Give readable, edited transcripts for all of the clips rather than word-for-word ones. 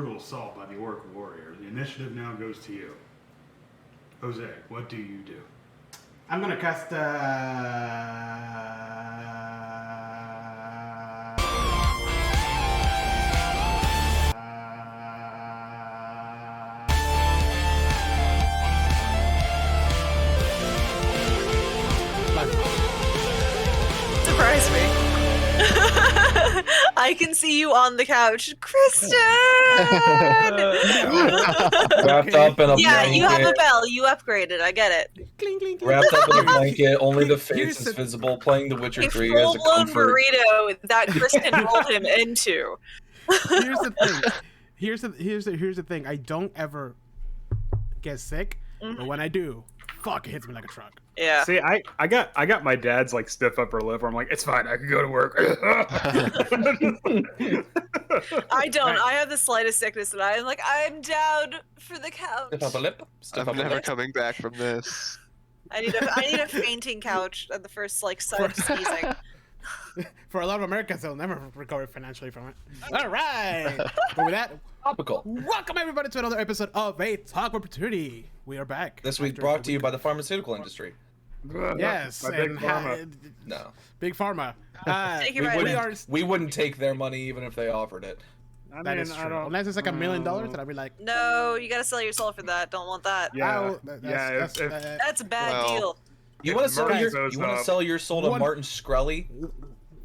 brutal assault by the orc warrior. The initiative now goes to you. Jose, what do you do? I'm gonna cast. Surprise me. I can see you on the couch, Kristen. Wrapped up in a Yeah, blanket. you have a bell. You upgraded. I get it. Cling, cling, cling. Wrapped up in a blanket, only the Here's face is the- visible, playing The Witcher A 3 as a full-blown comfort. burrito that Kristen rolled him into. Here's the thing. Here's the thing. I don't ever get sick, but when I do, fuck, it hits me like a truck. Yeah. See, I got my dad's like stiff upper lip where I'm like, it's fine, I can go to work. I don't. I have the slightest sickness, and I'm like, I'm down for the couch. Stiff upper lip. Stiff I'm upper never lip. coming back from this. I need a fainting couch at the first sign of sneezing. For a lot of Americans, they'll never recover financially from it. All right. But with that, Topical. welcome everybody to another episode of A Talk Opportunity. We are back. This week after brought a to you week. by the pharmaceutical industry. Yes, My big and pharma. No. Big Pharma. Take it We right we in. are. We wouldn't take their money even if they offered it. That is true. Unless it's like $1 million, then I'd be like, No, you gotta sell your soul for that. Don't want that. Yeah, "Ow, if- That's a bad Well, deal. You want to sell Murray your goes you want to up. sell your soul to One- Martin Shkreli?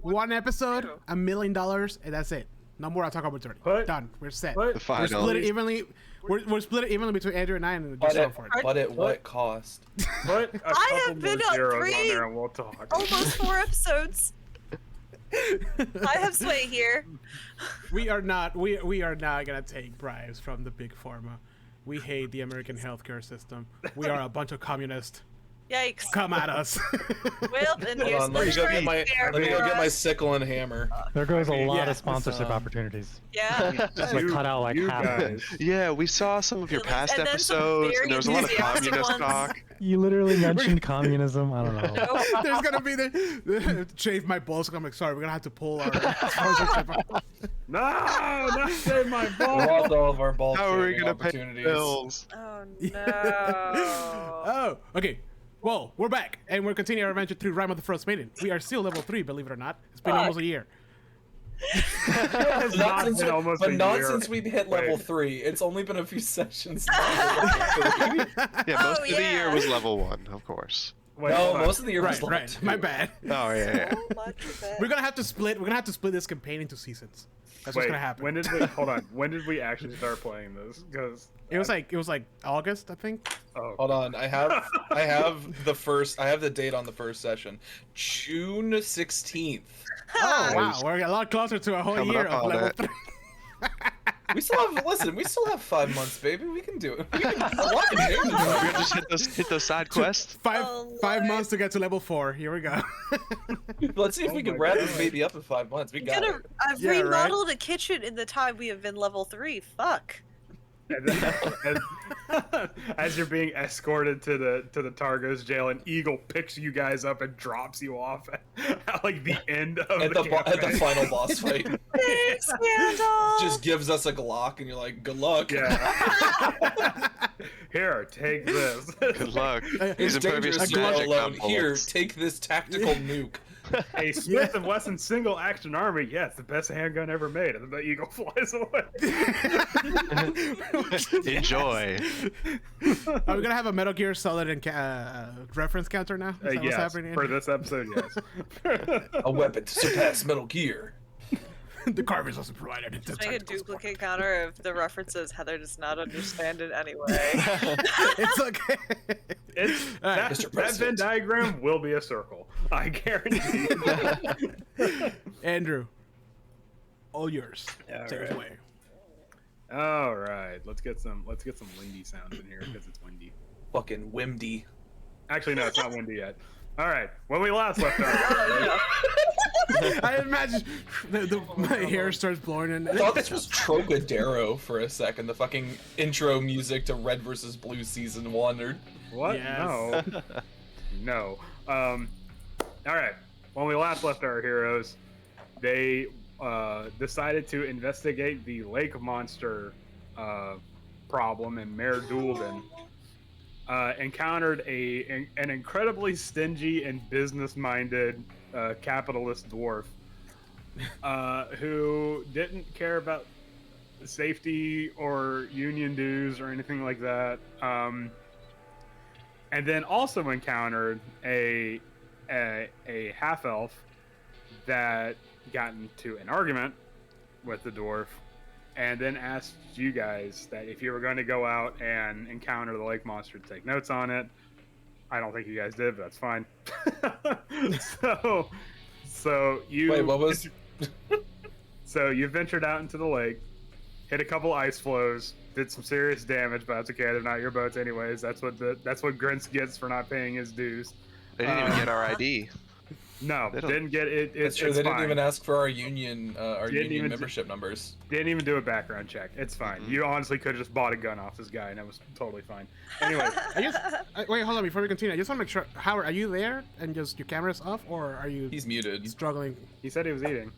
one episode, $1 million, and that's it. No more. I'll talk opportunity. Put- Done. We're set. Put- The We're final. split it evenly. We're split it evenly between Andrew and I, and just sell for it. But at what cost? Put a I couple have been more on zeros on 3 there and we'll talk. Almost 4 episodes. I have sway here. We are not. We are not gonna take bribes from the big pharma. We hate the American healthcare system. We are a bunch of communists. Yikes. Come at us. Well, then Hold here's on, let me the go get insurance my there let me go for get my us. sickle and hammer. There goes a lot yeah, of sponsorship it's, opportunities. Yeah. Just like cut out like you half of it. guys. Yeah, we saw some of your past And then some episodes, very and there was a lot of enthusiastic communist ones. talk. You literally mentioned communism. I don't know. There's gonna be the shave my balls. I'm like, sorry, we're gonna have to pull our sponsorship. No, not save my We ball. lost all of our ball How are we shaving gonna pay opportunities. bills? Oh no. Oh, okay. Well, we're back, and we're continuing our adventure through Rime of the Frostmaiden. We are still level 3, believe it or not. It's been Fuck. almost a year. It's Not not since, been almost but a not year. since we've hit level Wait. 3. It's only been a few sessions. Yeah, most Oh, of the year yeah. was level 1, of course. Wait, No, hold on. most of the year was Right, level right. 2. My bad. Oh, yeah. So much of it. We're gonna have to split. We're gonna have to split this campaign into seasons. That's what's Wait, gonna happen. when did we? Hold on. When did we actually start playing this? Because It was like August, I think. oh, Hold on, I have the date on the first session. June 16th. Oh wow, Nice. we're a lot closer to a whole Coming year up of on level it. 3. We still have 5 months, baby. We can do it. We can, a lot can change in We're that. gonna just hit those side quests. Five Oh, 5 Lord. months to get to level 4. Here we go. Let's see if we Oh can my wrap God. this baby up in 5 months. We got it. I've Yeah, right. remodeled a kitchen in the time we have been level 3. Fuck. and then, as you're being escorted to the Targos jail, an eagle picks you guys up and drops you off at like the end of At the the campaign. final boss fight, Thanks, Scandal. just gives us a Glock, and you're like, "Good luck." Yeah. Here, take this. Good luck. It's These impervious dangerous to to go magic, alone. not Here, bullets. take this tactical nuke. A Smith and Wesson single action army. Yeah, it's the best handgun ever made. And then the eagle flies away. Enjoy. Are we gonna have a Metal Gear Solid and reference counter now? Is that what's Yes, happening? for this episode, yes. A weapon to surpass Metal Gear. The carvings also provided. in the Just make a tactical support. duplicate counter of the references Heather does not understand it anyway. It's okay. It's, All right, that, Mr. that Venn President. diagram will be a circle. I guarantee you. Andrew, all yours. All Take us right. away. All right, let's get some windy sounds in here because it's windy. Fucking Wimdy. Actually, no, it's not windy yet. All right, when we last left off. I imagine my hair starts blowing in. I thought this was Trocadero for a second. The fucking intro music to Red vs. Blue Season 1. Or... What? Yes. No. No. All right. When we last left our heroes, they decided to investigate the lake monster problem, and Mayor Doulden encountered an incredibly stingy and business-minded capitalist dwarf who didn't care about safety or union dues or anything like that. And then also encountered a half-elf that got into an argument with the dwarf, and then asked you guys that if you were going to go out and encounter the lake monster, to take notes on it. I don't think you guys did, but that's fine. so you Wait, what was? So you ventured out into the lake, hit a couple ice flows, did some serious damage, but that's okay. They're not your boats anyways. That's what Grince gets for not paying his dues. They didn't even get our ID. No, They don't- didn't get it. That's true. It's They fine. didn't even ask for our union Didn't even- membership numbers. Didn't even do a background check. It's fine. You honestly could have just bought a gun off this guy, and it was totally fine. Anyway, Wait, hold on. Before we continue, I just want to make sure. Howard, are you there and just your camera's off, or are you He's muted. struggling? he said he was eating.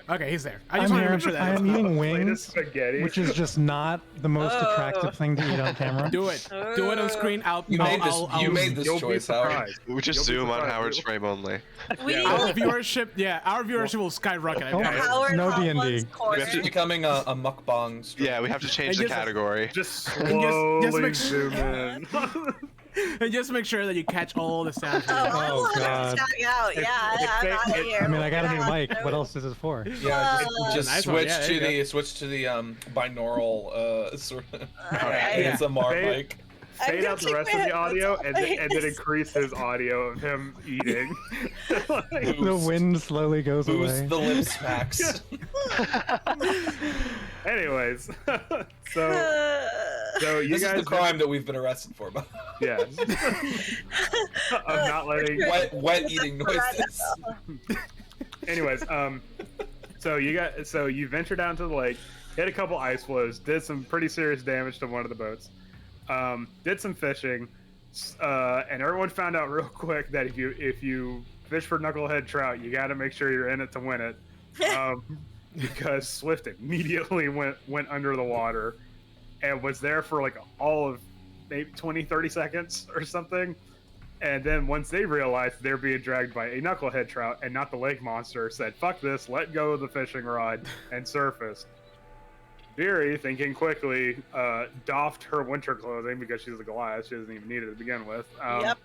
Okay, he's there. I just I'm want to here. make sure that. I'm eating Plate of wings, spaghetti. which is just not the most attractive thing to eat on camera. Do it. Do it on screen. You made this. You made this You'll be choice, Howard. surprised. We just You'll be zoom on surprised. Howard's frame only. We need Yeah. Our like viewership will skyrocket. I Oh, think. Howard No Hoplin's D&D. corner. This is becoming a mukbang stream. Yeah, we have to change And the just- category. Just just slowly make zoom in. And just make sure that you catch all the sounds. Oh, I Oh, love God. shouting out. Yeah, I'm out of here. I mean, I got a new Yeah. mic. What else is it for? Yeah, just Nice one. switch Yeah, there to you the switch to the binaural sort of Alright. Yeah. ASMR Fade- mic. Fade out the rest of the audio, and then Please. increase his audio of him eating. Like, The wind slowly goes Boost away. the lip smacks. anyways, so you This is guys, the crime that we've been arrested for. yes, of not letting. Wet eating noises. Anyways, so you ventured down to the lake, hit a couple ice flows, did some pretty serious damage to one of the boats, did some fishing, and everyone found out real quick that if you fish for knucklehead trout, you got to make sure you're in it to win it, because Swift immediately went under the water, and was there for like all of maybe 20-30 seconds or something. And then once they realized they're being dragged by a knucklehead trout and not the lake monster, said, fuck this, let go of the fishing rod, and surfaced. Beery, thinking quickly, doffed her winter clothing because she's a Goliath. She doesn't even need it to begin with. Yep.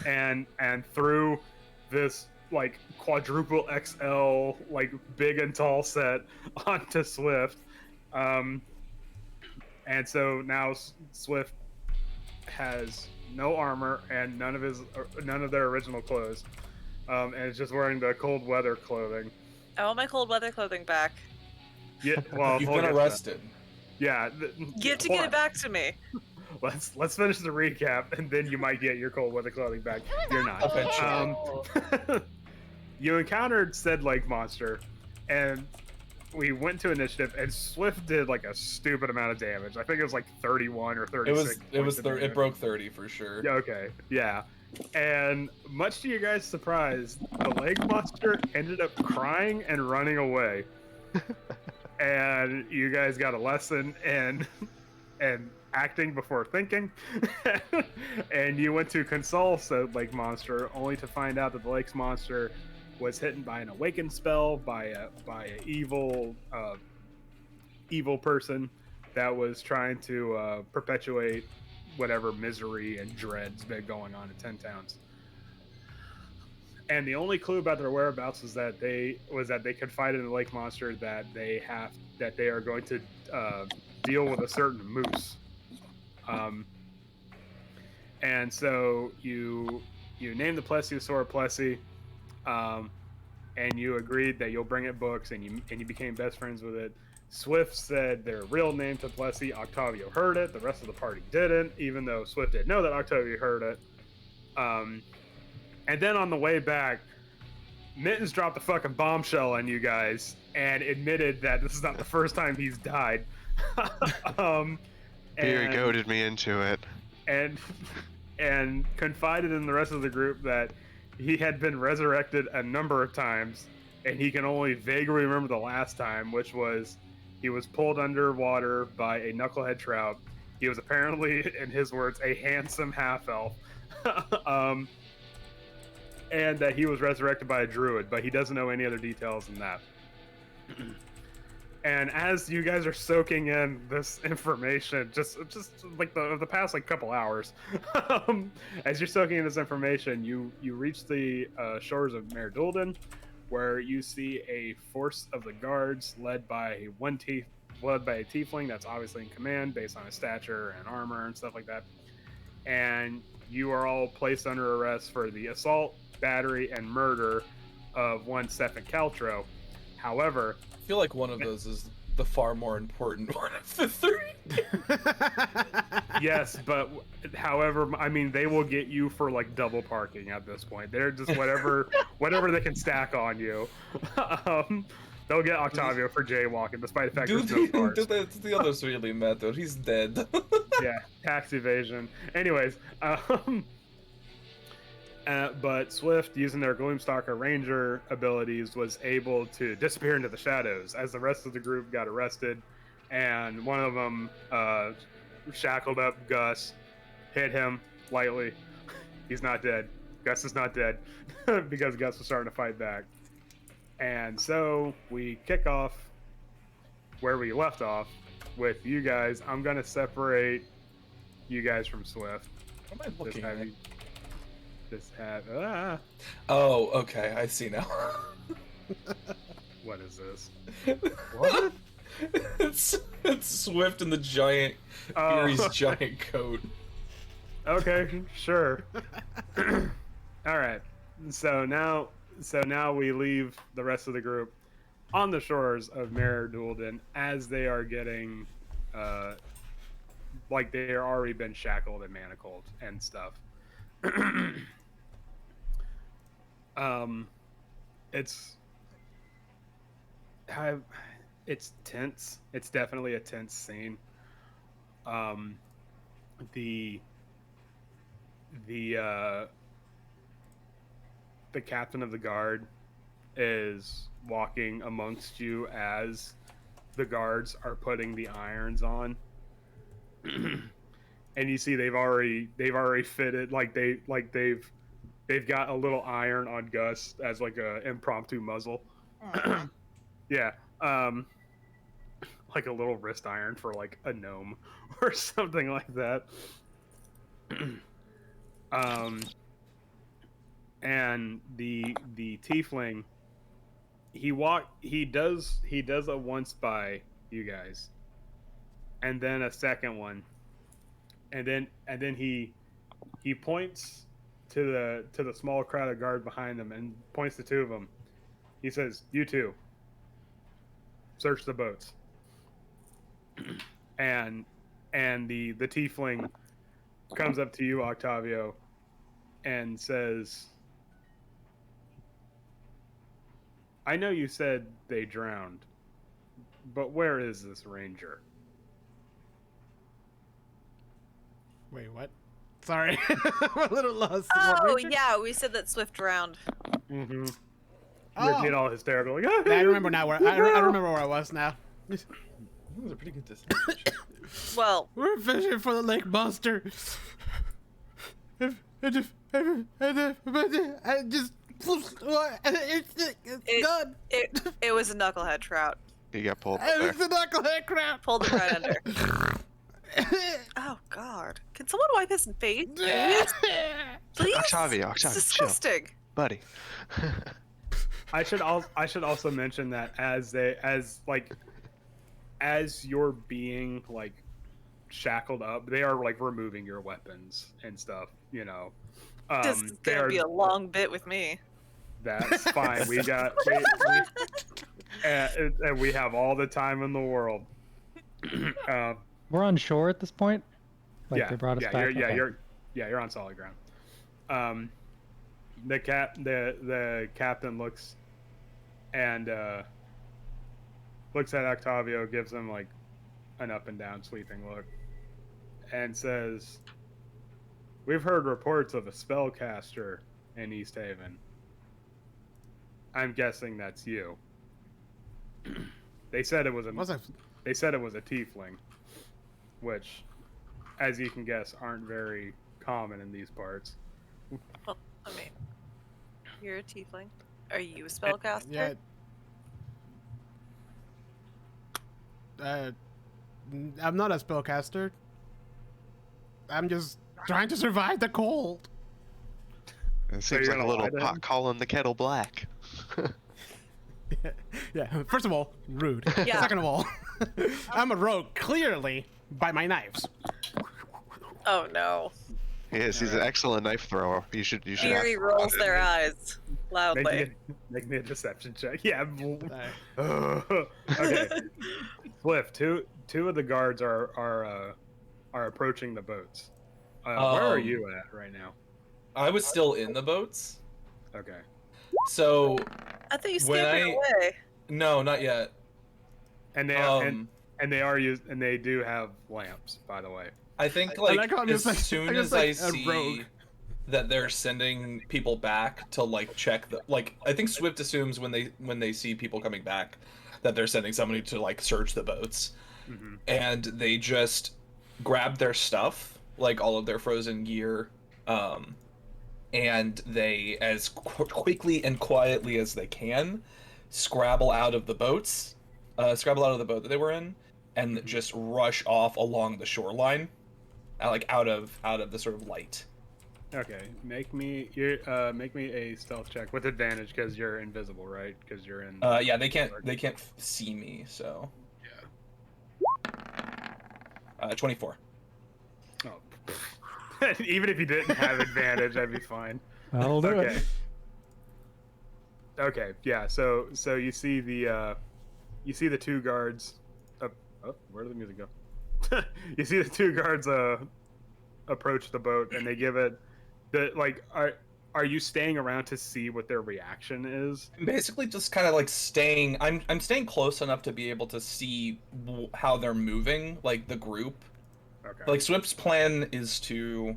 And threw this, like, quadruple XL, like, big and tall set onto Swift. And so now Swift has no armor and none of their original clothes, and is just wearing the cold weather clothing. I want my cold weather clothing back. Yeah, well, You've we'll been get to that. arrested. Yeah, Get hold on. it back to me. Let's finish the recap, and then you might get your cold weather clothing back. You're not. Eventually. You encountered said lake monster, and we went to initiative, and Swift did like a stupid amount of damage. I think it was like 31 or 36. It broke 30 for sure. Yeah, okay, yeah. And much to your guys' surprise, the lake monster ended up crying and running away. And you guys got a lesson in acting before thinking. And you went to console said lake monster, only to find out that the lake monster was hit by an awakened spell by a evil person that was trying to perpetuate whatever misery and dread's been going on in 10 towns. And the only clue about their whereabouts was that they confided in the lake monster that they are going to deal with a certain moose. And so you named the plesiosaur Plessy, and you agreed that you'll bring it books, and you became best friends with it. Swift said their real name to Plessy. Octavio heard it. The rest of the party didn't, even though Swift didn't know that Octavio heard it. And then on the way back, Mittens dropped a fucking bombshell on you guys and admitted that this is not the first time he's died. Beery goaded me into it. And confided in the rest of the group that he had been resurrected a number of times, and he can only vaguely remember the last time, which was He was pulled underwater by a knucklehead trout. He was apparently, in his words, a handsome half-elf. And that he was resurrected by a druid, but he doesn't know any other details than that. And as you guys are soaking in this information, just like the past like couple hours, as you're soaking in this information, you reach the shores of Mayor Dulden, where you see a force of the guards led by a tiefling that's obviously in command based on his stature and armor and stuff like that. And you are all placed under arrest for the assault, battery, and murder of one Stefan Caltro. However, I feel like one of those is the far more important one of the three. yes, but however, I mean, they will get you for like double parking at this point. They're just whatever they can stack on you. They'll get Octavio for jaywalking, despite the fact there's no cars. The others really matter. He's dead. Yeah, tax evasion. Anyways, but Swift, using their Gloomstalker Ranger abilities, was able to disappear into the shadows as the rest of the group got arrested, and one of them shackled up Gus, hit him lightly. He's not dead. Gus is not dead because Gus was starting to fight back. And so we kick off where we left off with you guys. I'm going to separate you guys from Swift. What am I looking at? Oh, okay. I see now. What is this? What? It's Swift in the giant, Erie's giant coat. Okay, sure. All right. So now we leave the rest of the group on the shores of Mayor Dulden as they are getting, like they are already been shackled and manacled and stuff. It's tense. It's definitely a tense scene. The captain of the guard is walking amongst you as the guards are putting the irons on. And you see they've already fitted they've got a little iron on Gus as like a impromptu muzzle. Yeah. Like a little wrist iron for like a gnome or something like that. And the tiefling, he does a once by you guys, and then a second one, and then he points to the small crowd of guard behind them and points to two of them. He says, "You two, search the boats." And the tiefling comes up to you, Octavio, and says, "I know you said they drowned, but where is this ranger?" Wait, what? Sorry. I'm a little lost. Oh, yeah, we said that Swift drowned. Mm-hmm. Oh. You're getting all hysterical. Like, I remember now where I remember where I was now. That was a pretty good distance. Well, We're fishing for the lake monster. I just it's done. it was a knucklehead trout. You got pulled It's there. the knucklehead crap. Pulled it right under. Oh, God. Can someone wipe his face? Please? Octavio, It's chill, disgusting. buddy. I should also mention that as you're being like shackled up, they are like removing your weapons and stuff. You know, This is gonna be a long bit with me. That's fine. We and we have all the time in the world. We're on shore at this point. Like yeah, they brought us yeah, back. you're on solid ground. The captain looks at Octavio, gives him like an up and down sweeping look, and says, "We've heard reports of a spellcaster in East Haven. I'm guessing that's you." They said it was a They said it was a tiefling, which, as you can guess, aren't very common in these parts. Well, I mean, you're a tiefling. Are you a spellcaster? Yeah. I'm not a spellcaster. I'm just trying to survive the cold. It So seems you're like a gonna lie little to pot him? calling the kettle black. Yeah. First of all, rude. Yeah. Second of all, I'm a rogue clearly by my knives. Oh no. Yes, he's an excellent knife thrower. You should Fury ask rolls about their it. eyes loudly. Make me a deception check. Yeah. Uh, Okay. Swift. Two of the guards are approaching the boats. Where are you at right now? I was still in the boats, Okay. so I thought you When scampered away. no, not yet. And they and they do have lamps, by the way. I think I like, like how I'm as just like- soon I'm as just I like a see rogue. that they're sending people back to like check the I think Swift assumes when they see people coming back that they're sending somebody to like search the boats, Mm-hmm. and they just grab their stuff, like all of their frozen gear, and they as quickly and quietly as they can scrabble out of the boat that they were in, and just rush off along the shoreline, like out of the sort of light. Okay. Make me a stealth check with advantage because you're invisible, right? Because you're in. Yeah, they can't see me, so. Yeah. 24. Oh. Even if you didn't have advantage, that'd be fine. That'll do Okay. it. Okay. Yeah. So you see the two guards. Where did the music go? You see the two guards approach the boat, and they give it the like. Are you staying around to see what their reaction is? Basically, just kind of like staying. I'm staying close enough to be able to see how they're moving, like the group. Okay. Like Swift's plan is to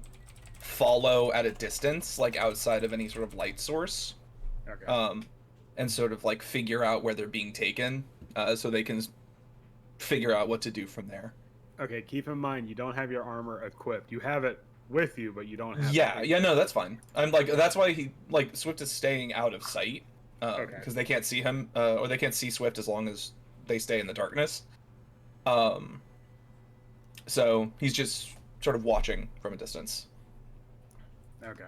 follow at a distance, like outside of any sort of light source, Okay. and sort of like figure out where they're being taken, so they can figure out what to do from there. Okay. Keep in mind, you don't have your armor equipped. You have it with you, but you don't have. Yeah, it. yeah, no, that's fine. I'm like, that's why Swift is staying out of sight, Okay. because they can't see him, or they can't see Swift as long as they stay in the darkness. So he's just sort of watching from a distance. Okay.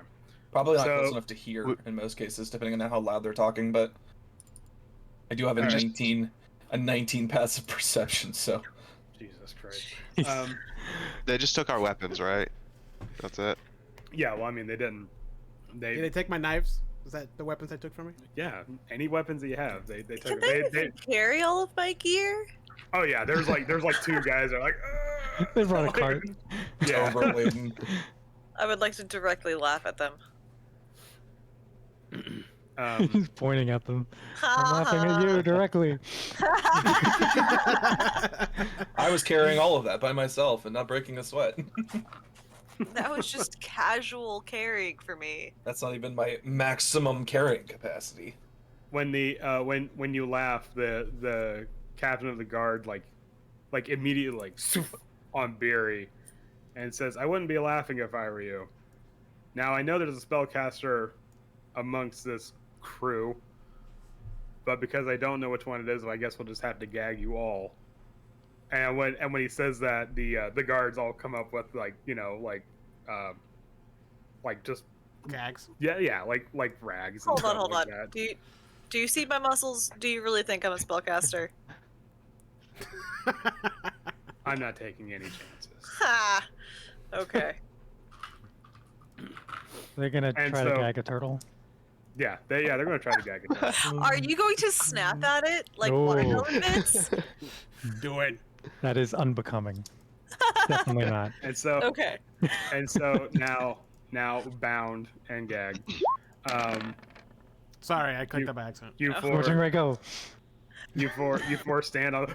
Probably not close So- enough to hear in most cases, depending on how loud they're talking, but I do have a Alright. 19 passive perception, so Jesus Christ. They just took our weapons, right? That's it. Yeah. Well, I mean, they didn't. Did they take my knives? Is that the weapons they took from me? Yeah. Any weapons that you have, they took. Can it. they even carry all of my gear? Oh yeah. There's like two guys that are like. They brought a cart. Yeah. overladen. I would like to directly laugh at them. He's pointing at them. I'm laughing at you directly. I was carrying all of that by myself and not breaking a sweat. That was just casual carrying for me. That's not even my maximum carrying capacity. When the when you laugh, the captain of the guard like immediately like "Soof" on Beery, and says, "I wouldn't be laughing if I were you. Now I know there's a spellcaster amongst this crew, but because I don't know which one it is, I guess we'll just have to gag you all." And when he says that, the guards all come up with like just Gags. yeah like rags. And Hold stuff on. like that. Do you see my muscles? Do you really think I'm a spellcaster? I'm not taking any chances. Ha! Okay. They're gonna And try to so- gag a turtle. Yeah, they're gonna try to gag it. Are you going to snap at it like No. watermelon bits? Do it. That is unbecoming. Definitely not. And so Okay. now bound and gagged. Sorry, I clicked up by accident. You Scorching ray, go. You four stand on.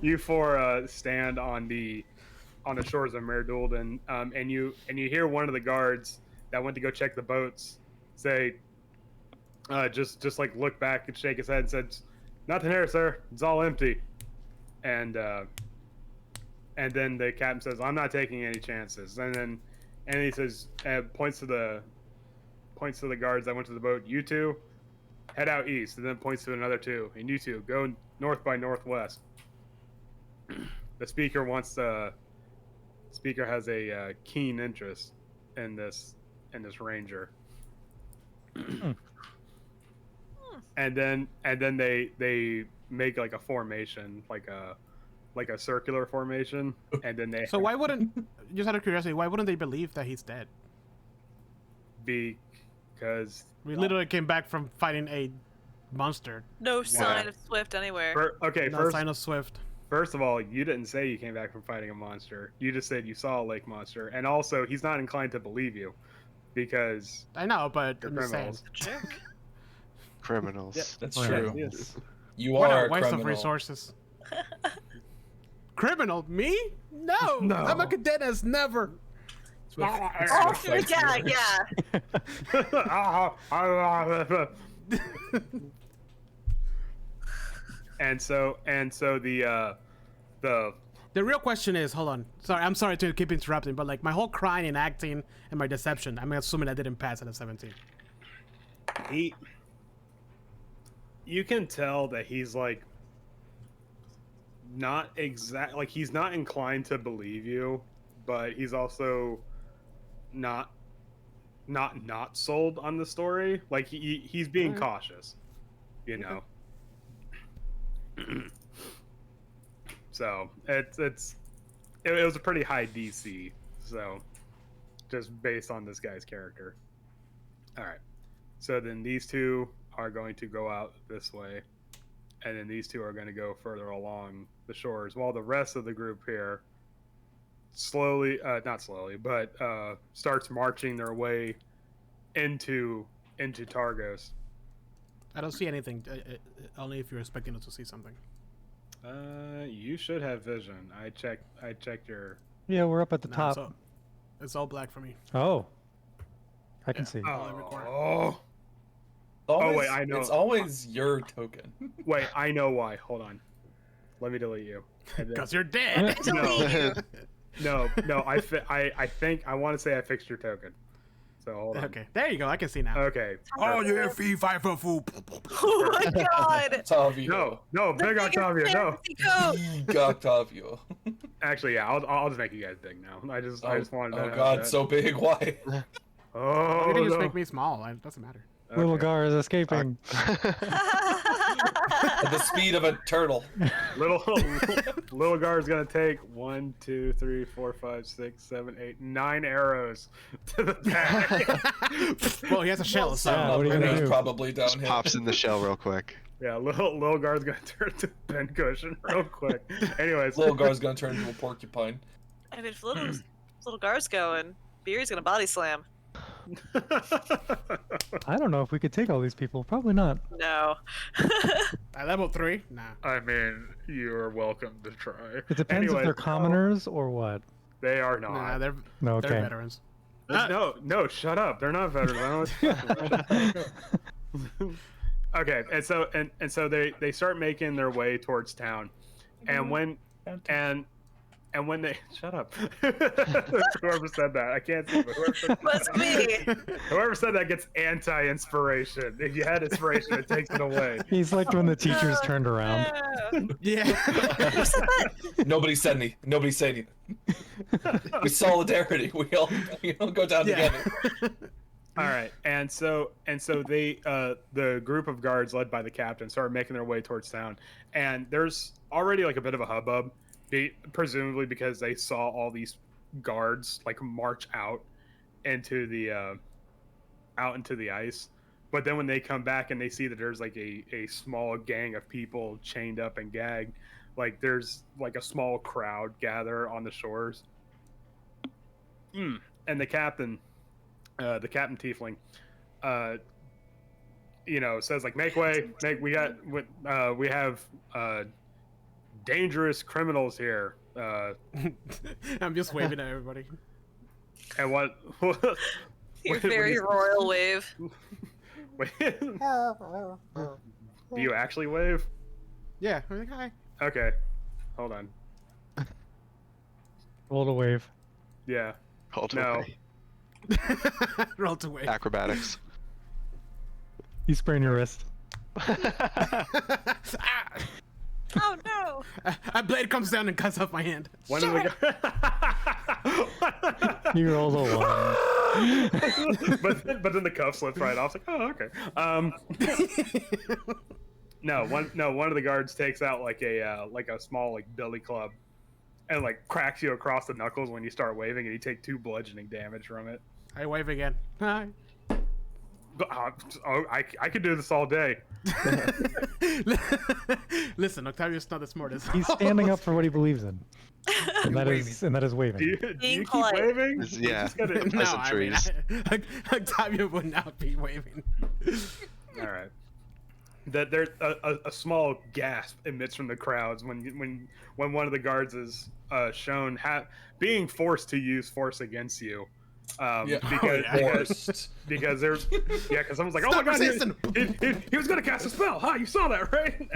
You four stand on the shores of Mare Dulden, and you hear one of the guards that went to go check the boats say, just like look back and shake his head and said, Nothing here, sir. It's all empty. And then the captain says, I'm not taking any chances. And he says, points to the guards that went to the boat. You two, head out east. And then points to another two. And you two, go north by northwest. The speaker has a keen interest in this ranger. And then they make like a formation, like a circular formation, and then they. So why wouldn't, just out of curiosity, why wouldn't they believe that he's dead? Because We literally came back from fighting a monster. No sign of Swift anywhere. No sign of Swift. First of all, you didn't say you came back from fighting a monster. You just said you saw a lake monster, and also he's not inclined to believe you, because I know, but you're I'm just saying. criminals. Criminals. Yeah, That's Right. true. Yes. You What are a a waste of criminal. resources. Criminal? Me? No. No. I'm a cadet as never. Oh, yeah. and so the The real question is, hold on. Sorry, I'm sorry to keep interrupting, but like my whole crying and acting and my deception, I'm assuming I didn't pass at a 17. you can tell that he's like not he's not inclined to believe you, but he's also not sold on the story. Like he's being cautious, you know. So it was a pretty high DC, so just based on this guy's character. All right, so then these two are going to go out this way, and then these two are going to go further along the shores, while the rest of the group here not slowly, but starts marching their way into Targos. I don't see anything. Only if you're expecting us to see something. You should have vision. I checked your. Yeah, we're up at the No, top. it's all black for me. Oh. I can see. Oh, Always, wait, I know. It's always your token. wait, I know why. Hold on. Let me delete you. And then- Because you're dead. no. I think I want to say I fixed your token. So hold on. Okay, there you go. I can see now. Okay. Oh yeah, fee fi for food. Oh my god. Octavio. No, big Octavio, no. Big Octavio. Actually, yeah, I'll just make you guys big now. I just wanted to. Oh have god, that. so big. Why? Oh, You can just no. make me small. It doesn't matter. Little Okay. Gar is escaping. At the speed of a turtle. Little Gar's gonna take 1, 2, 3, 4, 5, 6, 7, 8, 9 arrows to the back. Well, he has a shell, so Yeah, what are you gonna It's do? probably Just downhill. pops in the shell real quick. Yeah, little Gar's gonna turn to Ben Cushion real quick. Anyways, Little Gar's gonna turn into a porcupine. I mean, if little guards going, Beery's gonna body slam. I don't know if we could take all these people. Probably not. No. at level 3, nah. I mean, you're welcome to try. It depends if they're commoners or what. They are not. Nah, they're No, they're okay. veterans. No, shut up. They're not veterans. Okay, and so they start making their way towards town, and when they shut up, whoever said that, I can't see, but Must be. whoever said that gets anti-inspiration. If you had inspiration, it takes it away. He's like when the teachers turned around. Yeah. Who said that? Nobody said anything. Nobody said anything. With solidarity, we all go down together. All right, and so they the group of guards led by the captain started making their way towards town, and there's already like a bit of a hubbub, presumably because they saw all these guards like march out into the ice. But then when they come back and they see that there's like a small gang of people chained up and gagged, like there's like a small crowd gather on the shores. And the captain tiefling, says like, make way, we have dangerous criminals here. I'm just waving at everybody. And what? Your very royal wave. Wait. Do you actually wave? Yeah. I'm like, hi. Okay, hold on. Roll to wave. Yeah. Hold No. away. Roll to wave. Acrobatics. You sprain your wrist. Ah! Oh no! A blade comes down and cuts off my hand. One of the You rolled a 1. but then the cuff slips right off. It's like, oh, okay. No, one of the guards takes out like a small like billy club, and like cracks you across the knuckles when you start waving, and you take 2 bludgeoning damage from it. I wave again. Hi. I could do this all day. Listen, Octavius not the smartest. He's standing up for what he believes in. And that is waving. Do you Being keep polite. waving? Yeah. Just gotta- No, some I mean, trees. Octavio would not be waving. All right. That there's a small gasp emits from the crowds when one of the guards is shown being forced to use force against you. Because there's because someone's like, oh my god, he was gonna cast a spell. Huh, you saw that, right?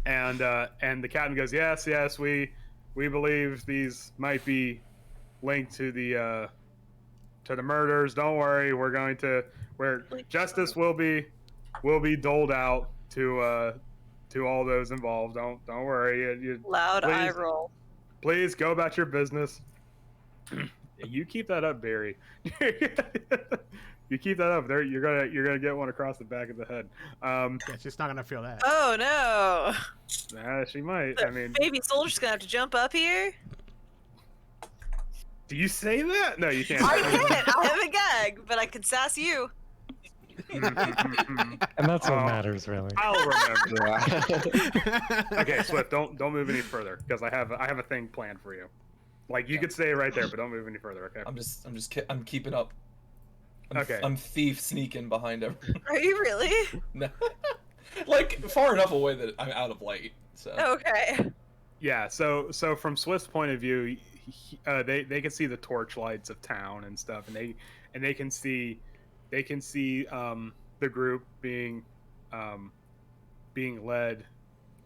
And the captain goes, yes, we believe these might be linked to the murders. Don't worry, justice will be doled out to all those involved. Don't worry. Loud please, eye roll. Please go about your business. You keep that up, Barry. You keep that up. There, you're gonna get one across the back of the head. Yeah, she's not gonna feel that. Oh no! She might. I mean, Baby soldier's gonna have to jump up here. do you say that? No, you can't. I can't. I have a gag, but I can sass you. And that's what Oh. matters, really. I'll remember. Yeah. Okay, Swift, don't move any further because I have a thing planned for you. Like you could stay right there, but don't move any further. Okay. I'm keeping up. Okay. I'm thief sneaking behind everyone. Are you really? No. Like far enough away that I'm out of light. So. Okay. Yeah. So from Swift's point of view, they can see the torch lights of town and stuff, and they can see the group being led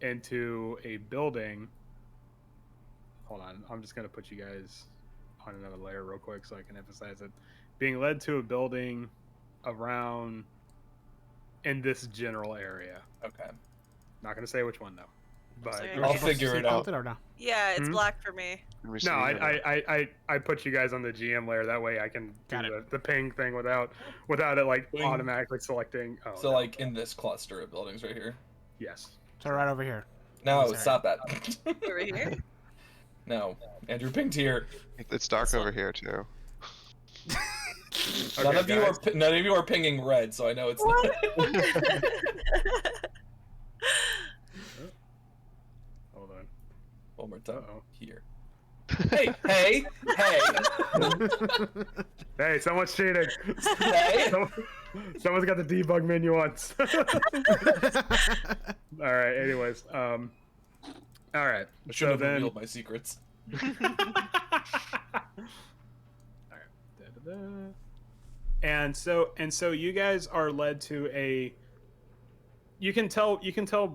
into a building. Hold on, I'm just gonna put you guys on another layer real quick so I can emphasize it. Being led to a building around in this general area. Okay. Not gonna say which one though. But So I'll figure it out. Or no? Yeah, it's Hmm? black for me. no, I put you guys on the GM layer. That way I can Got do the ping thing without it like Ping. automatically selecting. Oh, So no. like in this cluster of buildings right here. Yes. So right over here. No, Sorry. stop that. Over here. No, Andrew pinged here. It's dark over here too. None Okay, of you are pinging red, so I know it's What? Hold on. one more time. Uh-oh. Here. Hey! Hey, someone's cheating. Hey! Someone's got the debug menu on. All right. Anyways, all right. I should So have then, revealed my secrets. and so you guys are led to a. You can tell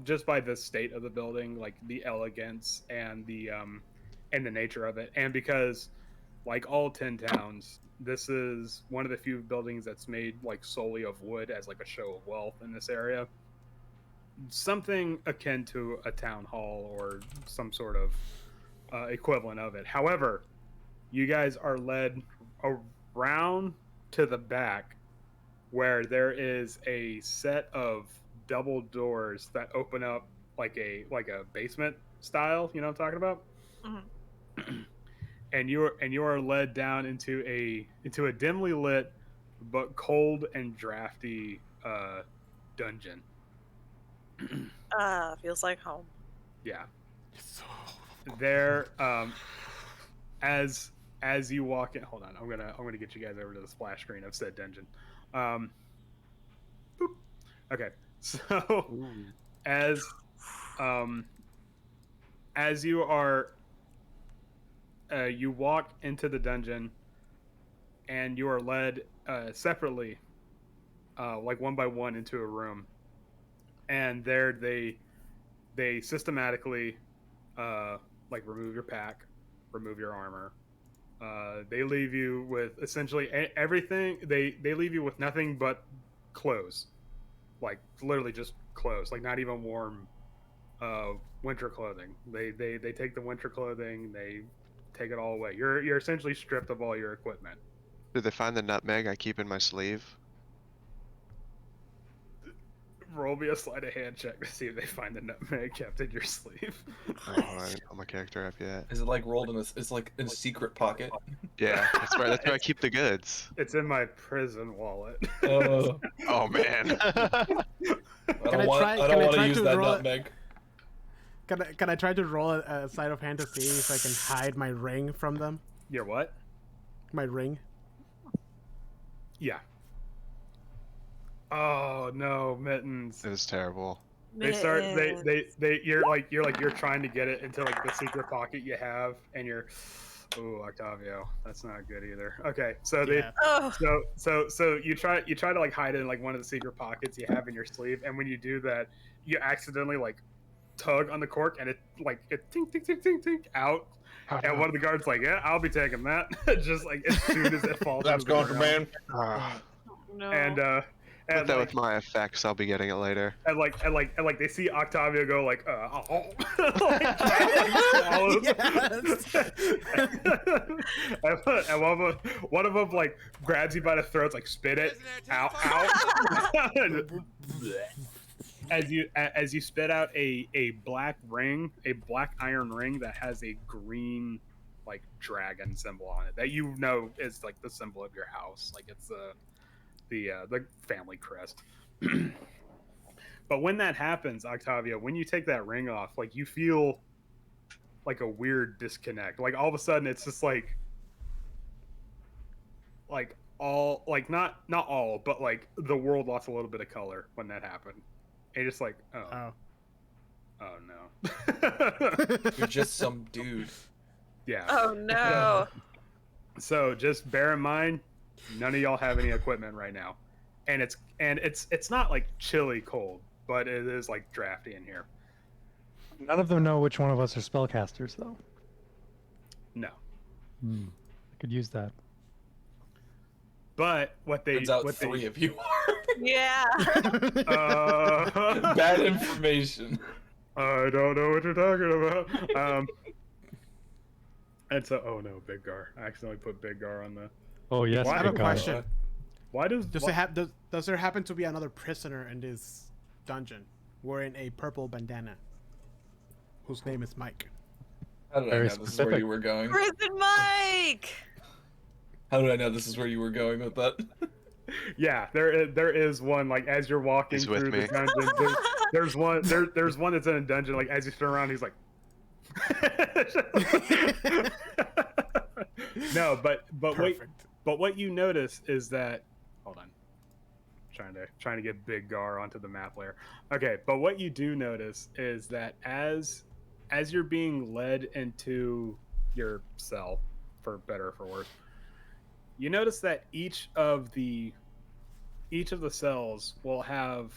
just by the state of the building, like the elegance and the nature of it, and because, like all tin towns, this is one of the few buildings that's made like solely of wood as like a show of wealth in this area. Something akin to a town hall or some sort of equivalent of it. However, you guys are led around to the back where there is a set of double doors that open up like a basement style, you know what I'm talking about? Mhm. And you are led down into a dimly lit but cold and drafty dungeon. Feels like home. Yeah. There as you walk in, hold on, I'm gonna get you guys over to the splash screen of said dungeon. Boop. Okay. So as you are you walk into the dungeon and you are led separately like one by one into a room, and there they they systematically like remove your pack, remove your armor. They leave you with essentially everything. They leave you with nothing but clothes, like literally just clothes, like not even warm winter clothing. They take the winter clothing, they take it all away. You're essentially stripped of all your equipment. Did they find the nutmeg I keep in my sleeve? Roll me a sleight of hand check to see if they find the nutmeg kept in your sleeve. Oh, I didn't put my character up yet. Is it like rolled in a? It's like in a secret pocket. Yeah, that's where I keep the goods. It's in my prison wallet. Oh, Oh man. I Can I don't want. try- I can don't I want try to use to that roll it? nutmeg. Can I try to roll a sleight of hand to see if I can hide my ring from them? Your what? My ring. Yeah. Oh no, mittens. It was terrible. They start. You're trying to get it into like the secret pocket you have, and you're. Ooh, Octavio, that's not good either. Okay, so Yeah. Oh, so you try to like hide it in like one of the secret pockets you have in your sleeve, and when you do that, you accidentally like tug on the cork, and it tink tink tink tink tink out. And one of the guards like, yeah, I'll be taking that. Just like as soon as it falls. That's into the ground. Ah, no. And put that like, with my effects. I'll be getting it later. and like they see Octavio go like, oh, like, swallow. and one of them like grabs you by the throat, like spit it out. As you spit out a black ring, a black iron ring that has a green like dragon symbol on it that you know is like the symbol of your house, like it's the family crest. But when that happens, Octavio, when you take that ring off, like you feel like a weird disconnect. Like all of a sudden, it's just like all like not all, but like the world lost a little bit of color when that happened. And you're just like, oh no. You're just some dude. Yeah. Oh no. So just bear in mind, none of y'all have any equipment right now, and it's not like chilly cold, but it is like drafty in here. None of them know which one of us are spellcasters, though. No, I could use that. but what they Turns out what three they of you are. Yeah. Bad information. I don't know what you're talking about. And so, oh no, Big Gar. I accidentally put Big Gar on the. Oh yes, Why- I have a big guy. question. Why does Does there happen to be another prisoner in this dungeon wearing a purple bandana, whose name is Mike? How did I Very know this is where specific. you were going? Prison Mike. How did I know this is where you were going with that? Yeah, there is one like as you're walking He's with through the me. dungeon. There's one there's one that's in a dungeon. Like as you turn around, he's like. No, but wait, Perfect. but what you notice is that hold on, trying to get Big Gar onto the map layer. Okay, but what you do notice is that as you're being led into your cell, for better or for worse, you notice that each of the cells will have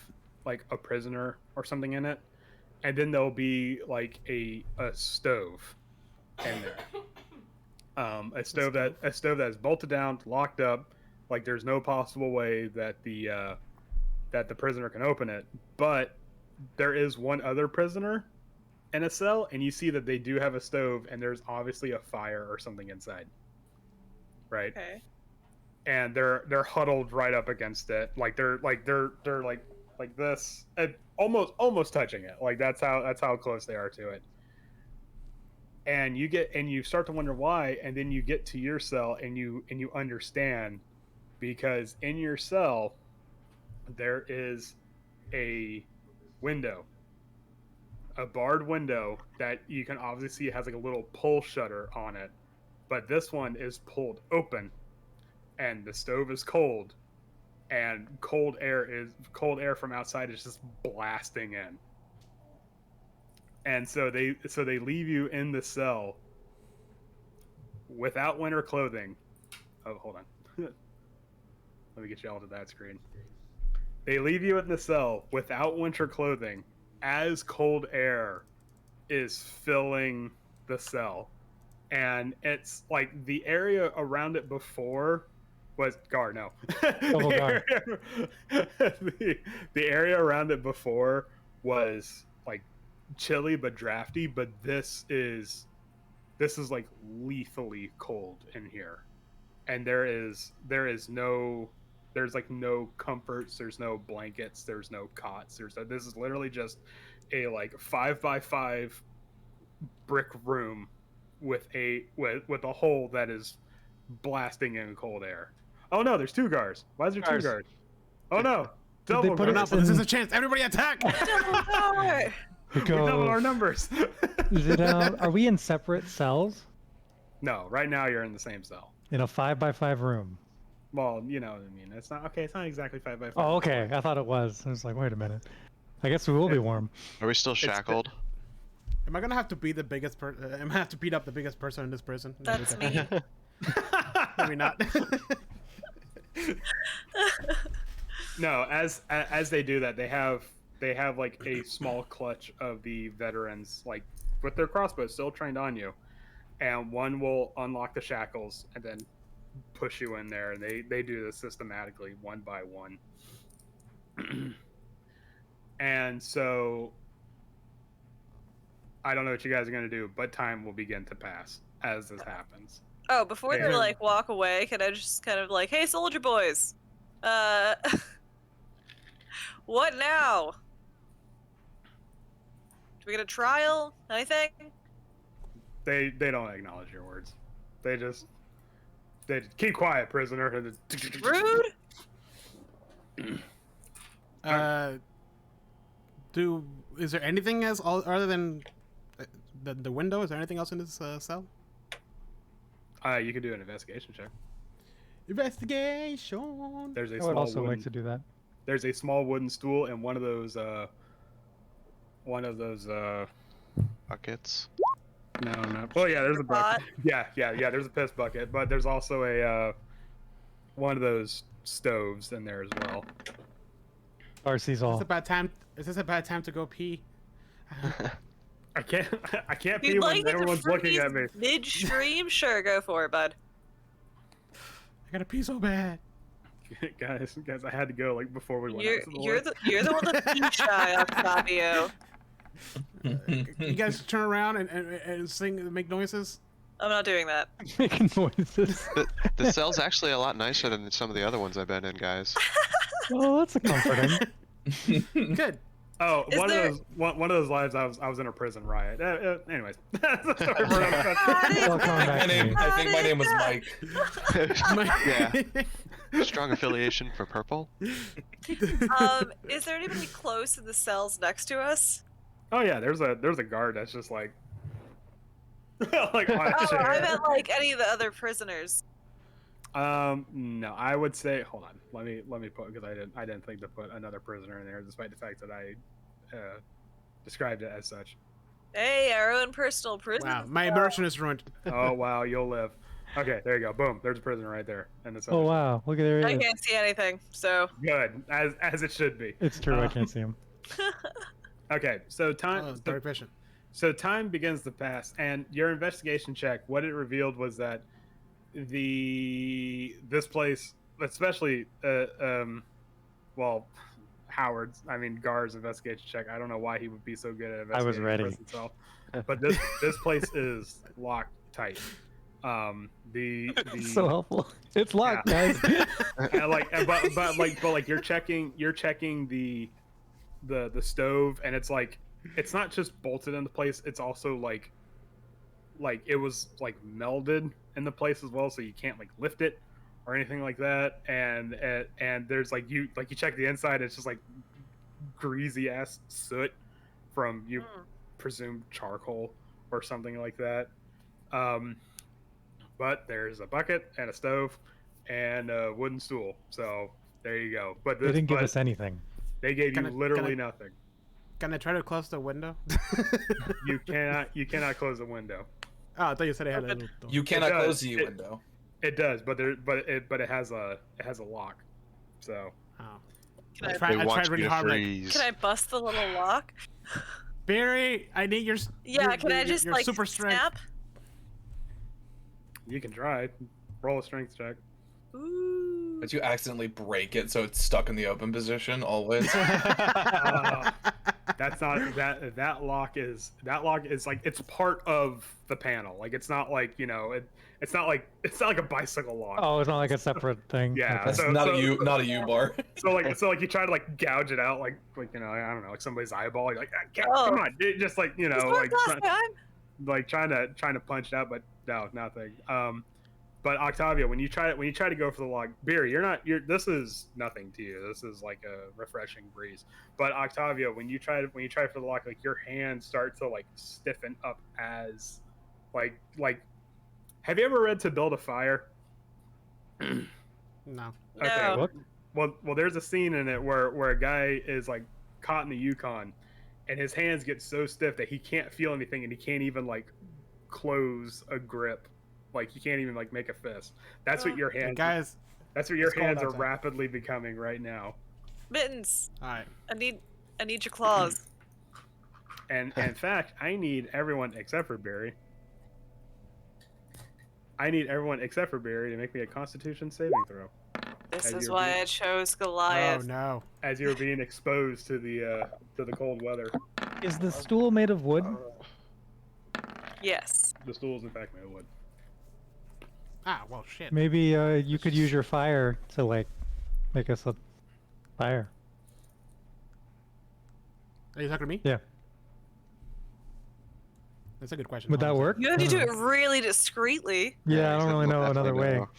like a prisoner or something in it, and then there'll be like a stove in there. A stove that's bolted down, locked up. Like there's no possible way that the prisoner can open it. But there is one other prisoner in a cell, and you see that they do have a stove, and there's obviously a fire or something inside. Right. Okay. And they're huddled right up against it. Like they're like this, almost touching it. Like that's how close they are to it. And you start to wonder why, and then you get to your cell and you understand, because in your cell there is a window, a barred window that you can obviously see has like a little pull shutter on it, but this one is pulled open, and the stove is cold, and cold air from outside is just blasting in. And so they leave you in the cell without winter clothing. Oh, hold on. Let me get you all to that screen. They leave you in the cell without winter clothing, as cold air is filling the cell, and it's like the area around it before was Gar. No, Double Gar. the area around it before was like chilly but drafty, but this is like lethally cold in here, and there's like no comforts, there's no blankets, there's no cots, this is literally just a like 5x5 brick room with a hole that is blasting in cold air. Oh no, there's 2 guards. Why is there 2 guards? Oh no, they double put it guards. No, but this is a chance. Everybody attack! Double guard. We doubled our numbers. Is it, are we in separate cells? No, right now you're in the same cell. In a 5x5 room? Well, you know what I mean. It's not okay. It's not exactly 5x5. Oh, okay. I thought it was. I was like, wait a minute. I guess we will be warm. Are we still shackled? Am I gonna have to be the biggest am I gonna have to beat up the biggest person in this prison? That's me. Maybe not. No, as they do that, they have like a small clutch of the veterans, like with their crossbows still trained on you, and one will unlock the shackles and then push you in there, and they do this systematically, one by one. And so I don't know what you guys are gonna do, but time will begin to pass as this happens. Oh, before they Yeah. like walk away, can I just kind of like, hey, soldier boys, what now? Do we get a trial? Anything? They don't acknowledge your words. They just keep quiet, prisoner. And Rude. Is there anything else other than the window? Is there anything else in this cell? You can do an investigation check. Investigation. There's a I would small also wooden, like to do that. There's a small wooden stool and one of those Buckets. no. Well, yeah, there's a bucket. Yeah. There's a piss bucket, but there's also a one of those stoves in there as well. RC's Is all. this a bad time? Is this a bad time to go pee? I can't pee You'd when like it to everyone's looking at me. Midstream? Sure, go for it, bud. I gotta pee so bad. guys, I had to go like before we went. You're out to the you're woods. the you're the one that's pee shy, Octavio. You guys turn around and sing, make noises. I'm not doing that. Making noises. The cell's actually a lot nicer than some of the other ones I've been in, guys. Oh, that's a comforting. Good. Oh, Is there- one of those lives I was in a prison riot. Anyways, that's a story for another time. Well, come back to me. I think my name was Mike. Yeah. Strong affiliation for purple. Is there anybody close in the cells next to us? Oh yeah, there's a guard that's just like like on a Oh, I chair. meant like any of the other prisoners. No, I would say hold on. Let me put because I didn't think to put another prisoner in there, despite the fact that I described it as such. Hey, our own personal prison. Wow, my immersion is ruined. Oh wow, you'll live. Okay, there you go. Boom. There's a prisoner right there. And it's Oh wow, look at there I he is. can't see anything, so. good as it should be. It's true, I can't see him. Okay, so time. Oh, dark vision. So time begins to pass, and your investigation check, what it revealed was that this place, especially Howard's, Gar's investigation check. I don't know why he would be so good at investigating. I was ready. Himself, but this place is locked tight. So helpful. It's locked, guys. But you're checking the stove, and it's like it's not just bolted into place, it's also like it was like melded in the place as well, so you can't like lift it or anything like that. And there's you check the inside, it's just like greasy ass soot from you presume charcoal or something like that. But there's a bucket and a stove and a wooden stool, so there you go. But They didn't give us anything. they gave you Can I- literally nothing. Can I try to close the window? You cannot close the window. Oh, I thought you said it had a little door. You cannot It does. close the window. It does, but it has a lock. So Oh. Can I, They I want tried you really to hard. Like, freeze. can I bust the little lock? Barry, I need your. Yeah, can I just your like super strength? snap? You can try. Roll a strength check. Ooh. But you accidentally break it, so it's stuck in the open position always. That's not that lock is like it's part of the panel. Like it's not like it's not like a bicycle lock. Oh, it's not like a separate thing. Yeah, Okay. That's so- not so- a U bar. So like you try to like gouge it out like I don't know, like somebody's eyeball. You're like come Oh. on, dude, just like This like worked last time. trying to punch it out, but no, nothing. But Octavia, when you try to go for the lock, Beer, this is nothing to you. This is like a refreshing breeze. But Octavia, when you try for the lock, like your hands start to like stiffen up as like have you ever read To Build a Fire? No. No. What? Well, there's a scene in it where a guy is like caught in the Yukon, and his hands get so stiff that he can't feel anything, and he can't even like close a grip. Like you can't even like make a fist. That's what your Hey, hands. guys. That's what your it's cold hands are outside. rapidly becoming right now. Mittens. All right. I need your claws. And in fact, I need everyone except for Barry. I need everyone except for Barry to make me a Constitution saving throw This As is you're why being- I chose Oh Goliath. no. as you're being exposed to the cold weather. Is the stool made of wood? Yes. The stool is in fact made of wood. Ah, well, shit. Maybe you could use your fire to like make us a fire. Are you talking to me? Yeah. That's a good question. Would that Hold on a work? You have to I do don't it know. really discreetly. Yeah, I don't exactly, really know another definitely way. no.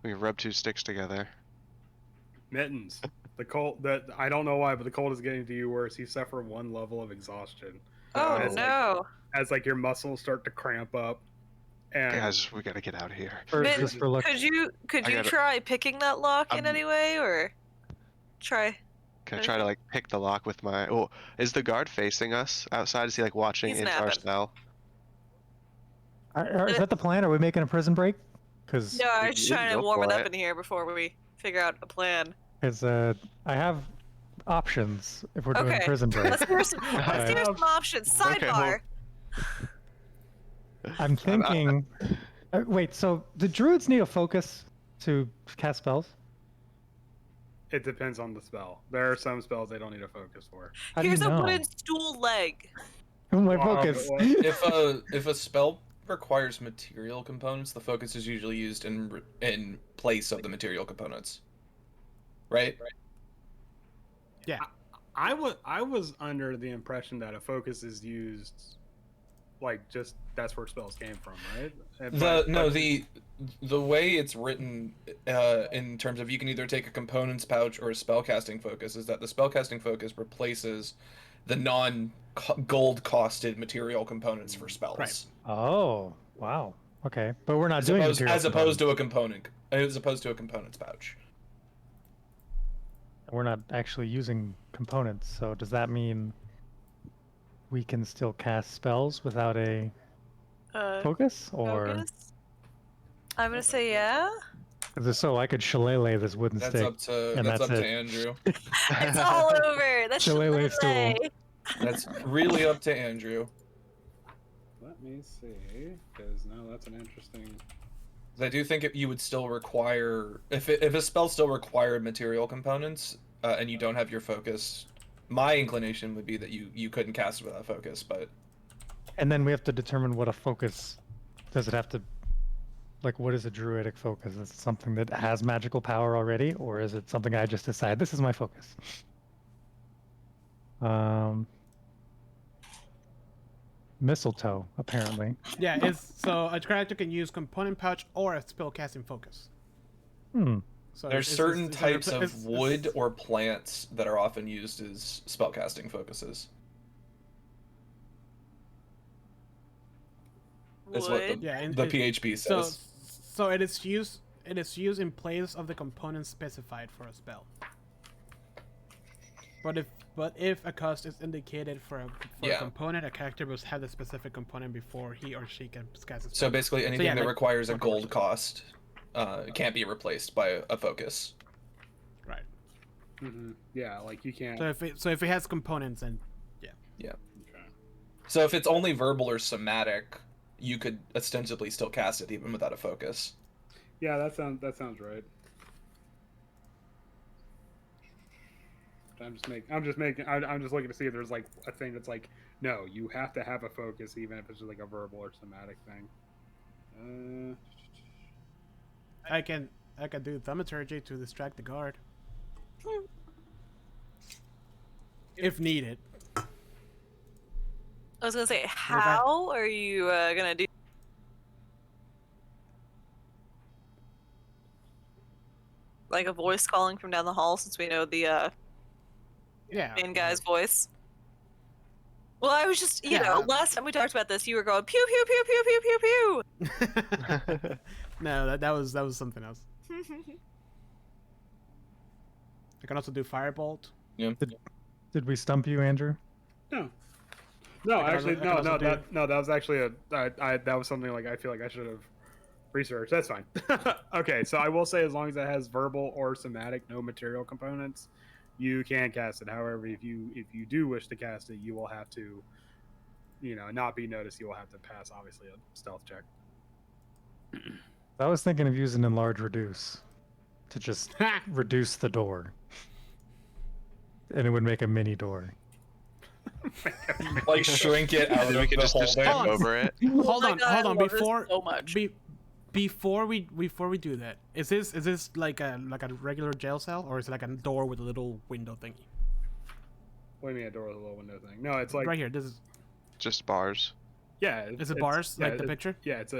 We rub two sticks together. Mittens. The cold that I don't know why, but the cold is getting to you worse. You suffer one level of exhaustion. Oh As, like, no. as like your muscles start to cramp up. And Guys, we gotta get out of here. For, Mittens, just for look. Could you I gotta- try picking that lock in I'm- any way, or try? Can I try to like pick the lock with my? Oh, is the guard facing us outside? Is he like watching He's into our napping. cell? Is that the plan? Are we making a prison break? Because No, I We was just can trying to go warm it for up it. in here before we figure out a plan. I have options if we're doing Okay, prison break. Let's hear some options. Okay, Sidebar. I'm thinking. Wait, so do druids need a focus to cast spells? it depends on the spell. There are some spells they don't need a focus for. How do you Here's a know? wooden stool leg. My Wow, focus. but If a spell requires material components, the focus is usually used in place of the material components. Right? Yeah. I was under the impression that a focus is used like just that's where spells came from, right? The way it's written in terms of you can either take a components pouch or a spellcasting focus is that the spellcasting focus replaces the non-gold costed material components for spells. Right. Oh, wow. Okay, but we're not As doing opposed, material as opposed components. to a components pouch. We're not actually using components. So does that mean we can still cast spells without a focus, or? Focus? I'm gonna say yeah. So I could shillelagh this wooden That's stick. up to and that's that's up it. to Andrew. It's all over. That's Shillelagh stool. shillelagh. That's really up to Andrew. Let me see, because now that's an interesting. I do think you would still require if a spell still required material components and you don't have your focus. My inclination would be that you couldn't cast it without focus, but And then we have to determine what a focus. Does it have to, like, what is a druidic focus? Is it something that has magical power already, or is it something I just decide this is my focus? Mistletoe, apparently. Yeah, it's so a character can use component pouch or a spell casting focus. Hmm. So there's it's- certain it's- types it's- of wood or plants that are often used as spellcasting focuses. Is what Wood. Yeah, and the it- PHP So, says. so it is used. It is used in place of the component specified for a spell. But if a cost is indicated for a Yeah. component, a character must have the specific component before he or she can cast a spell. So basically, anything yeah, that like- requires a gold cost can't be replaced by a focus. Right. Yeah, like you can't. So if it has components, and Yeah. Okay. So if it's only verbal or somatic, you could ostensibly still cast it even without a focus. Yeah, that sounds right. I'm just looking to see if there's like a thing that's like, no, you have to have a focus even if it's just like a verbal or somatic thing. I can do thaumaturgy to distract the guard if needed. I was gonna say, how are you gonna do? Like a voice calling from down the hall, since we know the Yeah. main guy's voice. Well, I was just, you Yeah. know, last time we talked about this, you were going pew pew pew pew pew pew pew. No, that was something else. I can also do firebolt. Yeah. Did we stump you, Andrew? No, I can actually, also- I can also that was actually that was something like I feel like I should have researched. That's fine. Okay, so I will say as long as it has verbal or somatic, no material components, you can cast it. However, if you do wish to cast it, you will have to, not be noticed. You will have to pass obviously a stealth check. I was thinking of using enlarge reduce to just reduce the door, and it would make a mini door. Like shrink it out Then of we could the just hole. step over it. Hold my on, God, I hold on. love this Before so much. before we do that, is this like a regular jail cell, or is it like a door with a little window thingy? What do you mean a door with a little window thing? No, it's like Right here. This is Just bars. yeah. is it bars like the picture? Yeah, it's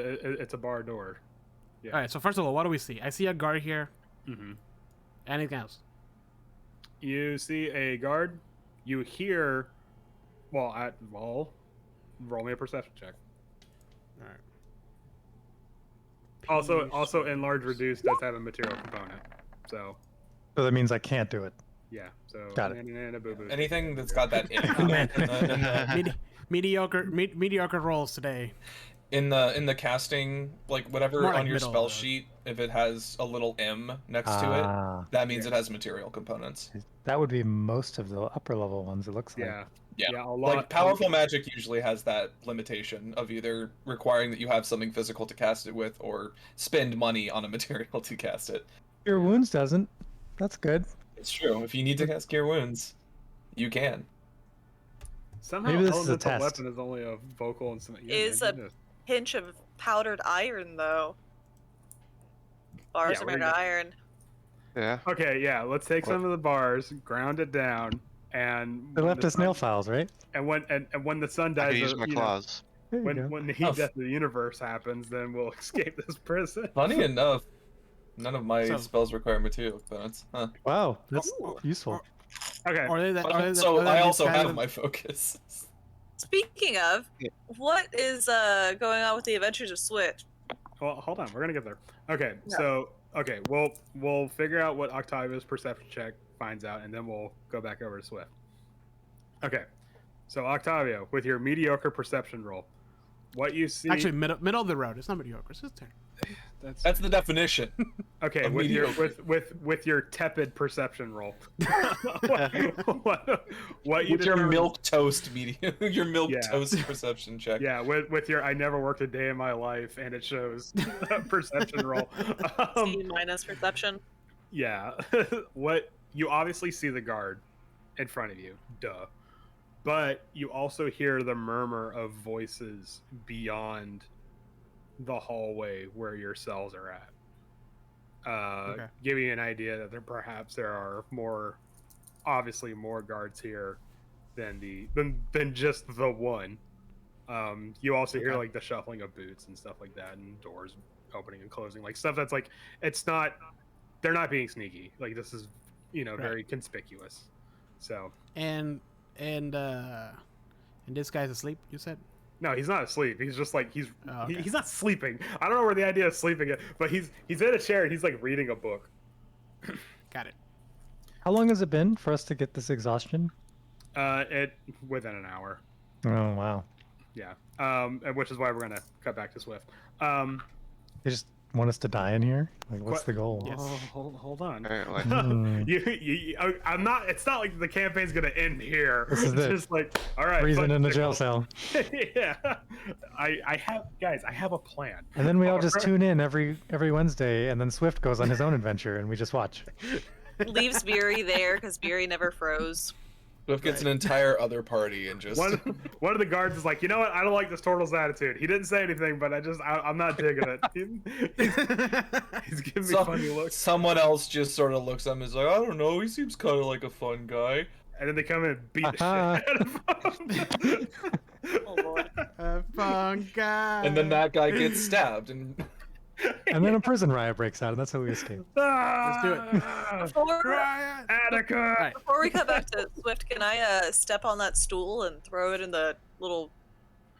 a bar door. Yeah. All right. So first of all, what do we see? I see a guard here. Mm-hmm. Anything else? You see a guard. You hear. Roll me a perception check. All right. Also, enlarge reduce does have a material component. So So that means I can't do it. yeah. So Got it. and a boo-boo. Anything that's got that Mediocre rolls today. in the casting, like whatever More like on your middle, spell though. sheet, if it has a little M next to it, Ah, that means it has material components. that would be most of the upper level ones. It looks like. Yeah. Yeah. A lot. Like powerful magic usually has that limitation of either requiring that you have something physical to cast it with, or spend money on a material to cast it. Cure wounds doesn't. That's good. It's true. If you need to cast Cure Wounds, you can. Somehow, Maybe this is a elemental test. weapon is only a vocal and some. Is a pinch of powdered iron, though. Bars Yeah, are we're made of gonna- iron. Yeah. Okay, yeah. Let's take some of the bars, ground it down, and They when left the us sun- nail files, right? And when the sun I dies, can use my claws. There you go. when the heat Oh. death of the universe happens, then we'll escape this prison. Funny enough, none of my So- spells require material components. Huh. Wow, that's Ooh. useful. Okay. Or they, So I also have my focus. Speaking of, Yeah. what is going on with the Adventures of Swift? Well, hold on. We're gonna get there. Okay. Yeah. So we'll figure out what Octavia's perception check finds out, and then we'll go back over to Swift. Okay. So Octavia, with your mediocre perception roll, what you see. Actually, middle of the road. It's not mediocre. It's just terrible. That's the definition. Okay, A with your mediocre. with your tepid perception roll. what you With your determine- milk toast your milk Yeah. toast perception check. Yeah, with your I never worked a day in my life, and it shows perception roll. C minus perception. Yeah, what you obviously see the guard in front of you, duh. But you also hear the murmur of voices beyond the hallway where your cells are at. Okay. Giving you an idea that there are obviously more guards here than just the one. You also hear Okay. like the shuffling of boots and stuff like that, and doors opening and closing, like stuff that's like they're not being sneaky. Like this is very conspicuous. So And this guy's asleep. You said. no, he's not asleep. He's just like Oh, okay. he's not sleeping. I don't know where the idea of sleeping is, but he's in a chair and he's like reading a book. Got it. How long has it been for us to get this exhaustion? It within an hour. Oh wow. Yeah. And which is why we're gonna cut back to Swift. They just want us to die in here? Like, what's the goal? Yes. Oh, hold on. Apparently. I'm not. It's not like the campaign's gonna end here. This is It's it. just like, all right. Freezing fuck in the the jail goal. cell. Yeah. I have a plan. And then we all just Alright. tune in every Wednesday, and then Swift goes on his own adventure, and we just watch. Leaves Beery there because Beery never froze. Swift gets an entire other party and just. One of the guards is like, you know what? I don't like this turtle's attitude. He didn't say anything, but I'm not digging it. He's giving me funny looks. Someone else just sort of looks at him and is like, I don't know, he seems kind of like a fun guy. And then they come in and beat the shit out of him. Oh lord. Fun guy. And then that guy gets stabbed and. And then a prison riot breaks out, and that's how we escape. Let's do it. Attica. Right. Before we come back to Swift, can I step on that stool and throw it in the little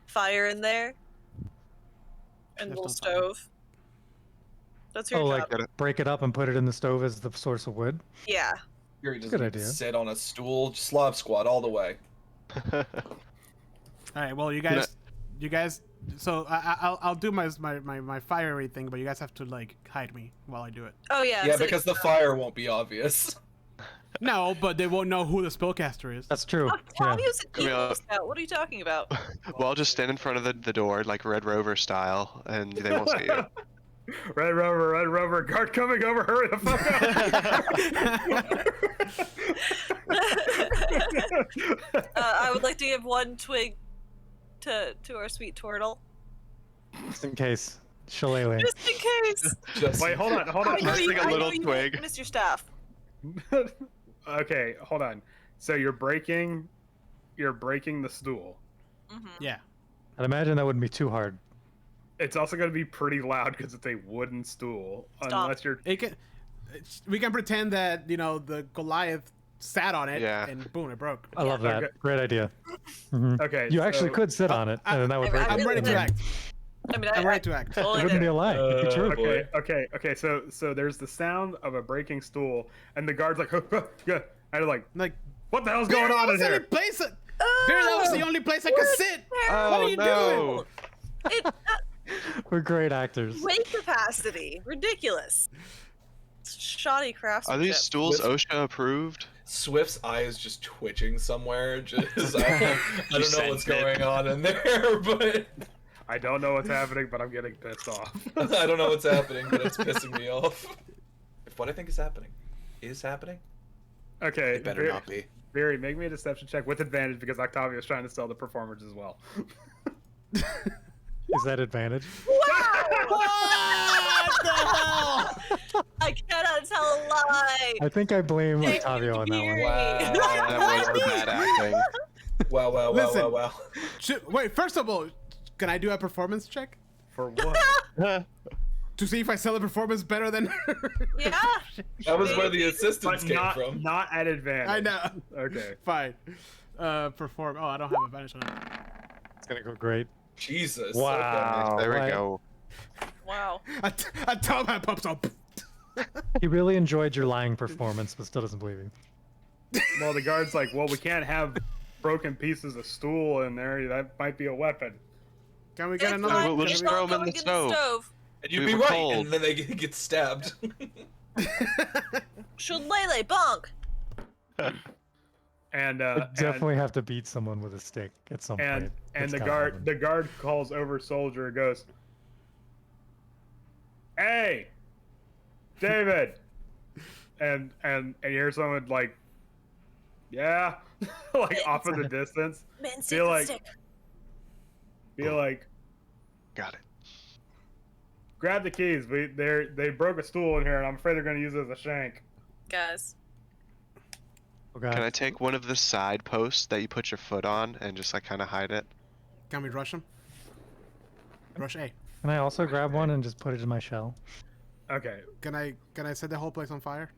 fire in there? And There's little no fire. stove. That's your Oh, job. like break it up and put it in the stove as the source of wood. Yeah. Yuri just Good idea. sit on a stool, Slav squat all the way. All right. Well, you guys. So I'll do my fiery thing, but you guys have to like hide me while I do it. Oh yeah. I'm Yeah, sitting because the down. fire won't be obvious. No, but they won't know who the spellcaster is. That's true. Oh, Yeah. Tavia's an Camille. Eagle Scout. What are you talking about? Well, I'll just stand in front of the door, like Red Rover style, and they won't see you. Red Rover, guard coming over, hurry the fuck up. I would like to give one twig to our sweet turtle. Just in case. Shillelagh. Just in case. Just Wait, hold on. I know Just you, like a I know little you twig. miss your staff. Okay, hold on. So you're breaking the stool. Mm-hmm. Yeah. I'd imagine that wouldn't be too hard. It's also going to be pretty loud because it's a wooden stool. Stop. Unless you're. We can pretend that the Goliath sat on it, Yeah. and boom, it broke. I love that. Okay. Great idea. Mhm. Okay. You actually so- could sit on it, and then that would break I'm it. ready to did. act. I mean, I'm ready to act. It totally wouldn't be did. a lie. It'd be true. boy. Okay. So there's the sound of a breaking stool, and the guard's like, yeah, and like, Like, what the hell's going on in Barry, here? that was the only place I could sit. What are you no. doing? It, We're great actors. weight capacity. Ridiculous. Shoddy craftsmanship. Are these stools With- OSHA approved? Swift's eye is just twitching somewhere. Just I don't know sense what's it. going on in there, but I don't know what's happening, but I'm getting pissed off. I don't know what's happening, but it's pissing me off. If what I think is happening, Okay. it better not be. Barry, make me a deception check with advantage because Octavia's trying to sell the performers as well. Is that advantage? What the hell? I cannot tell a lie. I think I blame Thank Octavio you, on that one. Beery. Wow. That was bad acting. Wow. Listen. Wow. Wait, first of all, can I do a performance check For what? to see if I sell the performance better than her? Yeah. That was where the assistance But came not, from. not at advantage. I know. Okay. Fine. Perform. Oh, I don't have advantage on it. It's gonna go great. Jesus. Wow. There we Right. go. Wow. I tell my pops up. He really enjoyed your lying performance, but still doesn't believe you. Well, the guard's like, well, we can't have broken pieces of stool in there. That might be a weapon. Can we get It's another? fine, we'll it's just all throw 'em in going the stove. And you'd We be were right, cold. and then they get stabbed. Shillelagh, bonk. And I definitely have to beat someone with a stick at some and point. and It's the gotta guard happen. calls over soldier and goes, "Hey, David," and you hear someone like, "Yeah," like off in the distance. Man, Feel stick, like- stick. Be like, Got it. "Grab the keys. They broke a stool in here, and I'm afraid they're gonna use it as a shank." Guys. Oh, God. Can I take one of the side posts that you put your foot on and just like kind of hide it? Can we rush him? Rush A. Can I also grab one and just put it in my shell? Okay. Can I set the whole place on fire?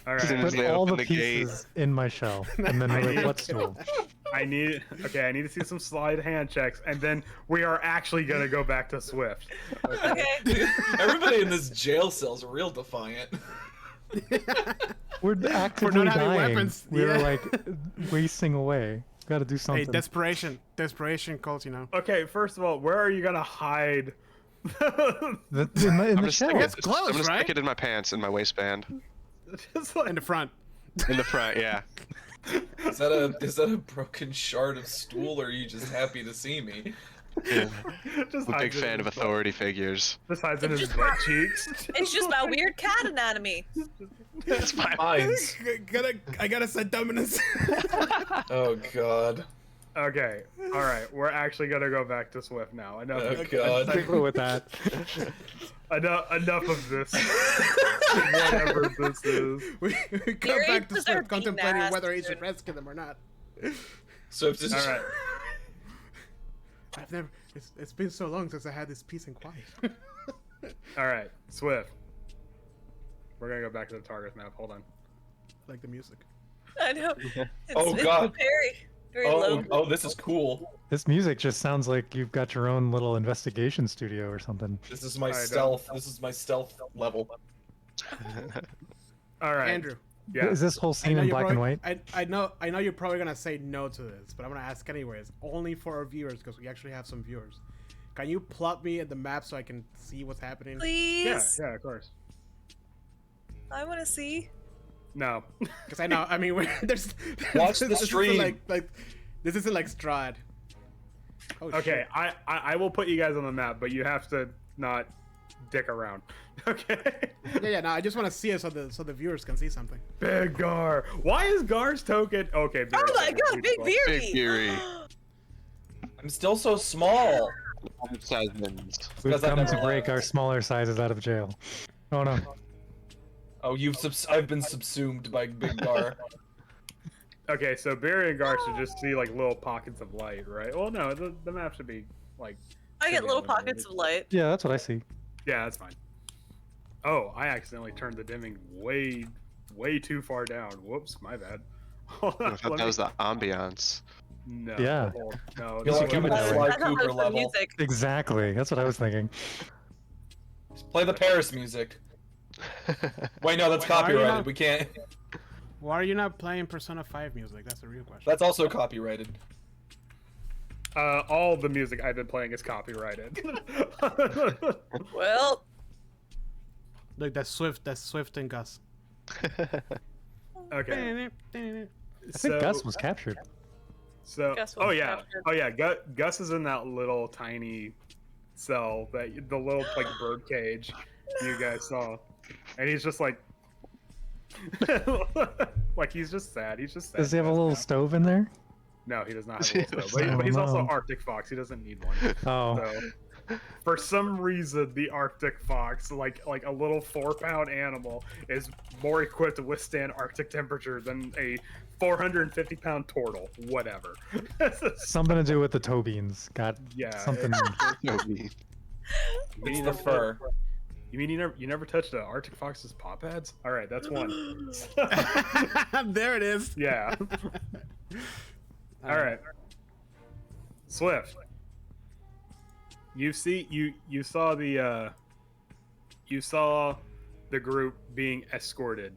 All As soon right. as Put they all open the the gate. pieces in my shell, and then I we're need- like, what stool? I need to see some slide hand checks, and then we are actually gonna go back to Swift. Okay. Everybody in this jail cell's real defiant. We're actively having dying. weapons, We're yeah. like wasting away. Got to do Hey, something. desperation calls, you know. Okay, first of all, where are you gonna hide In the I'm just shell. sticking, It's close, I'm gonna right? stick it in my pants in my waistband. Just like, In the front. In the front, yeah. Is that a broken shard of stool, or are you just happy to see me? Yeah. just I'm a big hides it in fan of his authority figures. Just hides in his Just butt my- cheeks. It's just my weird cat anatomy. It's my Mines. I gotta set dominance. Oh god. Okay, all right. We're actually gonna go back to Swift now. Oh god. Go with that. Enough of this. Whatever this is. we come Your back to ages are Swift contemplating being whether he nasty. should rescue them or not. So if this All is right. I've never. It's been so long since I had this peace and quiet. All right, Swift. We're gonna go back to the target map. Hold on. Like the music. I know. Oh, God. Very low. oh, this is cool. This music just sounds like you've got your own little investigation studio or something. This is my I don't- stealth. This is my stealth level. All right, Andrew. Yeah. Is this whole scene in black and white? I know you're probably gonna say no to this, but I'm gonna ask anyways. Only for our viewers, because we actually have some viewers. Can you plot me at the map so I can see what's happening? Please. Yeah, of course. I want to see. No. Because I know. I mean, there's. Watch the this isn't stream. Like this isn't like Strahd. Oh, Okay, I will put you guys on the map, but you have to not dick around. Okay. shit. Yeah. No, I just want to see it so the viewers can see something. Big Gar. Why is Gar's token? Okay. Oh my god, Big Beard. Beery! Big Fury. I'm still so small. Sizemans. We've Because I come to never break left. our smaller sizes out of jail. Oh no. Oh, I've been subsumed by Big Gar. Okay, so Barry and Gar should just see like little pockets of light, right? Well, no, the map should be like. I get little Yeah, pockets of light. Yeah, that's what I see. Yeah, that's fine. Oh, I accidentally turned the dimming way too far down. Whoops, my bad. Hold on, I thought let that me- was the ambiance. No. Yeah. No. Feel like no, I'm in no. a I Sly thought that Cooper was the level. music. Exactly. That's what I was thinking. Play the Paris music. Wait, no, that's Why are you copyrighted. not- We can't. Why are you not playing Persona 5 music? That's the real question. That's also copyrighted. All the music I've been playing is copyrighted. Well, Look, that's Swift and Gus. Okay. I think Gus was captured. So, Gus oh was yeah, captured. oh yeah. Gus is in that little tiny cell the little like bird cage you guys saw, and he's just like, like he's just sad. He's just sad. Does he have a little stove in there? No, he does not have a little stove, Oh, but he's also no. Arctic Fox. He doesn't need one. Oh. So, for some reason, the Arctic fox, like a little 4-pound animal, is more equipped to withstand Arctic temperature than a 450-pound turtle. Whatever. Something to do with the toe beans. Got Yeah, something. No me. It's the fur. You mean you never touched an Arctic fox's paw pads? All right, that's one. There it is. Yeah. All right. Swift. You saw the group being escorted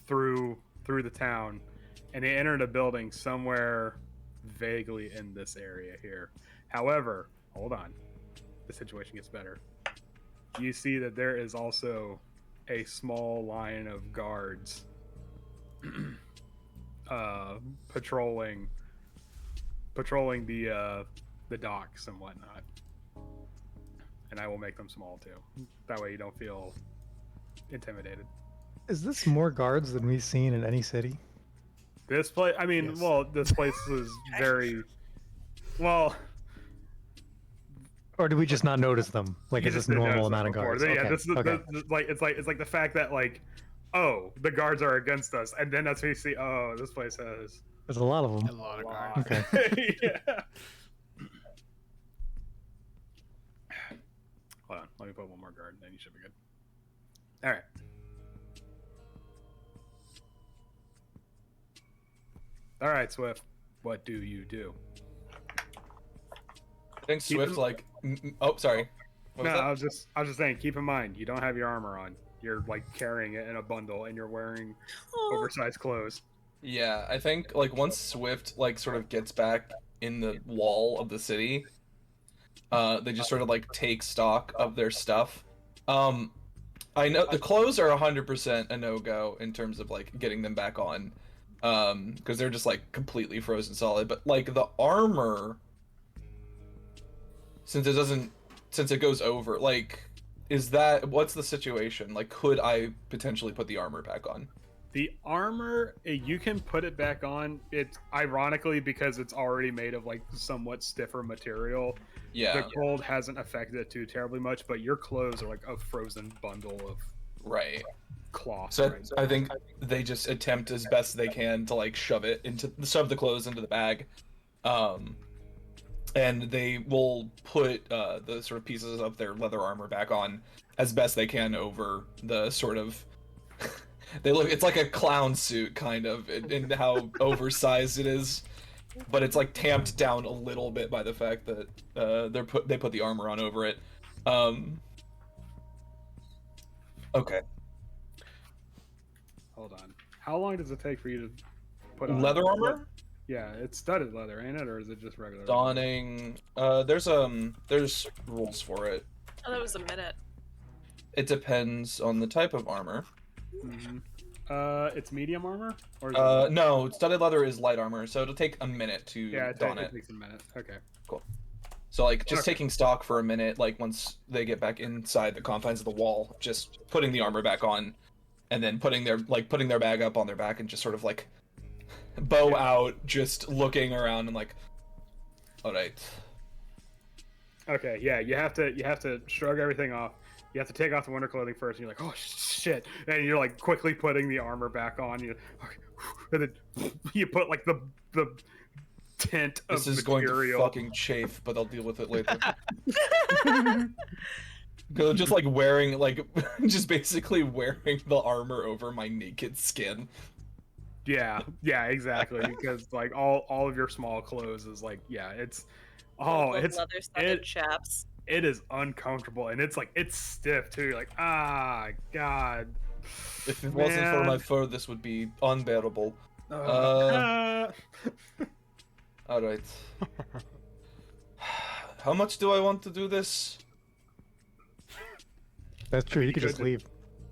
through the town, and they entered a building somewhere vaguely in this area here. However, hold on. The situation gets better. You see that there is also a small line of guards patrolling the docks and whatnot. And I will make them small too. That way you don't feel intimidated. Is this more guards than we've seen in any city? This place, I mean, Yes. well, this place is very well. Or do we just not notice them? Like, you is just this didn't normal notice that amount of before. guards? Yeah, Okay, this is okay. it's like the fact that like, oh, the guards are against us, and then that's when you see, oh, this place has There's a lot of A them. lot of a guards. lot. Okay. Yeah. Hold on, let me put one more guard, and then you should be good. All right. All right, Swift. What do you do? I think Keep Swift them- like. Oh, sorry. What No, was that? I was just saying. Keep in mind, you don't have your armor on. You're like carrying it in a bundle, and you're wearing oh, oversized clothes. Yeah, I think like once Swift like sort of gets back in the wall of the city, They just sort of like take stock of their stuff. I know the clothes are 100% a no-go in terms of like getting them back on, because they're just like completely frozen solid. But like the armor, since it goes over, like, what's the situation? Like, could I potentially put the armor back on? The armor, you can put it back on. It's ironically because it's already made of like somewhat stiffer material. Yeah. The cold hasn't affected it too terribly much, but your clothes are like a frozen bundle of Right. cloth. So right? I think they just attempt as best they can to like shove the clothes into the bag, and they will put the sort of pieces of their leather armor back on as best they can over the sort of. It's like a clown suit kind of in how oversized it is, but it's like tamped down a little bit by the fact that they put the armor on over it. Okay. Hold on. How long does it take for you to put on Leather armor? Yeah, it's studded leather, ain't it, or is it just regular? Donning. There's rules for it. Oh, that was a minute. It depends on the type of armor. Mm-hmm. It's medium armor, or is it... No, studded leather is light armor, so it'll take a minute to don it it. takes a minute. Okay. Cool. So like just Okay. taking stock for a minute, like once they get back inside the confines of the wall, just putting the armor back on, and then putting their bag up on their back and just sort of like bow out, just looking around and like, all right. Okay, yeah, you have to shrug everything off. You have to take off the winter clothing first, and you're like, oh shit, and you're like quickly putting the armor back on. And then you put like the tint of This is material. going to fucking chafe, but I'll deal with it later. Because just like wearing, like, just basically wearing the armor over my naked skin. Yeah, exactly. Because like all of your small clothes is like, yeah, it's it's leather studded chaps. It is uncomfortable, and it's like it's stiff too. You're like, god. If it wasn't for my fur, this would be unbearable. Alright. How much do I want to do this? That's true. You could just leave.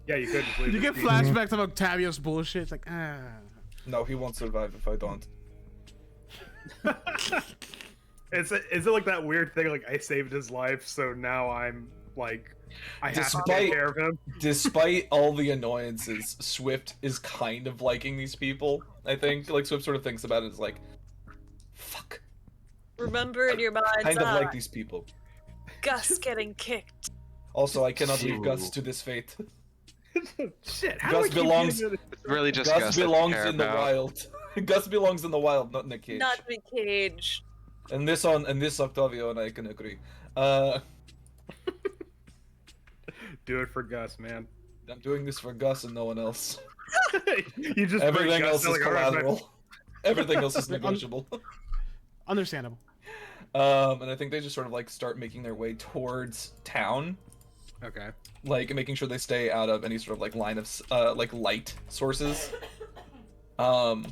Yeah, you could just leave. You get flashbacks of Octavio's bullshit. It's like, No, he won't survive if I don't. Is it like that weird thing? Like I saved his life, so now I'm like, I have to take care of him. Despite all the annoyances, Swift is kind of liking these people. I think like Swift sort of thinks about it as like, fuck. Remember in your mind's Kind of eye, like these people. Gus getting kicked. Also, I cannot leave Gus to this fate. Shit, how Gus do I keep belongs. getting to It's really just Gus Gus that we belongs care in the about. wild. Gus belongs in the wild, not in a cage. Not in a cage. And this Octavio and I can agree. Do it for Gus, man. I'm doing this for Gus and no one else. You just Everything bring Gus else to, is like, all right, man. collateral. Everything else is negotiable. understandable. And I think they just sort of like start making their way towards town, Okay. like making sure they stay out of any sort of like line of like light sources. But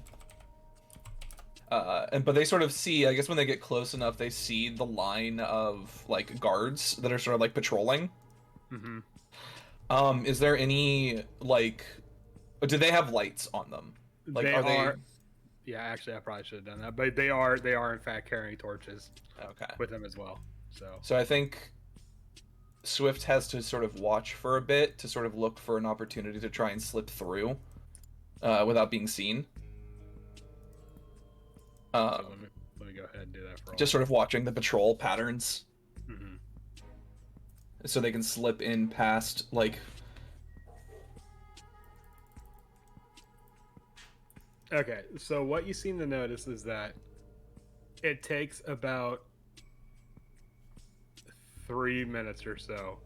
they sort of see, I guess when they get close enough, they see the line of like guards that are sort of like patrolling. Mm-hmm. Is there any like, do they have lights on them? Like, are they? Yeah, actually, I probably should have done that, but they are in fact carrying torches Okay. with them as well. So I think Swift has to sort of watch for a bit to sort of look for an opportunity to try and slip through, without being seen. So let me go ahead and do that for all. Just sort of watching the patrol patterns, Mm-hmm. so they can slip in past like. Okay, so what you seem to notice is that it takes about 3 minutes or so,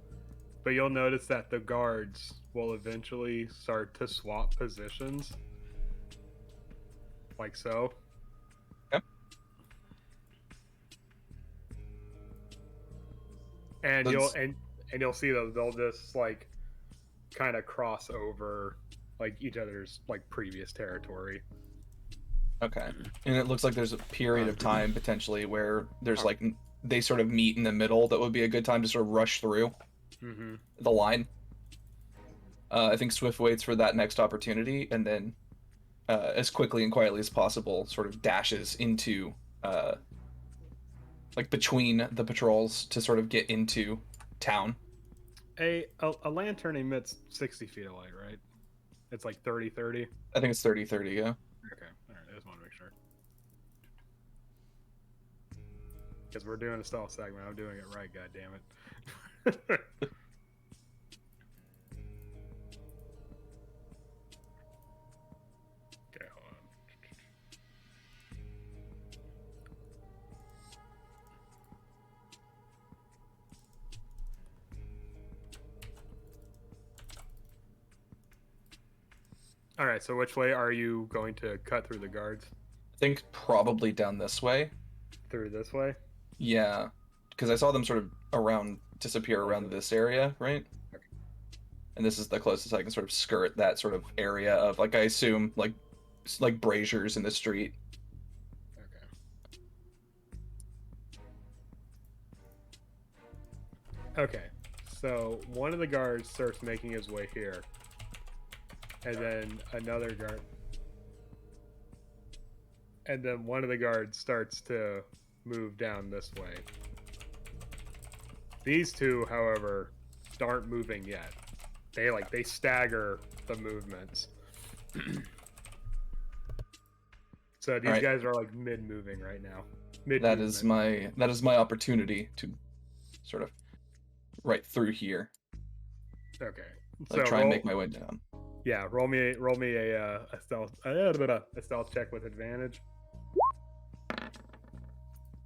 but you'll notice that the guards will eventually start to swap positions, like so. Okay. And That's- you'll see that they'll just like kind of cross over like each other's like previous territory. Okay. And it looks like there's a period of time potentially where there's like they sort of meet in the middle, that would be a good time to sort of rush through the line. I think Swift waits for that next opportunity, and then as quickly and quietly as possible, sort of dashes into like between the patrols to sort of get into town. A lantern emits 60 feet of light, right? It's like 30-30. I think it's 30-30, yeah. Okay, all right. I just want to make sure. Because we're doing a stealth segment. I'm doing it right, god damn it. Okay, hold on. All right, so which way are you going to cut through the guards? I think probably down this way. Through this way? Yeah, because I saw them sort of disappear around this area, right? Okay. And this is the closest I can sort of skirt that sort of area of, like, I assume, like braziers in the street. Okay, so one of the guards starts making his way here. And then another guard. And then one of the guards starts to move down this way. These two, however, aren't moving yet. They stagger the movements. So these guys are like mid-moving right now. That is my opportunity to sort of right through here. Okay. Like, So try and make my way down. Yeah, roll me a stealth check with advantage.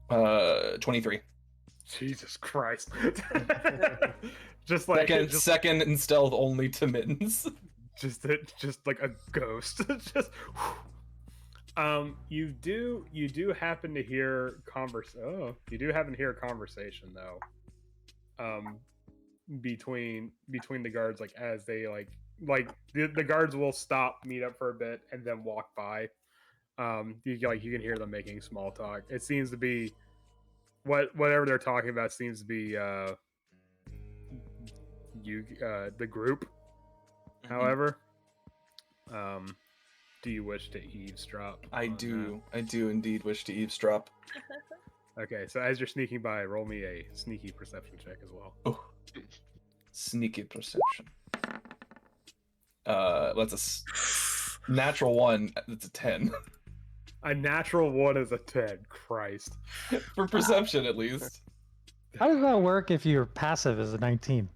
23. Jesus Christ. Just like second in stealth only to Mittens. just like a ghost. You do happen to hear you do happen to hear a conversation though. Between the guards, like as they like the guards will stop, meet up for a bit, and then walk by. You can hear them making small talk. It seems to be whatever they're talking about seems to be the group. However, do you wish to eavesdrop? I do indeed wish to eavesdrop. Okay, so as you're sneaking by, roll me a sneaky perception check as well. Oh, sneaky perception. That's a natural 1. That's a 10. A natural 1 is a 10. Christ. For perception, at least. How does that work if your passive is a 19?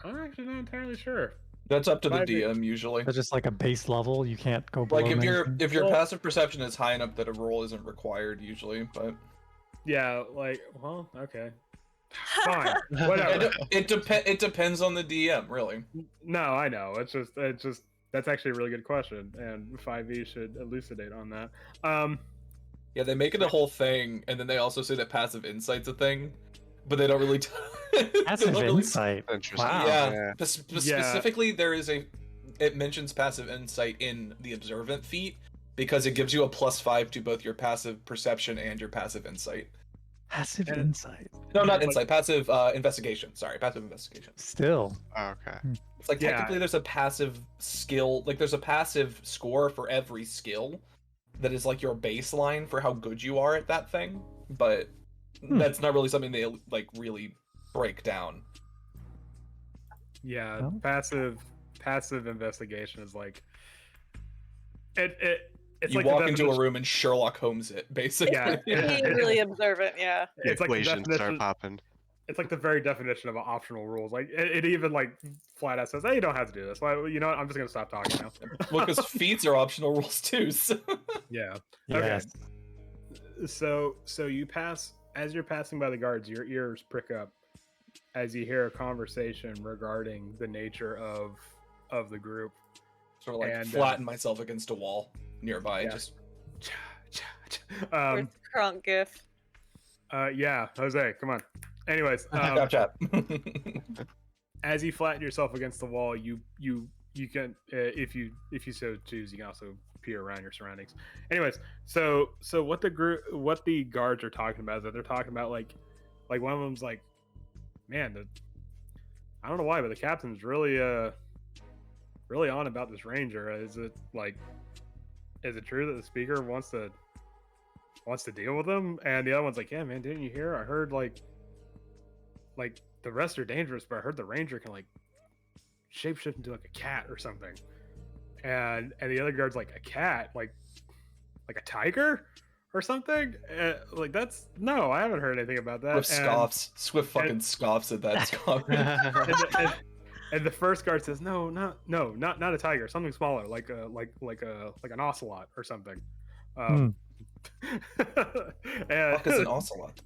I'm actually not entirely sure. That's up to the Might be. DM usually. That's just like a base level. You can't go below. Like if your Well- passive perception is high enough that a roll isn't required usually, but Yeah, okay. Fine. Whatever. it depends on the DM, really. No, I know. It's just that's actually a really good question, and 5e should elucidate on that. Yeah, they make it a whole thing, and then they also say that passive insight's a thing, but they don't really. Passive insight. Interesting. Wow. Yeah. Specifically, it mentions passive insight in the observant feat because it gives you a +5 to both your passive perception and your passive insight. Passive insight. No, not insight. Passive investigation. Sorry, passive investigation. Still. Okay. It's like Yeah. technically there's a passive skill, like there's a passive score for every skill that is like your baseline for how good you are at that thing, but that's not really something they like really break down. Yeah, Oh. passive investigation is like it's You like the walk into a definition- room and Sherlock Holmes it, basically. Yeah. Being really observant, yeah. The It's like the equations start definition. popping. It's like the very definition of optional rules. Like it even like flat out says, "Hey, you don't have to do this." Well, you know what? I'm just gonna stop talking now. Well, because feats are optional rules too. So. Yeah. Yes. So you pass as you're passing by the guards, your ears prick up as you hear a conversation regarding the nature of the group. Sort of like And, flatten myself against a wall nearby. yeah. Just Where's the Kronk gif? yeah, Jose, come on. Anyways, chap chap. as you flatten yourself against the wall, you you can if you so choose, you can also peer around your surroundings. Anyways, so what the guards are talking about is that they're talking about like one of them's like, man, I don't know why, but the captain's really really on about this ranger. Is it true that the speaker wants to deal with him? And the other one's like, yeah, man, didn't you hear? I heard like the rest are dangerous, but I heard the ranger can like shapeshift into like a cat or something. And the other guard's like, a cat, like a tiger or something. Like that's no, I haven't heard anything about that. Swift fucking scoffs at that. And the first guard says, no, not a tiger, something smaller, like an ocelot or something. What is an ocelot?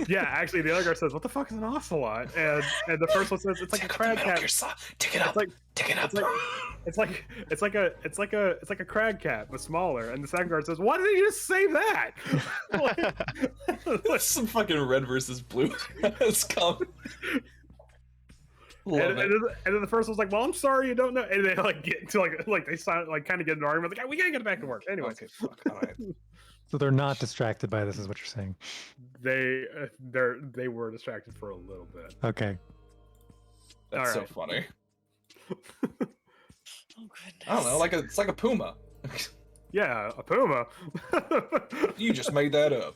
Yeah, actually, the other guard says, "What the fuck is an ocelot?" And the first one says, "It's like a crag cat." Take it up. Take it up. It's like a crag cat, but smaller. And the second guard says, "Why did you just say that?" Like some fucking red versus blue. And then the first one's like, "Well, I'm sorry, you don't know." And they like get into like they sound like kind of get an argument, like, "We gotta get back to work." Anyway, okay, fuck. All right. So they're not distracted by this, is what you're saying. They were distracted for a little bit. Okay. That's so Alright. funny. Oh goodness. I don't know, it's like a puma. Yeah, a puma. You just made that up.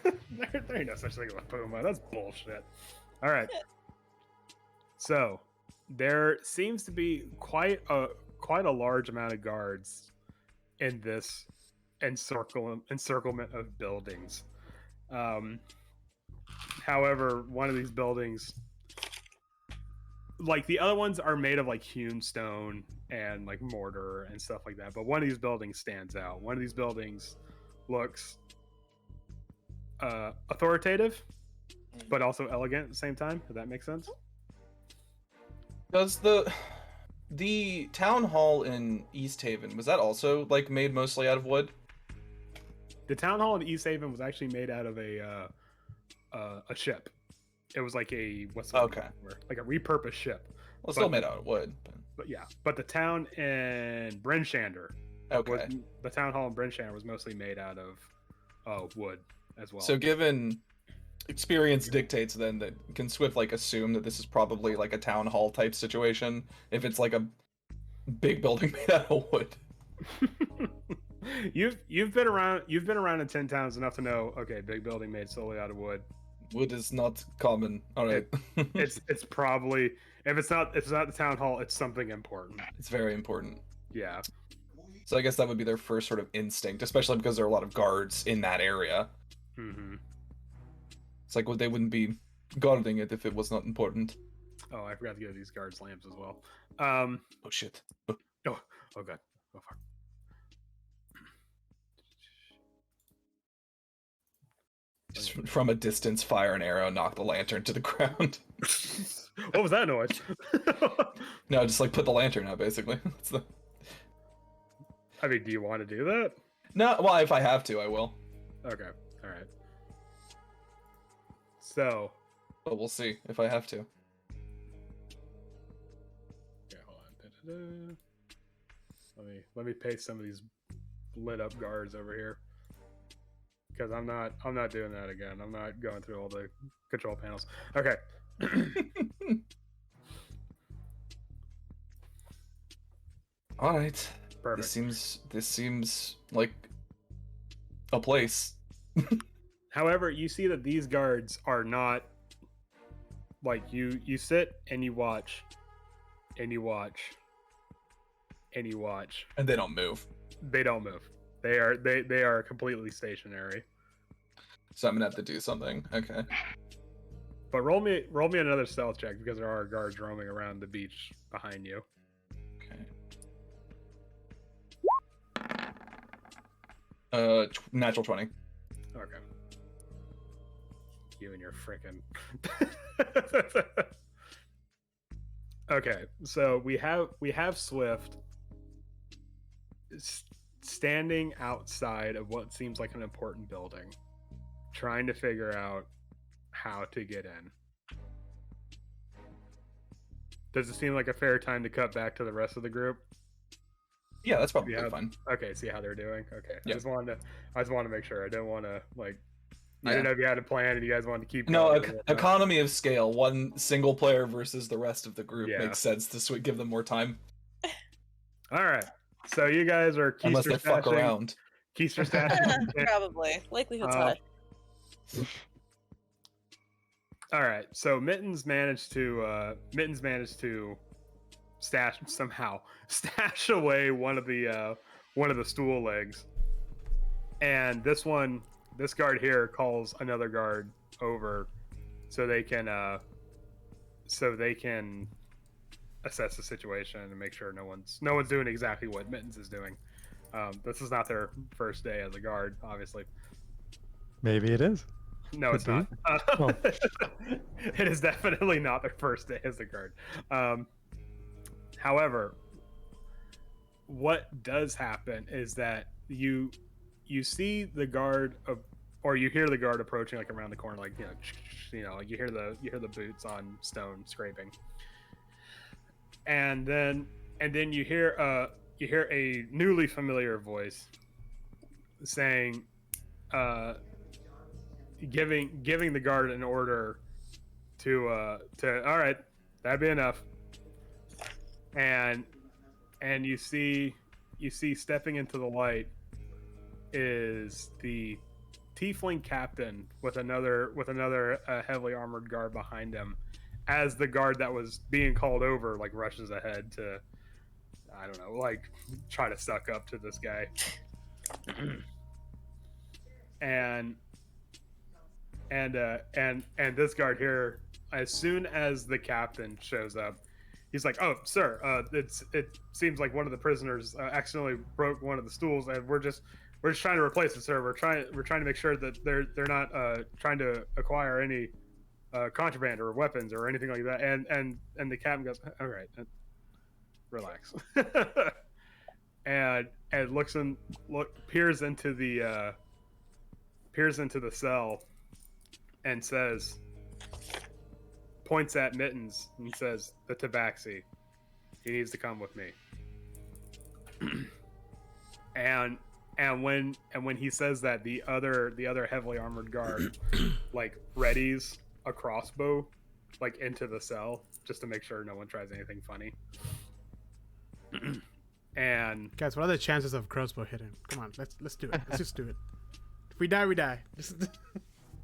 there ain't no such thing as a puma. That's bullshit. All right. So there seems to be quite a large amount of guards in this encirclement of buildings. However, one of these buildings, like the other ones, are made of like hewn stone and like mortar and stuff like that. But one of these buildings stands out. One of these buildings looks authoritative, but also elegant at the same time. If that makes sense. Does the town hall in East Haven, was that also like made mostly out of wood? The town hall in East Haven was actually made out of a ship. It was like a like a repurposed ship. Well, it's still made out of wood. But yeah, but the town in Brenshander, the town hall in Brenshander was mostly made out of wood as well. So given experience dictates then that can Swift like assume that this is probably like a town hall type situation if it's like a big building made out of wood. You've been around in 10 towns enough to know, okay, big building made solely out of wood. Wood is not common. All right. It's probably, if it's not the town hall, it's something important. It's very important. Yeah. So I guess that would be their first sort of instinct, especially because there are a lot of guards in that area. Mm-hmm. It's like, well, they wouldn't be guarding it if it was not important. Oh, I forgot to give these guards lamps as well. Oh shit. Oh god. Oh fuck. Just from a distance, fire an arrow, knock the lantern to the ground. What was that noise? No, just like put the lantern out, basically. I mean, do you want to do that? No, well, if I have to, I will. Okay, all right. So, but we'll see if I have to. Okay, hold on. Let me paste some of these lit up guards over here. Because I'm not doing that again. I'm not going through all the control panels. Okay. All right. Perfect. This seems like a place. However, you see that these guards are not like you sit and you watch and you watch and you watch. And they don't move. They don't move. They are completely stationary. So I'm gonna have to do something. Okay. But roll me another stealth check because there are guards roaming around the beach behind you. Okay. Natural 20. Okay. You and your frickin'. Okay, so we have Swift standing outside of what seems like an important building, trying to figure out how to get in. Does it seem like a fair time to cut back to the rest of the group? Yeah, that's probably Yeah. fine. Okay, see how they're doing. Okay, Yeah. I just wanted to make sure. I didn't want to like. I Yeah. didn't know if you had a plan and you guys wanted to keep. No, going or whatnot. economy of scale. One single player versus the rest of the group Yeah. makes sense to give them more time. All right, so you guys are Unless keister they fuck stashing. around. Keister stashing. Probably. Likelihood's Uh, high. All right, so Mittens managed to stash away one of the stool legs, and this guard here calls another guard over, so they can assess the situation and make sure no one's doing exactly what Mittens is doing. This is not their first day as a guard, obviously. Maybe it is. No, it's Could not. Well. It is definitely not their first day as a guard. However, what does happen is that you see the guard or you hear the guard approaching like around the corner, like like you hear the boots on stone scraping, and then you hear a newly familiar voice saying, giving the guard an order to all right, that'd be enough. And you see stepping into the light is the tiefling captain with another heavily armored guard behind him, as the guard that was being called over like rushes ahead to, I don't know, like try to suck up to this guy. and this guard here, as soon as the captain shows up, he's like, "Oh, sir, it seems like one of the prisoners accidentally broke one of the stools, and we're just trying to replace it, sir. We're trying to make sure that they're not trying to acquire any contraband or weapons or anything like that." And the captain goes, "All right, relax," and peers into the cell, and says, points at Mittens and says, "The tabaxi. He needs to come with me." and when he says that, the other heavily armored guard like readies a crossbow like into the cell just to make sure no one tries anything funny. And Guys, what are the chances of crossbow hitting? Come on, let's do it. Let's just do it. If we die, we die.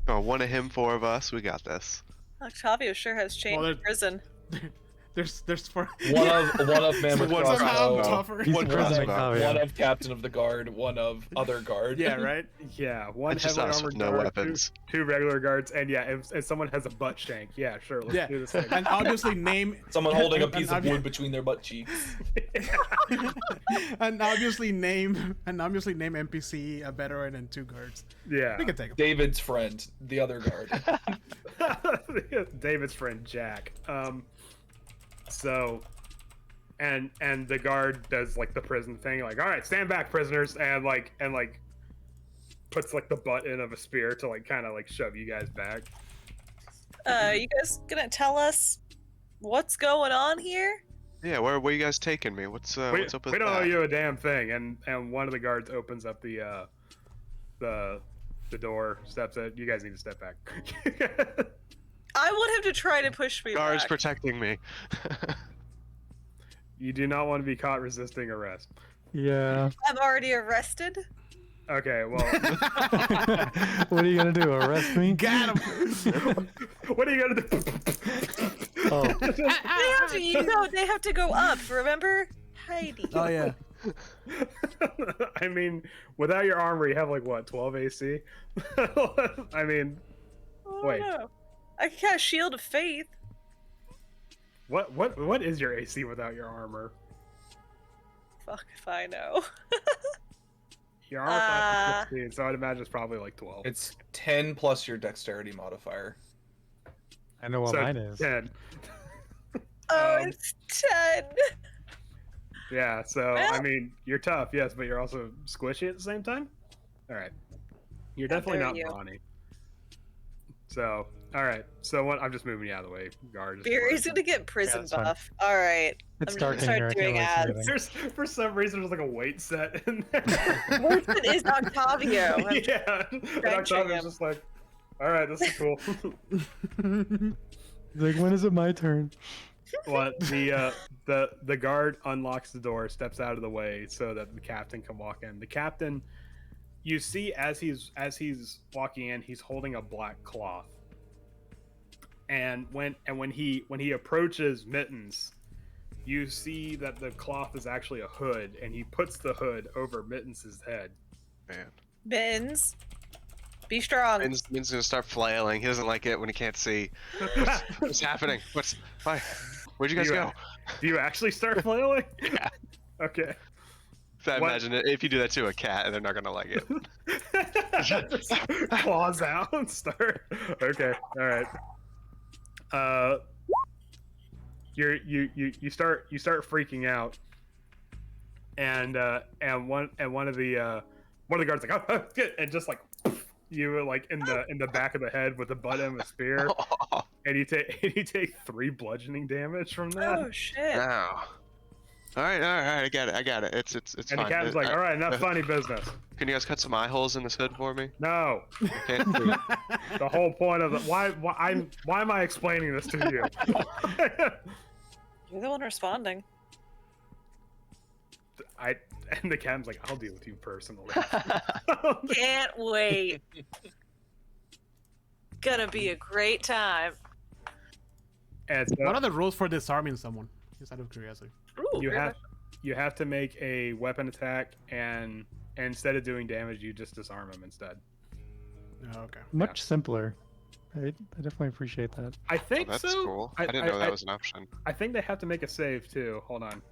Oh, one of him, four of us. We got this. Octavio sure has changed Well, prison. there's four. One of Mammoth One Somehow crossbow. tougher. He's One the president. crossbow. Oh, yeah. one of captain of the guard, one of other guard. Yeah, right. yeah, one It's just heavily us armored with no guard, weapons. two regular guards, and yeah, if someone has a butt shank, yeah, sure, let's do this thing. And obviously name Someone holding a and piece of obvi- wood between their butt cheeks. and obviously name NPC, a veteran, and two guards. Yeah. We can take them. David's friend, the other guard. David's friend Jack. So, and the guard does like the prison thing, like, "All right, stand back, prisoners," and puts like the butt end of a spear to like kind of like shove you guys back. You guys gonna tell us what's going on here? Yeah, where you guys taking me? What's up with We don't owe that? you a damn thing. And one of the guards opens up the door, steps in. You guys need to step back. I want him to try to push me Guards back. protecting me. You do not want to be caught resisting arrest. Yeah. I'm already arrested. Okay, well, What are you gonna do? Arrest me? Got him. what are you gonna do? Oh, They have to go up. Remember, Heidi? Oh yeah. I mean, without your armor, you have like what, 12 AC? I mean, Oh, wait. no. I can cast Shield of Faith. what is your AC without your armor? Fuck if I know. Your armor class is 16, so I'd imagine it's probably like 12. It's 10 plus your dexterity modifier. I know what So mine is. 10. Oh, Um, it's 10. Yeah, so Well- I mean, you're tough, yes, but you're also squishy at the same time. All right, you're How definitely dare not you. brawny. So All right. So what? I'm just moving you out of the way, guard. Barry's gonna get prison that's fine. buff. All right. It's I'm dark just in gonna here. I start can't doing really see ads. anything. For some reason, there's like a weight set in there. Winston is Octavio. I'm Yeah. And stretching Octavio's him. just like, all right, this is cool. He's like, when is it my turn? Well, the guard unlocks the door, steps out of the way so that the captain can walk in. The captain, you see, as he's walking in, he's holding a black cloth. And when he approaches Mittens, you see that the cloth is actually a hood, and he puts the hood over Mittens' head. Man. Bins, be strong. Min's gonna start flailing. He doesn't like it when he can't see. What's happening? Why? Where'd you guys go? Do you actually start flailing? Yeah. Okay. So I What? imagine if you do that to a cat, they're not gonna like it. Just claws out and start. Okay, all right. You start freaking out, and one of the guards like, oh, get, and just like you were like in the back of the head with the butt end of a spear, and you take 3 bludgeoning damage from that. Oh shit. Now. All right, I got it. It's And fine. the captain's like, all right, enough funny business. Can you guys cut some eye holes in this hood for me? No, I can't see. the whole point of it. Why am I explaining this to you? You're the one responding. And the captain's like, I'll deal with you personally. Can't wait. Gonna be a great time. And so What are the rules for disarming someone? Just out of curiosity. Ooh, you very have to make a weapon attack, and instead of doing damage, you just disarm him instead. Oh, okay. Much simpler. I definitely appreciate that. I think Oh, that's so. cool. I didn't know that was an option. I think they have to make a save too. Hold on.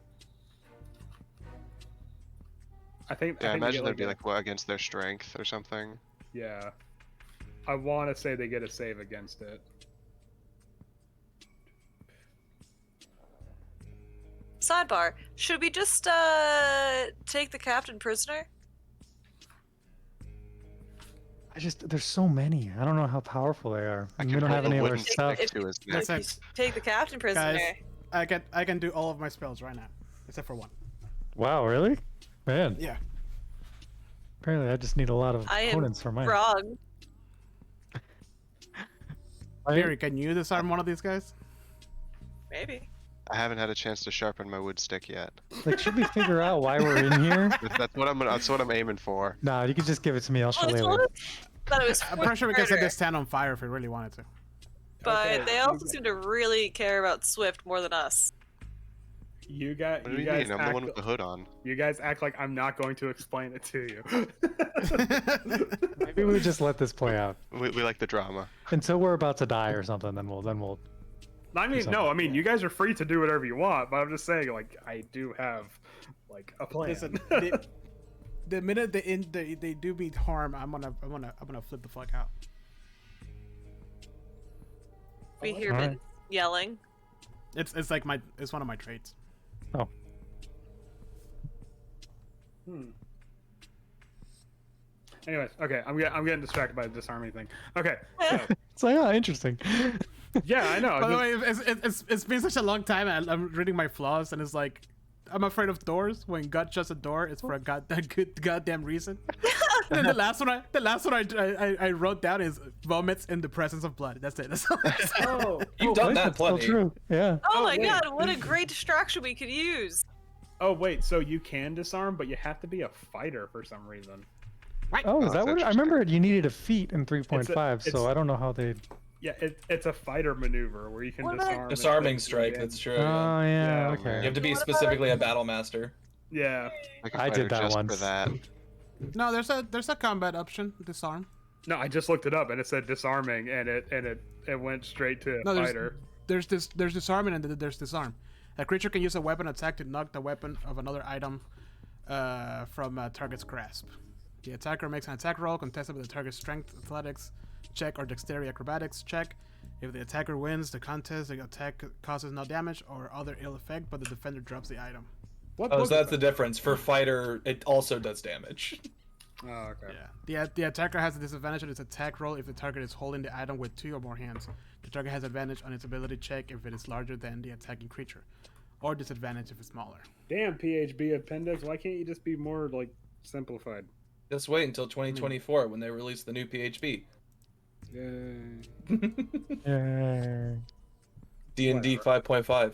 I think Yeah, I they imagine get, that'd be a- like what against their strength or something. Yeah. I want to say they get a save against it. Sidebar: should we just take the captain prisoner? There's so many. I don't know how powerful they are. I And can we don't have hold any a of our wooden stuff. stick to his neck. If you Listen, take the captain prisoner. guys, I can do all of my spells right now, except for one. Wow, really? Man, Yeah. apparently I just need a lot of I am opponents for mine. wrong. Barry, can you disarm one of these guys? Maybe. I haven't had a chance to sharpen my wood stick yet. Like, should we figure out why we're in here? That's what I'm aiming for. Nah, you can just give it to me. I'll Well, it's shillelagh. one thought it was I'm pretty sure we can set murder, this town on fire if we really wanted to. but Okay, they also seem to really care about Swift more than us. You got. What do you guys mean? I'm the act- one with the hood on. You guys act like I'm not going to explain it to you. Maybe we just let this play out We like the drama. until we're about to die or something. Then we'll. I mean, no. I mean, you guys are free to do whatever you want, but I'm just saying, like, I do have, like, a plan. Listen, the minute they do me harm, I'm gonna flip the fuck out. We hear Alright. men yelling. It's one of my traits. Oh, Anyways, okay, I'm getting distracted by the disarming thing. Okay, so, it's like, oh, interesting. yeah, I know. By the just- way, it's been such a long time. And I'm reading my flaws, and it's like I'm afraid of doors. When God shuts a door, it's for a goddamn reason. And then the last one I wrote down is vomits in the presence of blood. That's it. That's all. oh, You've done that That's still plenty. true. Yeah. Oh, Oh, my wait. god, what a great distraction we could use. oh, wait. So you can disarm, but you have to be a fighter for some reason. Oh, is Oh, that that's what? I remember you needed a feat in 3.5, it's- so I don't know how they. Yeah, it's a fighter maneuver where you can What about- disarm. and Disarming take strike. damage. That's true. Oh yeah. yeah. Yeah. Okay. You have to be What about- specifically a battle master. Yeah. Like a I did fighter that just once. For that. No, there's a combat option. Disarm. No, I just looked it up and it said disarming, and it went straight to No, fighter. there's disarming and then there's disarm. A creature can use a weapon attack to knock the weapon of another item from a target's grasp. The attacker makes an attack roll contested with the target's strength, athletics check, or dexterity acrobatics check. If the attacker wins the contest, the attack causes no damage or other ill effect, but the defender drops the item. What Oh, book so is that's the difference. For fighter, it also does damage. Oh, okay. Yeah. The attacker has a disadvantage on its attack roll if the target is holding the item with 2 or more hands. The target has advantage on its ability check if it is larger than the attacking creature, or disadvantage if it's smaller. Damn, PHB appendix. Why can't you just be more like simplified? Just wait until 2024 when they release the new PHB. Yay. Yay. D&D 5.5.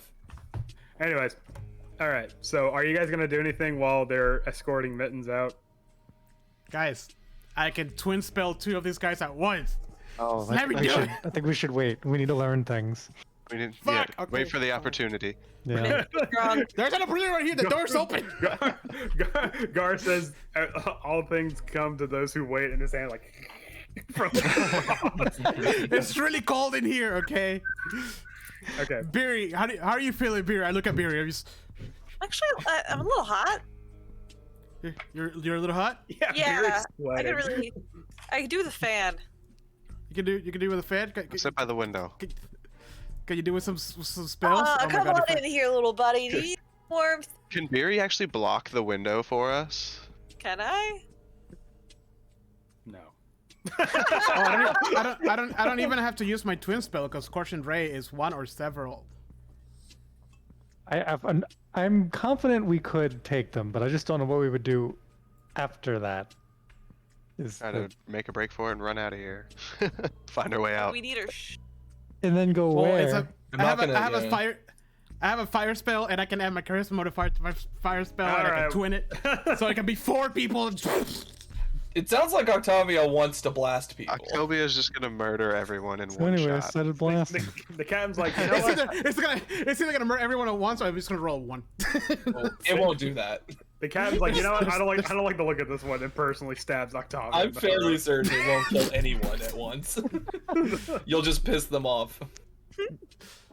Anyways, all right. So, are you guys gonna do anything while they're escorting Mittens out? Guys, I can twin spell 2 of these guys at once. Oh, Let me do it. I think we should wait. We need to learn things. We didn't. Fuck, Yeah, okay. wait for the opportunity. Yeah. There's an opportunity right here. The door's open. Gar says, "All things come to those who wait," and his hand like. From It's really cold in here. Okay. Okay. Beery, how are you feeling, Beery? I look at Beery. Actually, I'm a little hot. You're a little hot. Yeah. Yeah, Beer's I sweating. can really. I can do the fan. You can do with a fan. Sit by the window. Can you do with some spells? Oh my Come God, on in here, little buddy. Do you need warmth? Can Beery actually block the window for us? Can I? No. I don't even have to use my twin spell because Scorching Ray is 1 or several. I'm confident we could take them, but I just don't know what we would do after that. Try to make a break for it and run out of here. Find our way out. We need her. And then go Well, where? I have a fire spell, and I can add my charisma modifier to my fire spell, and I can Alright. twin it, so it can be 4 people. It sounds like Octavia wants to blast people. Octavia is just gonna murder everyone in So one anyway, I shot. started blasting. The captain's like, you know what? It's either gonna murder everyone at once, or I'm just gonna roll 1. Well, it won't do that. The captain's like, you know what? I don't like the look of this one, and personally stabs Octavia. I'm in the fairly heart. certain it won't kill anyone at once. You'll just piss them off.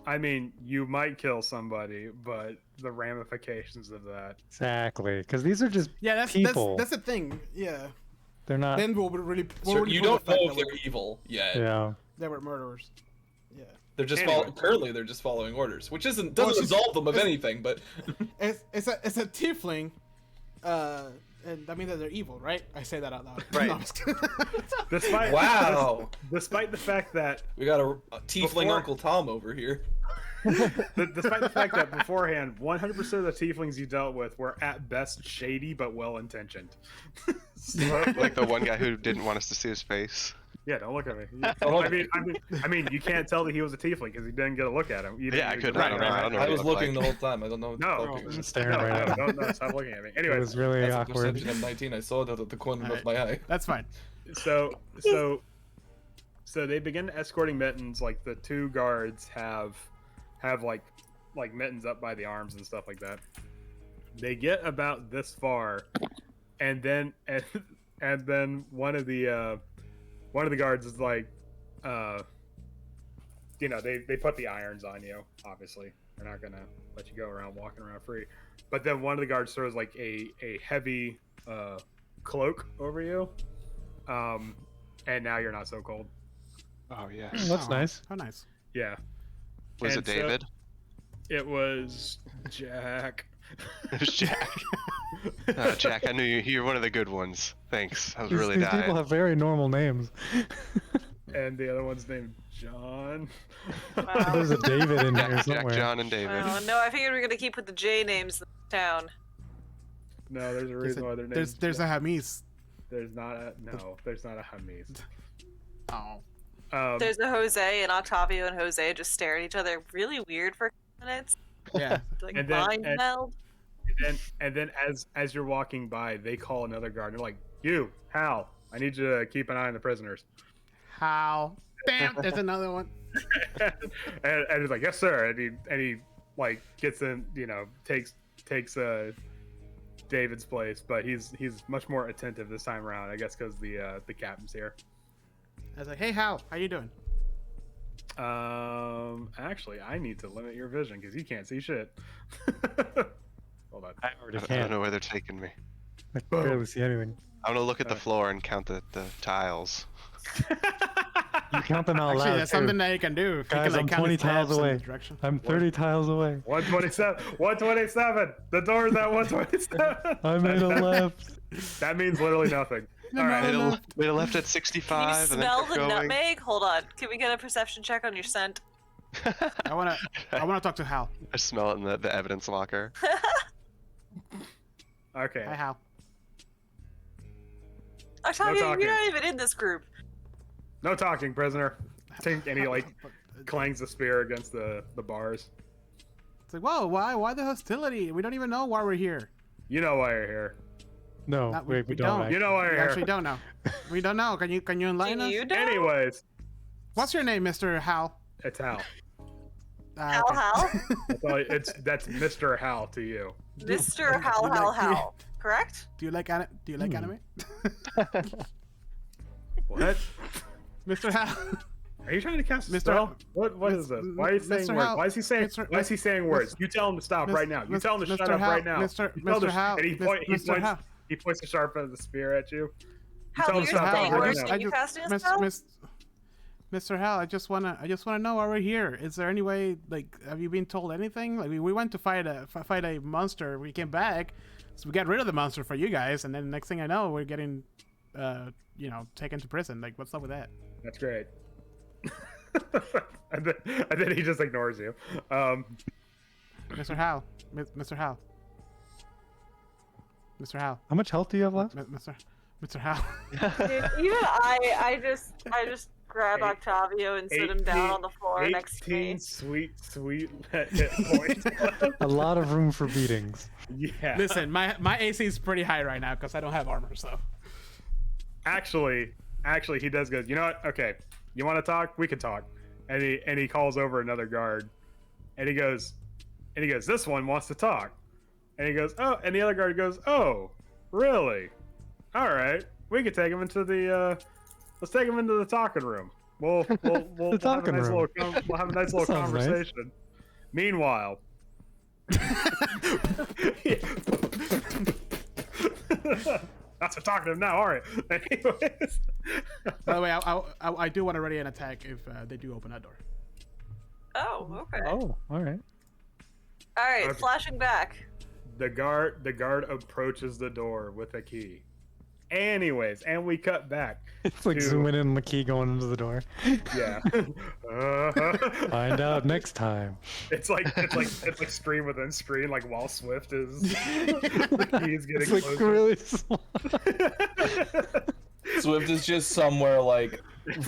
I mean, you might kill somebody, but the ramifications of that. Exactly, because these are just Yeah, that's people. that's the thing. Yeah, They're not. then we'll really. So we'll really you prove don't the know fact if that they're evil yet. Yeah. they were murderers. Yeah, They're just Anyway. currently they're just following orders, which doesn't Well, it's- absolve them of anything. But it's a tiefling, and that means that they're evil, right? I say that out loud. Right. No, I'm just kidding. Despite wow, despite the fact that we got a tiefling Before- Uncle Tom over here. despite the fact that beforehand 100% of the tieflings you dealt with were at best shady but well intentioned. Like the one guy who didn't want us to see his face. Yeah, don't look at me. Don't look at I mean, you can't tell that he was a tiefling because he didn't get a look at him. You Yeah, I didn't couldn't. get a I don't look know. at I him. don't know. I what was he looked looking like. the whole time. I don't know what No. the fuck he was. Staring No, right at no, him. no, stop looking at me. It Anyways, was really That's a awkward. perception of 19. I saw that at the corner of Alright. my eye. That's fine. so they begin escorting Mittens. Like the 2 guards have like Mittens up by the arms and stuff like that. They get about this far, and then one of the guards is like, they put the irons on you. Obviously, they're not gonna let you go around walking around free. But then one of the guards throws like a heavy cloak over you, and now you're not so cold. Oh yeah. Oh, that's Oh, nice. How nice. Yeah, Was And it David? it was Jack. It was Jack. Jack, I knew you're one of the good ones. Thanks. I was These, really these dying. people have very normal names. And the other one's named John. Wow. There's a David in here Jack, somewhere. John, and David. No, I figured we were gonna keep with the J names in the town. No, there's a reason why their names. There's a Hamis. There's not a Hamis. Oh. There's a Jose, and Octavio and Jose just stare at each other really weird for minutes. Yeah. Like And then- mind meld. And then as you're walking by, they call another guard. They're like, "You, Hal, I need you to keep an eye on the prisoners." How? Damn. There's another one. and he's like, "Yes, sir." And he like gets in, takes David's place, but he's much more attentive this time around. I guess because the captain's here. I was like, hey, how you doing? Actually, I need to limit your vision because you can't see shit. Hold on. I already I don't can't. know where they're taking me. I can barely see anything. I'm gonna look at the floor and count the tiles. You count them out Actually, loud. that's too. something that you can do. If you Guys, can, I'm count 20 the steps tiles in away. the direction. I'm 30 tiles away. 127. 127. The door's at 127. I made a left. That means literally nothing. No, All right. no, no. We'd have left at Can 65 you and then smell kept the going. nutmeg? Hold on. Can we get a perception check on your scent? I wanna talk to Hal. I smell it in the evidence locker. Okay. Hi, Hal. Octavia, talking. you're not even in this group. No talking, prisoner. Tink, and he like clangs the spear against the bars. It's like, whoa, why the hostility? We don't even know why we're here. You know why you're here. No, Not- wait, we we don't. don't. You know why We you're actually here. don't know. We don't know. Can you enlighten Do us? you know? Anyways, What's your name, Mr. Hal? it's Hal. Hal Okay. Hal? That's Mr. Hal to you. Mr. Hal You Hal like- Hal. Correct? Do you like anime? What? Mr. Hal. Are you trying to cast a Mr. spell? What is this? Why are you saying Mr. words? Hal- Why is he saying? Mr. Why is he saying words? You tell him to stop right now. You tell him to shut up Hal, right now. Mr. You tell him to Hal, and he Mr. Hal. points the sharp end of the spear at you. Hal, tell him you're to stop saying right words now. and you casting a spell? Mr. Hal, I just wanna know why we're here. Is there any way, like, have you been told anything? Like, we went to fight a monster. We came back, so we got rid of the monster for you guys, and then next thing I know, we're getting, taken to prison. Like, what's up with that? That's great. and then he just ignores you. Mr. Hal, Mr. Hal, Mr. Hal, How much health do you have left? Mr. Hal. Dude, even I just grab Octavio and sit him down on the floor next to me. 18 sweet hit points. A lot of room for beatings. Yeah. Listen, my AC is pretty high right now because I don't have armor. So Actually, he does good. You know what? Okay, you want to talk? We can talk. And he calls over another guard, and he goes, this one wants to talk. And he goes, oh, and the other guard goes, oh, really? All right, we could take him into the let's take him into the talking room. We'll have a talking nice room. we'll have a nice little Sounds nice. conversation. Meanwhile. That's a talkative now, all right. Anyways. by the way, I do want to ready an attack if they do open that door. Oh, okay. Oh, all right. All right, Okay. flashing back. The guard approaches the door with a key. Anyways, and we cut back. It's like to- zooming in on the key going into the door. Yeah. Find out next time. It's like screen within screen, like while Swift is the key is getting It's like closer. really small. Swift is just somewhere like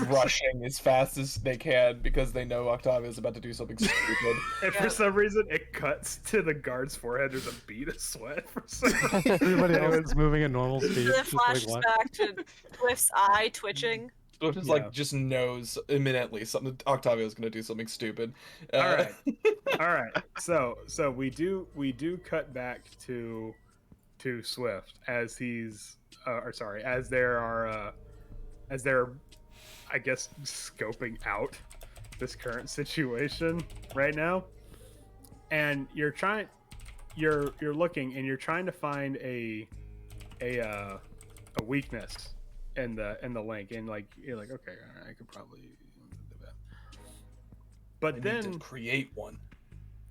rushing as fast as they can because they know Octavia is about to do something stupid. And for some reason, it cuts to the guard's forehead. There's a bead of sweat for some reason. Everybody else is moving at normal speed. Then it just like, flashes what? back to Swift's eye twitching. Swift is Yeah. like just knows imminently something Octavia is gonna do something stupid. All right, all right. So we do cut back to Swift as he's as they're I guess scoping out this current situation right now, and you're looking and you're trying to find a weakness in the link, and like you're like, okay, all right, I could probably do that. But I need then to create one.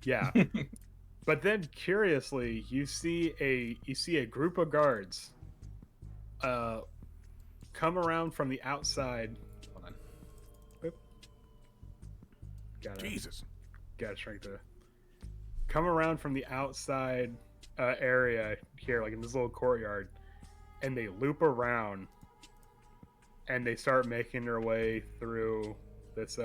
yeah. But then curiously, you see a group of guards come around from the outside. Hold on. Oop. Jesus. Gotta shrink the. Come around from the outside area here, like in this little courtyard, and they loop around, and they start making their way through this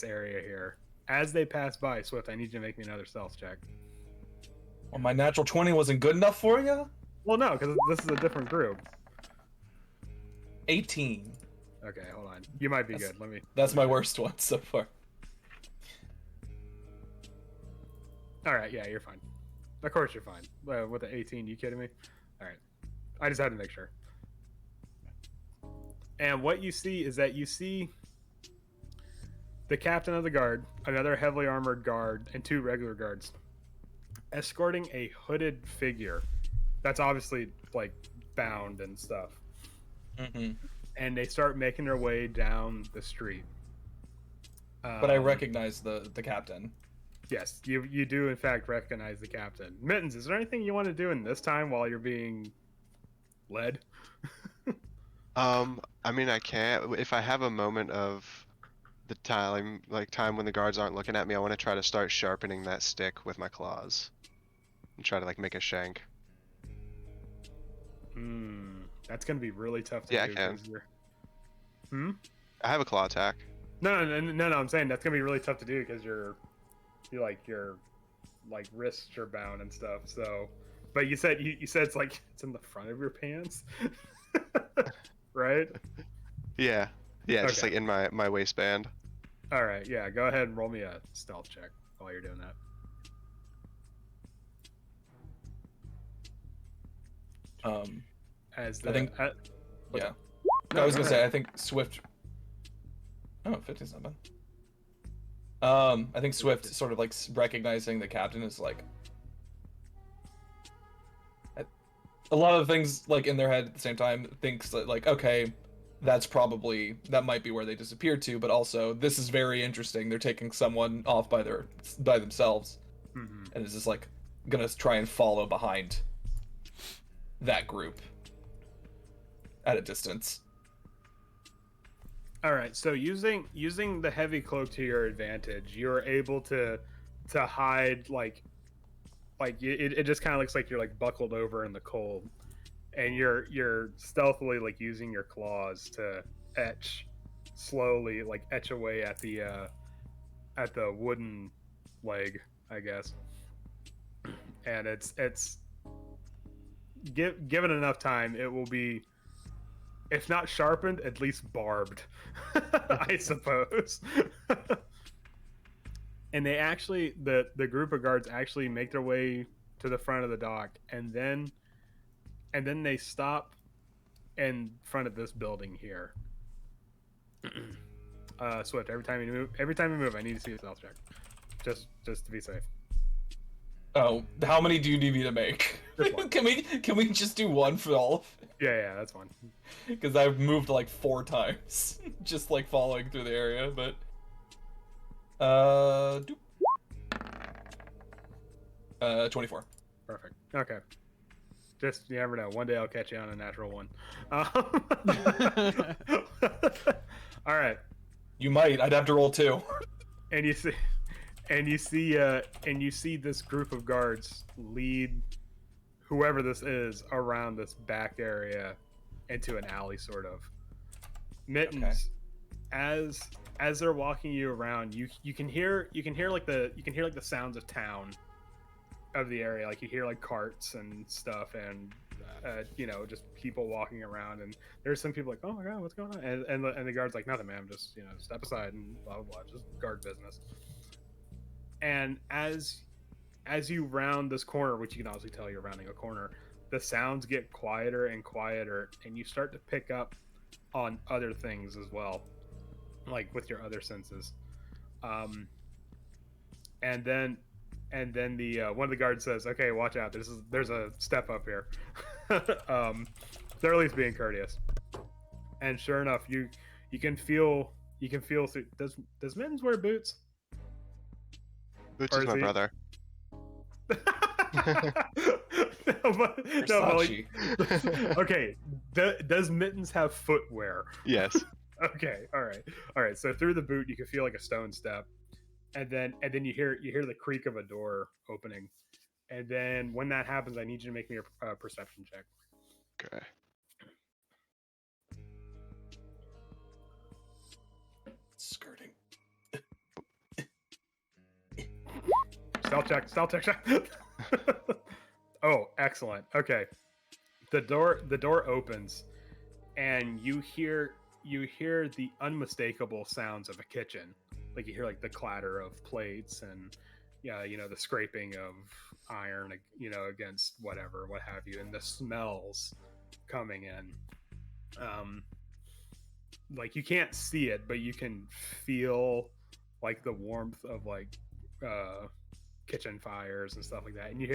area here. As they pass by, Swift, I need you to make me another stealth check. Well, my natural 20 wasn't good enough for you? Well, no, because this is a different group. 18. Okay, hold on. You might be That's- good. Let me. That's my worst one so far. All right, yeah, you're fine. Of course you're fine. With the 18, you kidding me? All right. I just had to make sure. And what you see is that you see the captain of the guard, another heavily armored guard, and two regular guards escorting a hooded figure that's obviously like bound and stuff. Mm-hmm. And they start making their way down the street. But I recognize the captain. Yes, you do in fact recognize the captain. Mittens, is there anything you want to do in this time while you're being led? I mean, I can't. If I have a moment of the time when the guards aren't looking at me, I want to try to start sharpening that stick with my claws and try to like make a shank. That's gonna be really tough to Yeah, I do. can. 'Cause you're... I have a claw attack. No. I'm saying that's gonna be really tough to do because your wrists are bound and stuff. So, but you said it's like it's in the front of your pants, right? Yeah, just Okay. like in my waistband. All right. Yeah. Go ahead and roll me a stealth check while you're doing that. As the, I think- what's Yeah. up? I was go gonna say, ahead. I think Swift. Oh, 15's not bad. I think Swift sort of like recognizing the captain is like. A lot of things like in their head at the same time thinks that like, okay, that might be where they disappeared to, but also this is very interesting. They're taking someone off by themselves, Mhm. and is just like gonna try and follow behind that group at a distance. All right, so using the heavy cloak to your advantage, you're able to hide like it just kind of looks like you're like buckled over in the cold, and you're stealthily like using your claws to slowly etch away at the wooden leg, I guess. And it's given enough time, it will be, if not sharpened, at least barbed, I suppose. And they actually, the group of guards actually make their way to the front of the dock, and then they stop in front of this building here. Swift, every time you move, I need to see a stealth check, just to be safe. Oh, how many do you need me to make? Just one. Can we just do one for all? Yeah, that's fine. Because I've moved like 4 times, just like following through the area. But 24. Perfect. Okay. Just, you never know. One day I'll catch you on a natural one. All right. You might. I'd have to roll 2. And you see this group of guards lead whoever this is around this back area into an alley, sort of. Mittens, Okay. as they're walking you around, you can hear the sounds of town, of the area. Like you hear like carts and stuff, and just people walking around, and there's some people like, oh my god, what's going on? And the guard's like, nothing, man, just step aside and blah blah blah, just guard business. And as you round this corner, which you can obviously tell you're rounding a corner, the sounds get quieter and quieter, and you start to pick up on other things as well, like with your other senses. And then the one of the guards says, "Okay, watch out. There's a step up here." They're at least being courteous. And sure enough, you can feel through. Does Mittens wear boots? Boots Or is is my he- brother. Versace. Okay. Does Mittens have footwear? Yes. Okay. All right. So through the boot, you can feel like a stone step, and then you hear the creak of a door opening, and then when that happens, I need you to make me a perception check. Okay. Skirting. Stealth check. Oh, excellent. Okay. The door opens, and you hear the unmistakable sounds of a kitchen. Like you hear like the clatter of plates and the scraping of iron, against what have you, and the smells coming in. Like you can't see it, but you can feel like the warmth of kitchen fires and stuff like that. And you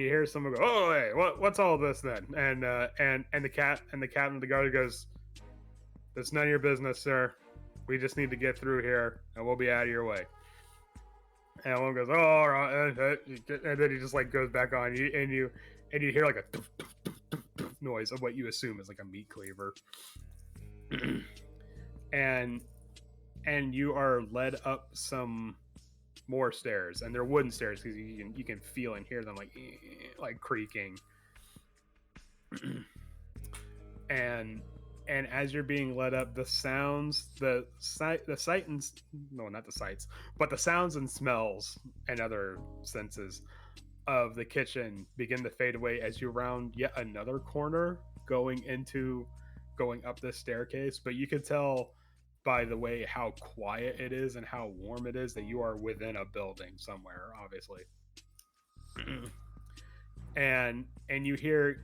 hear someone go, "Oh, hey, what's all this then?" And the captain of the guard goes, "That's none of your business, sir. We just need to get through here, and we'll be out of your way." And one goes, "Oh, all right," and then he just like goes back on. And you hear like a noise of what you assume is like a meat cleaver. and you are led up some more stairs, and they're wooden stairs because you can feel and hear them like creaking. and as you're being led up, the sounds, the sounds and smells and other senses of the kitchen begin to fade away as you round yet another corner going up this staircase. But you can tell by the way how quiet it is and how warm it is that you are within a building somewhere, obviously. and you hear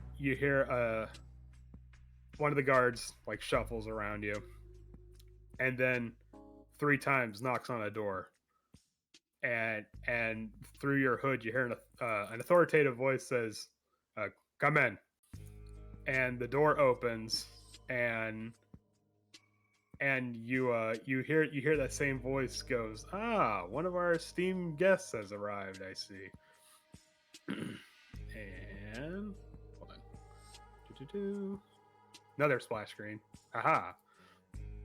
one of the guards like shuffles around you, and then 3 times knocks on a door, and through your hood you hear an authoritative voice says, "Come in." And the door opens, and you hear that same voice goes, "Ah, one of our esteemed guests has arrived, I see." And hold on. Another splash screen. Aha.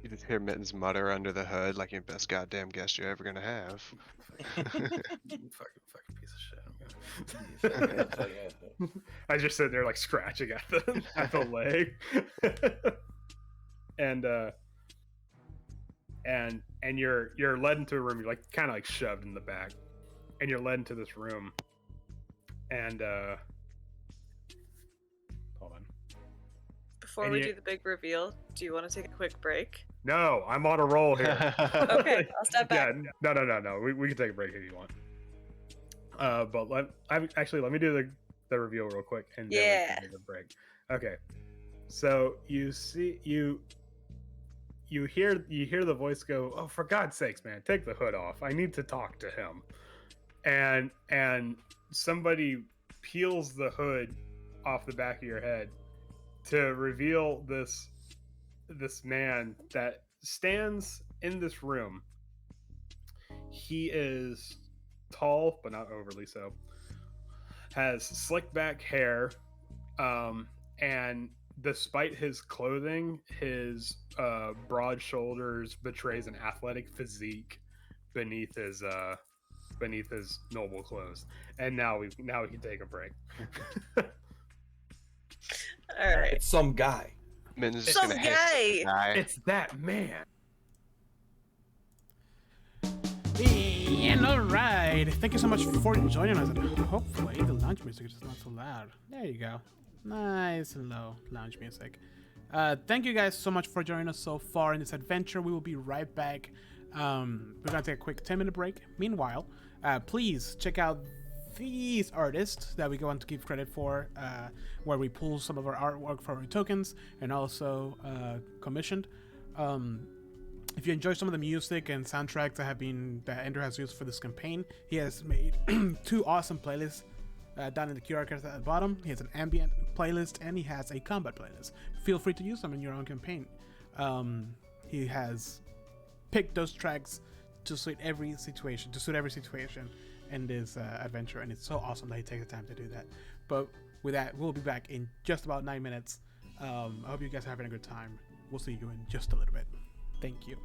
You just hear Mittens mutter under the hood like your best goddamn guest you're ever gonna have. fucking piece of shit. I was just sitting there like scratching at the leg. and you're led into a room. You're like kind of like shoved in the back, and you're led into this room. And hold on. Before we do the big reveal, do you want to take a quick break? No, I'm on a roll here. Okay, I'll step back. Yeah, no. We can take a break if you want. But let me do the reveal real quick, and then we can take a break. Okay. So you hear the voice go, "Oh, for God's sakes, man, take the hood off. I need to talk to him." And somebody peels the hood off the back of your head to reveal this man that stands in this room. He is tall, but not overly so. Has slick back hair, and despite his clothing, his broad shoulders betrays an athletic physique beneath his noble clothes. And now we can take a break. All right. It's some guy. Mittens is Some gonna hate guy. the guy. It's that man. And alright, thank you so much for joining us. And hopefully the lounge music is just not so loud. There you go. Nice and low lounge music. Thank you guys so much for joining us so far in this adventure. We will be right back. We're gonna take a quick 10-minute break. Meanwhile, please check out these artists that we go on to give credit for, where we pull some of our artwork for our tokens and also commissioned. If you enjoy some of the music and soundtracks that Andrew has used for this campaign, he has made 2 awesome playlists down in the QR cards at the bottom. He has an ambient playlist and he has a combat playlist. Feel free to use them in your own campaign. He has picked those tracks to suit every situation in this adventure, and it's so awesome that he takes the time to do that. But with that, we'll be back in just about 9 minutes. I hope you guys are having a good time. We'll see you in just a little bit. Thank you.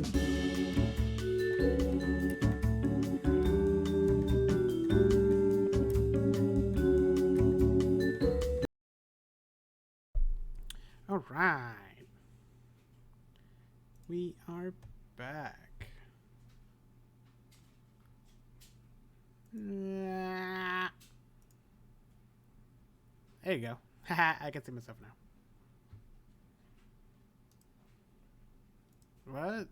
All right. We are back. There you go. Haha, I can see myself now. What?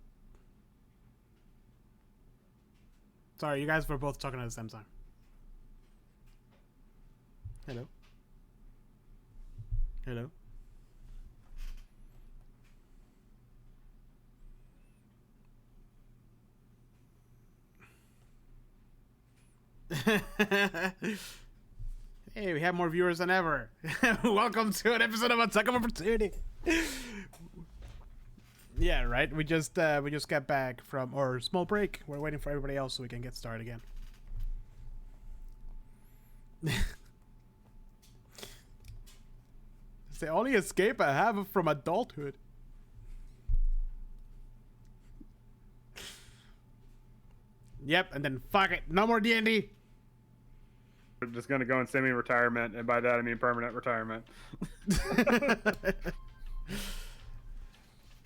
Sorry, you guys were both talking at the same time. Hello? Hello? Hey, we have more viewers than ever. Welcome to an episode of Attack of Opportunity. Yeah, right. We just got back from our small break. We're waiting for everybody else so we can get started again. It's the only escape I have from adulthood. Yep, and then fuck it, no more D&D. We're just gonna go in semi-retirement, and by that I mean permanent retirement.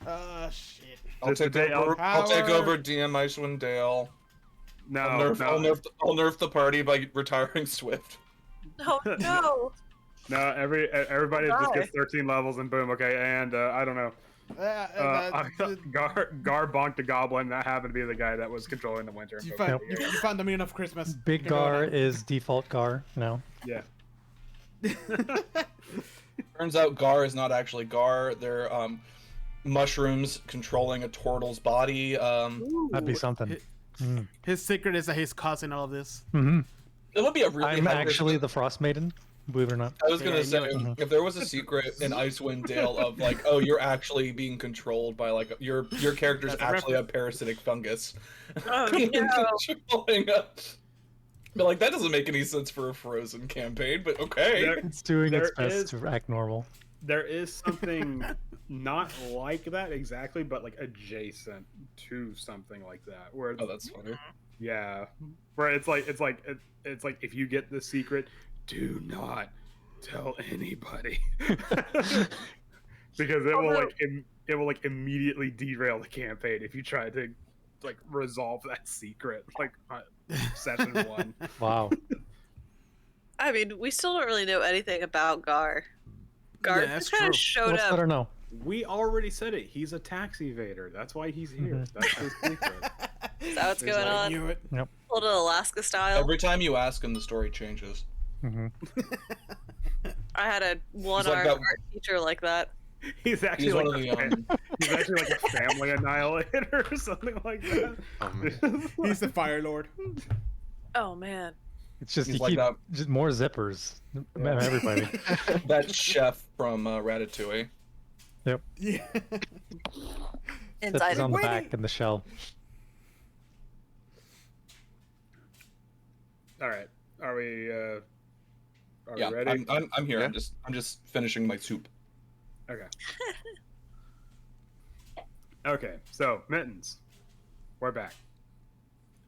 Oh shit. I'll take over DM Icewind Dale. No, I'll nerf the party by retiring Swift. Oh no! no. Everybody just gets 13 levels and boom. Okay, and I don't know. Gar bonked a goblin. That happened to be the guy that was controlling the winter. You found the meaning of Christmas. Big Gar is default Gar now. Yeah. Turns out Gar is not actually Gar. They're mushrooms controlling a turtle's body. That'd be something. His secret is that he's causing all of this. Mm-hmm. It would be a really. I'm actually the Frostmaiden, believe it or not. I was gonna say, it. if there was a secret in Icewind Dale of like, oh, you're actually being controlled by like your character's actually a parasitic fungus. Oh no! Controlling but like that doesn't make any sense for a Frozen campaign, but okay. It's doing its best to act normal. There is something not like that exactly, but like adjacent to something like that. Where Oh, that's funny. yeah, where it's like if you get the secret, do not tell anybody because it will immediately derail the campaign if you try to like resolve that secret like session 1. Wow. I mean, we still don't really know anything about Gar. Gar Yeah, just kind of showed Let's let her up. know. We already said it. He's a tax evader. That's why he's here. That's his secret. Is that what's going I on? knew it. Yep. A little Alaska style. Every time you ask him, the story changes. Mm-hmm. I had a one-armed like that- art teacher like that. He's actually He's like one of the he's actually like a family annihilator or something like that. Oh, man. He's the Fire Lord. Oh man. It's just He's you like keep that- just more zippers. Everybody. that chef from Ratatouille. Yep. Yeah. Inside Zippers on the Wait. back and the shell. All right. Are we Yeah, ready? I'm here. Yeah. I'm just finishing my soup. Okay. Okay. So, Mittens. We're back.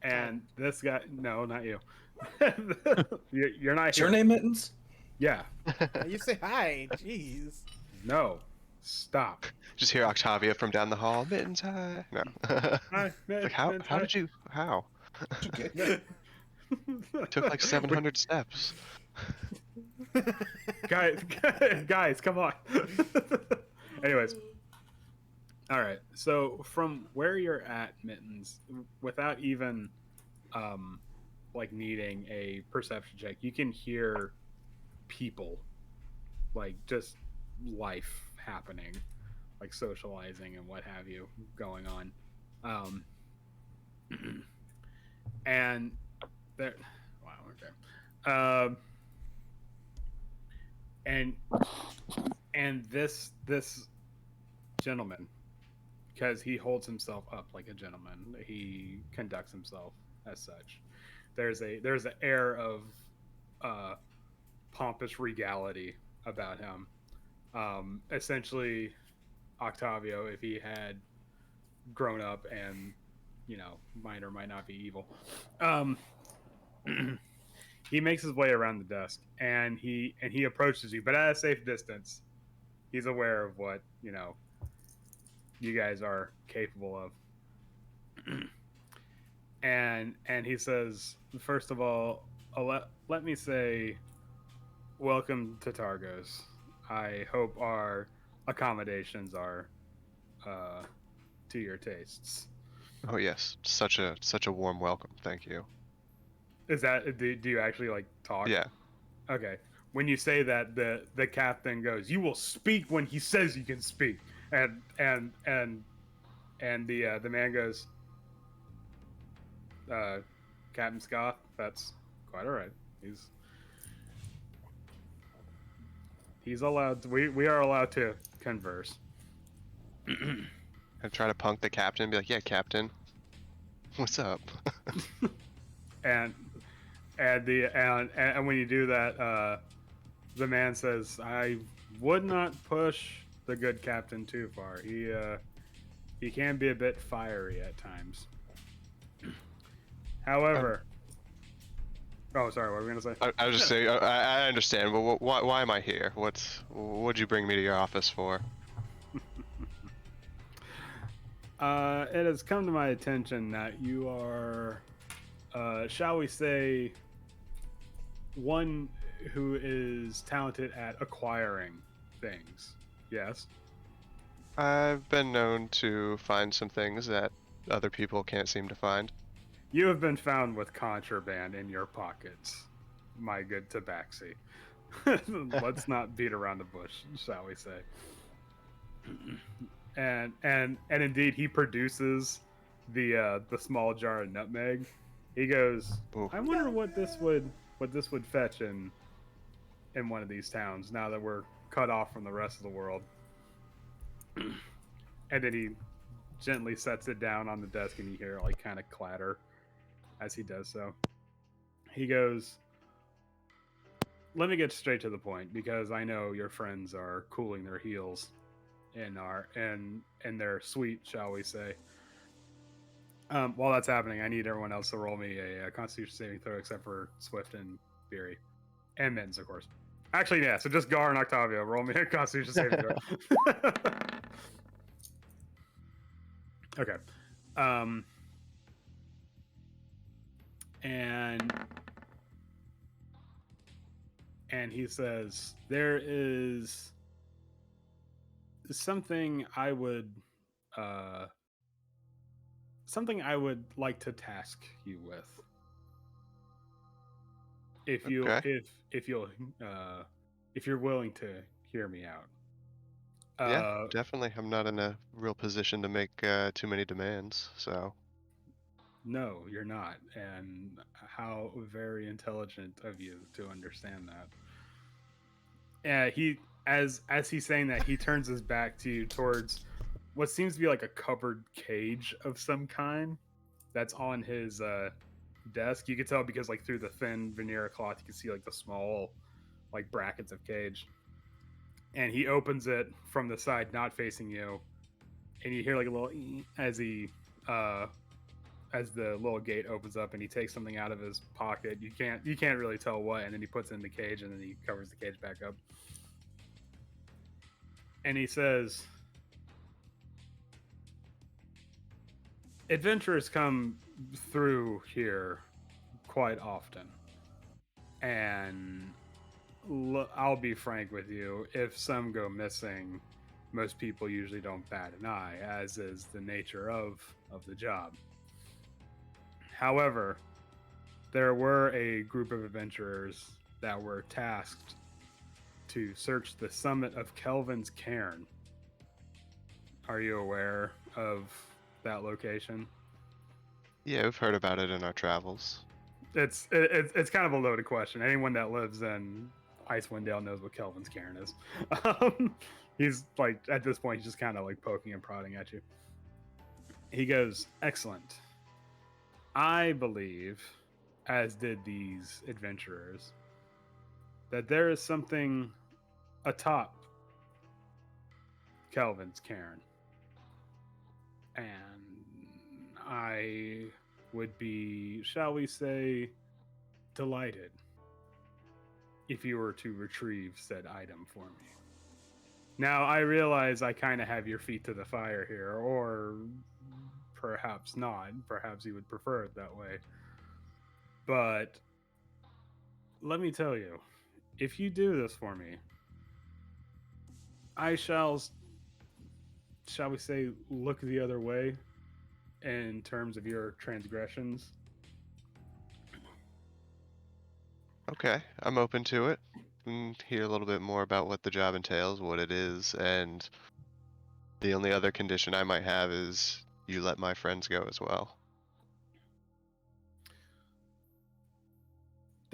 And this guy no, not you. You're not Is here. your name Mittens? Yeah. You say hi. Jeez. No. Stop. Just hear Octavia from down the hall. Mittens, hi. No. Hi, Like how did you how? It took like 700 steps. guys, come on. Anyways. All right. So from where you're at, Mittens, without even like needing a perception check, you can hear people, like just life happening, like socializing and what have you going on. And there, wow, okay. And this gentleman, because he holds himself up like a gentleman, he conducts himself as such. There's an air of pompous regality about him. Essentially, Octavio, if he had grown up and, you know, might or might not be evil. He makes his way around the desk and he approaches you, but at a safe distance. He's aware of what, you know, you guys are capable of. and he says, first of all, let me say welcome to Targos. I hope our accommodations are to your tastes. Oh yes, such a warm welcome. Thank you. Is that do you actually like talk? Yeah. Okay. When you say that, the captain goes, "You will speak when he says you can speak," and the man goes, "Captain Scott, that's quite all right. He's allowed. We are allowed to converse." I try to punk the captain, be like, "Yeah, captain, what's up?" and when you do that, the man says, "I would not push the good captain too far. He can be a bit fiery at times. However, oh, sorry, what were we gonna say?" I was just saying, I understand, but why am I here? What'd you bring me to your office for? It has come to my attention that you are, shall we say, one who is talented at acquiring things. Yes? I've been known to find some things that other people can't seem to find. You have been found with contraband in your pockets, my good tabaxi. Let's not beat around the bush, shall we say. And indeed, he produces the small jar of nutmeg. He goes, Ooh. "I wonder what this would fetch in one of these towns now that we're cut off from the rest of the world." And then he gently sets it down on the desk, and you hear it like kind of clatter as he does so. He goes, "Let me get straight to the point, because I know your friends are cooling their heels in their suite, shall we say. While that's happening, I need everyone else to roll me a Constitution saving throw, except for Swift and Beery, and Mittens, of course. Actually, yeah. So just Gar and Octavio, roll me a Constitution saving throw. Okay. And he says, "There is something I would like to task you with. If you Okay. if you're willing to hear me out." Yeah, definitely. I'm not in a real position to make too many demands, so. No, you're not. And how very intelligent of you to understand that. He, as he's saying that, he turns his back to you towards what seems to be like a cupboard cage of some kind that's on his desk. You can tell because like through the thin veneer cloth, you can see like the small like brackets of cage. And he opens it from the side, not facing you, and you hear like a little as he as the little gate opens up, and he takes something out of his pocket. You can't really tell what, and then he puts it in the cage, and then he covers the cage back up. And he says, "Adventurers come through here quite often, and I'll be frank with you, if some go missing, most people usually don't bat an eye, as is the nature of the job. However, there were a group of adventurers that were tasked to search the summit of Kelvin's Cairn. Are you aware of that location?" Yeah, we've heard about it in our travels. It's kind of a loaded question. Anyone that lives in Icewind Dale knows what Kelvin's Cairn is. He's like, at this point, he's just kind of like poking and prodding at you. He goes, "Excellent. I believe, as did these adventurers, that there is something atop Kelvin's Cairn. And I would be, shall we say, delighted if you were to retrieve said item for me. Now, I realize I kind of have your feet to the fire here, or perhaps not. Perhaps you would prefer it that way. But let me tell you, if you do this for me, I shall we say, look the other way in terms of your transgressions. Okay, I'm open to it. Hear a little bit more about what the job entails, what it is, and the only other condition I might have is you let my friends go as well.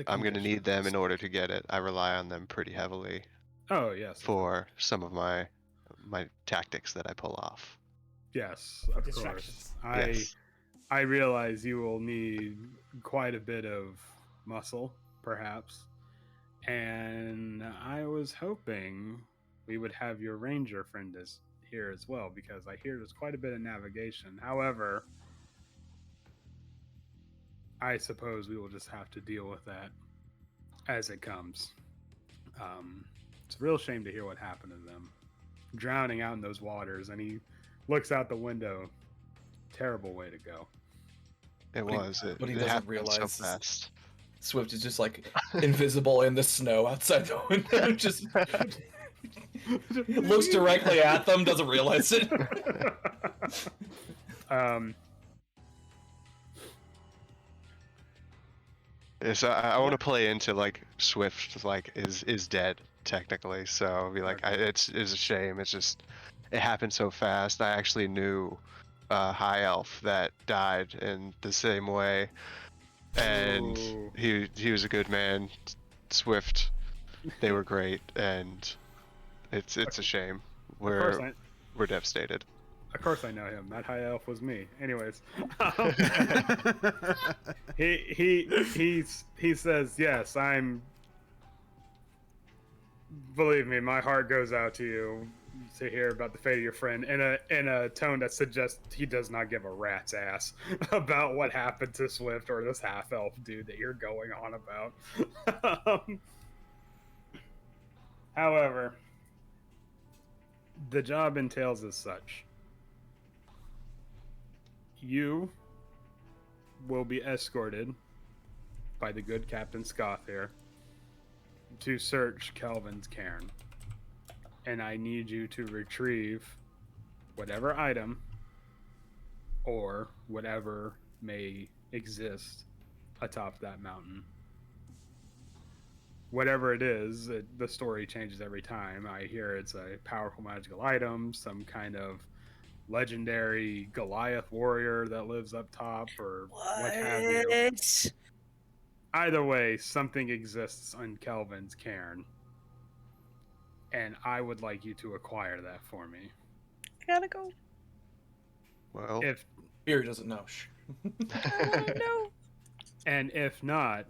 I'm going to need them in order to get it. I rely on them pretty heavily Oh, yes. for some of my tactics that I pull off. Yes, of course. Distractions. Yes. I realize you will need quite a bit of muscle, perhaps. And I was hoping we would have your ranger friend here as well, because I hear there's quite a bit of navigation. However, I suppose we will just have to deal with that as it comes. It's a real shame to hear what happened to them. Drowning out in those waters, and he looks out the window. Terrible way to go. It was. But he it doesn't happened realize so fast. Swift is just like invisible in the snow outside the window. Just looks directly at them, doesn't realize it. So I want to play into like Swift like is dead technically. So I'll be like, it's a shame. It's just it happened so fast. I actually knew a high elf that died in the same way, and Ooh. he was a good man. Swift, they were great, and it's a shame. We're devastated. Of course I know him. That high elf was me. Anyways, he says, yes, I'm. Believe me, my heart goes out to you to hear about the fate of your friend in a tone that suggests he does not give a rat's ass about what happened to Swift or this half elf dude that you're going on about. However, the job entails as such. You will be escorted by the good Captain Scoth here to search Kelvin's Cairn. And I need you to retrieve whatever item or whatever may exist atop that mountain. Whatever it is, the story changes every time. I hear it's a powerful magical item, some kind of legendary Goliath warrior that lives up top, or what have you. Either way, something exists on Kelvin's Cairn, and I would like you to acquire that for me. I gotta go. Well, If Beer doesn't know. No. and if not,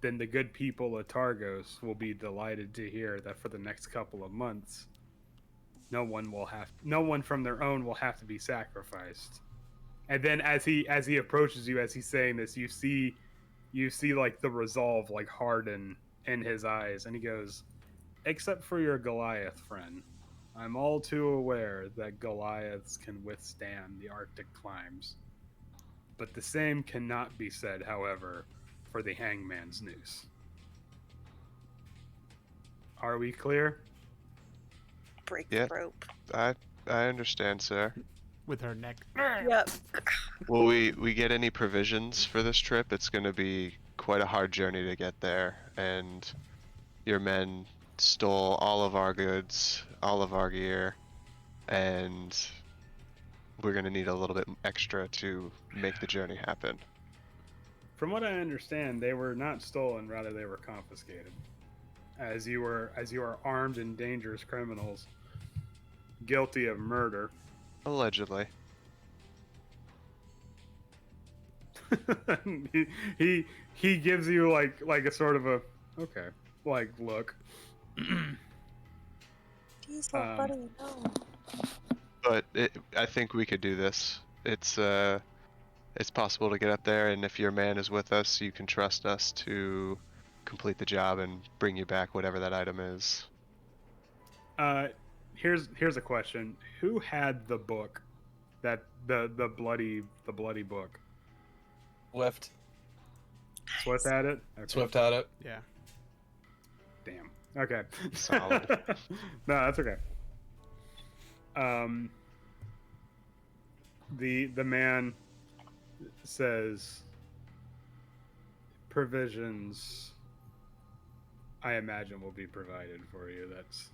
then the good people of Targos will be delighted to hear that for the next couple of months, no one from their own will have to be sacrificed. And then as he approaches you, as he's saying this, you see like the resolve like harden in his eyes, and he goes, except for your Goliath friend, I'm all too aware that Goliaths can withstand the Arctic climbs. But the same cannot be said, however, for the Hangman's Noose. Are we clear? Break Yeah. the rope. I understand, sir. With her neck. Yep. Will we get any provisions for this trip? It's going to be quite a hard journey to get there, and your men stole all of our goods, all of our gear, and we're going to need a little bit extra to make the journey happen. From what I understand, they were not stolen, rather they were confiscated. As you are armed and dangerous criminals, guilty of murder. Allegedly. he gives you like a sort of a okay look. He's so funny. No. but I think we could do this. It's possible to get up there, and if your man is with us, you can trust us to complete the job and bring you back whatever that item is. Here's a question: who had the book, that the bloody book? Swift. Swift had it. Okay. Swift had it. Yeah. Damn. Okay. Solid. No, that's okay. The man says, provisions, I imagine, will be provided for you. That's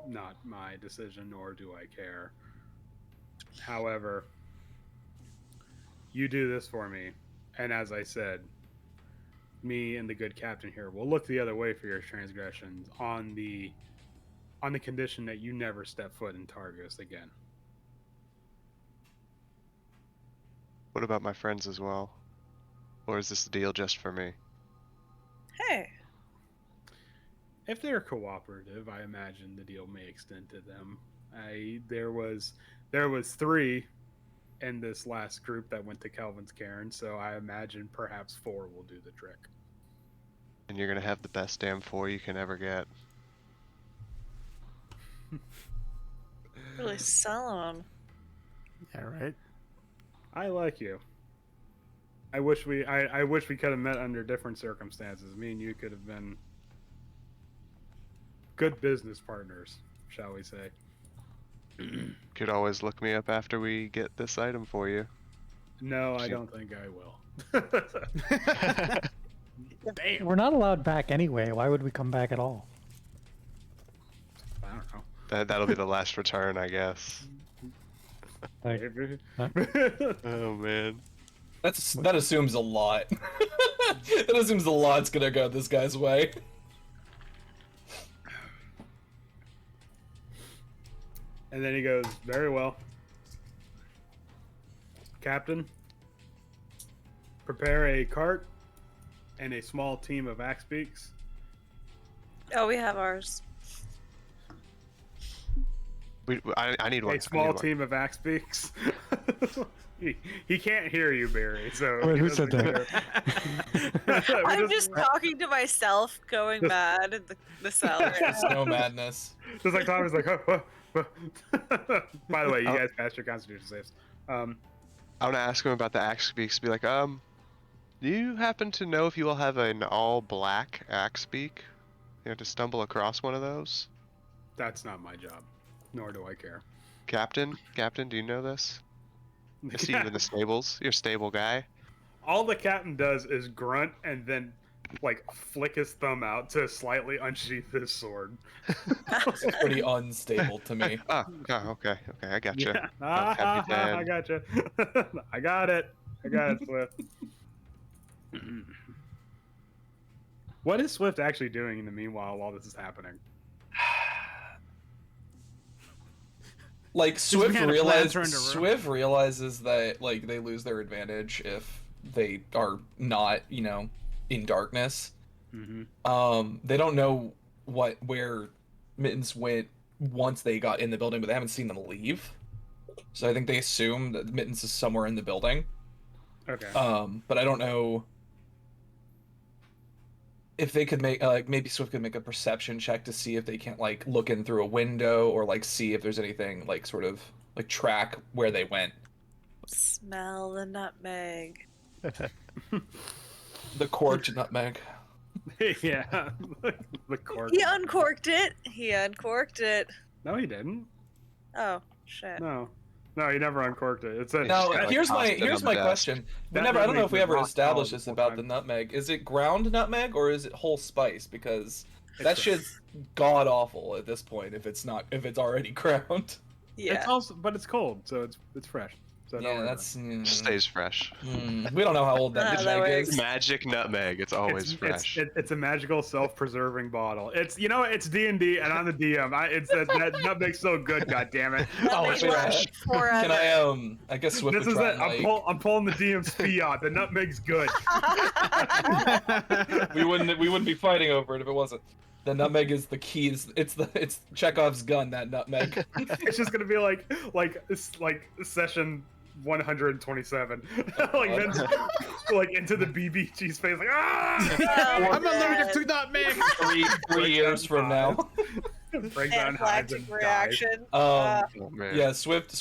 not my decision, nor do I care. However, you do this for me, and as I said, me and the good captain here will look the other way for your transgressions on the condition that you never step foot in Targus again. What about my friends as well? Or is this the deal just for me? Hey. If they're cooperative, I imagine the deal may extend to them. There was 3 in this last group that went to Kelvin's Cairn, so I imagine perhaps 4 will do the trick. And you're gonna have the best damn 4 you can ever get. Really sell him. Yeah, right. I like you. I wish we could have met under different circumstances. Me and you could have been good business partners, shall we say. Could always look me up after we get this item for you. No, I don't think I will. Damn. We're not allowed back anyway. Why would we come back at all? I don't know. That'll be the last return, I guess. Like, Oh man. That assumes a lot. That assumes a lot's gonna go this guy's way. And then he goes, very well. Captain, prepare a cart and a small team of axe beaks. Oh, we have ours. I need one. A small team of axe beaks. he can't hear you, Barry. So Wait, he who said doesn't that? hear. I'm just talking to myself, going mad in the cellar. It's no madness. Just like Thomas, like, oh. By the way, you guys passed your Constitution saves. I want to ask him about the axe beaks. Be like, do you happen to know if you will have an all-black axe beak? You know, to stumble across one of those? That's not my job, nor do I care. Captain, do you know this? I see you in the stables. You're a stable guy. All the captain does is grunt and then, like, flick his thumb out to slightly unsheath his sword. It's pretty unstable to me. Oh, okay, I gotcha. Yeah. Happy Dan. I gotcha. I got it, Swift. What is Swift actually doing in the meanwhile while this is happening? Like we had a plan turned around. Swift realizes that like they lose their advantage if they are not, in darkness. Mm-hmm. They don't know where Mittens went once they got in the building, but they haven't seen them leave. So I think they assume that Mittens is somewhere in the building. Okay. But I don't know if they could make maybe Swift could make a perception check to see if they can't look in through a window or see if there's anything sort of track where they went. Smell the nutmeg. The corked nutmeg. Yeah. The cork. He uncorked it. No, he didn't. Oh, shit. No, he never uncorked it. It's a Now, got, here's my tossed it on the desk. question. That I don't know nutmeg if we is ever rock established solid this the whole about time. the nutmeg. Is it ground nutmeg or is it whole spice? Because It's that ground. shit's god awful at this point if it's already ground. Yeah. It's also, but it's cold, so it's fresh. So don't Yeah, worry that's Stays fresh. we don't know how old that Ah, that nutmeg works. is. Magic nutmeg. It's always fresh. It's a magical self-preserving bottle. It's it's D&D, and I'm the DM. That nutmeg's so good. God damn it! Oh, Nutmeg wait, lasts forever. Can I I guess Swift This would is try it. and, I'm pulling the DM's fiat. The nutmeg's good. we wouldn't be fighting over it if it wasn't. The nutmeg is the key. It's Chekhov's gun. That nutmeg. It's just gonna be like session 127, like Vince, like into the BBG's face, like ah! I'm allergic to nutmeg. 3 years from now. Break down hides Anaphylactic and reaction. Oh, man. Yeah, Swift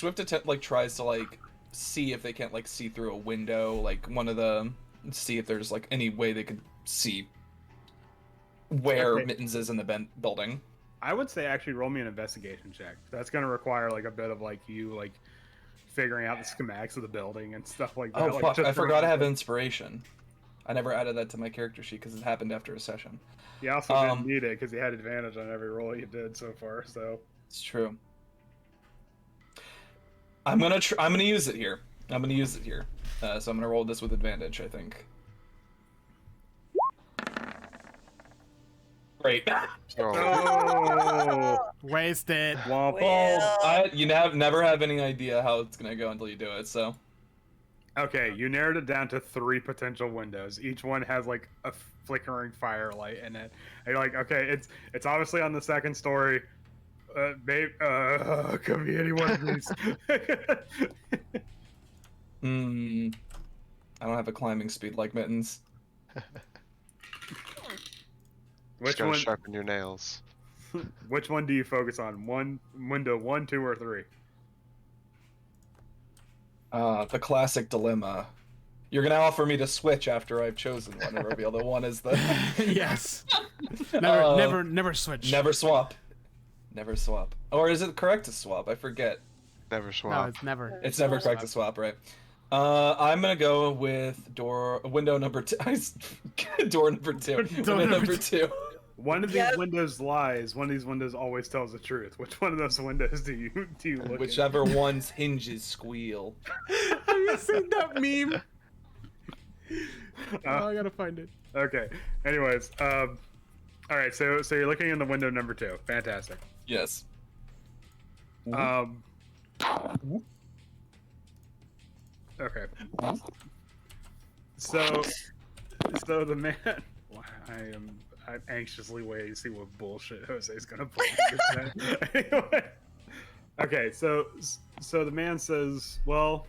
tries to like see if they can't like see through a window, like one of the see if there's like any way they could see where Okay. Mittens is in the building. I would say actually roll me an investigation check. That's gonna require like a bit of like you like figuring out the schematics of the building and stuff like that. Oh like, fuck! just I for- forgot to have inspiration. I never added that to my character sheet because it happened after a session. You also didn't need it because you had advantage on every roll you did so far. So It's true. I'm gonna use it here. So I'm gonna roll this with advantage, I think. Great. oh, Wasted. womp womp. Well, You never have any idea how it's gonna go until you do it. So Okay, you narrowed it down to 3 potential windows. Each one has like a flickering firelight in it. And you're like, okay, it's obviously on the second story. Babe, could be any one of these. I don't have a climbing speed like Mittens. Which Just gotta one? sharpen your nails. Which one do you focus on? Window 1, 2, or 3? The classic dilemma. You're gonna offer me to switch after I've chosen one and reveal the one is the Yes. Never switch. never swap. Never swap. Or is it correct to swap? I forget. Never No, swap. it's never. It's never correct to swap, right? I'm gonna go with window number 2. Door number 2. Door Window number number 2. One of these Yep. windows lies. One of these windows always tells the truth. Which one of those windows do you look at? Whichever one's hinges squeal. Have you seen that meme? Oh, I gotta find it. Okay. Anyways, all right. So you're looking in the window number 2. Fantastic. Yes. Okay. So the man. I'm anxiously waiting to see what bullshit Jose's gonna pull. Anyway. Okay. So the man says, "Well,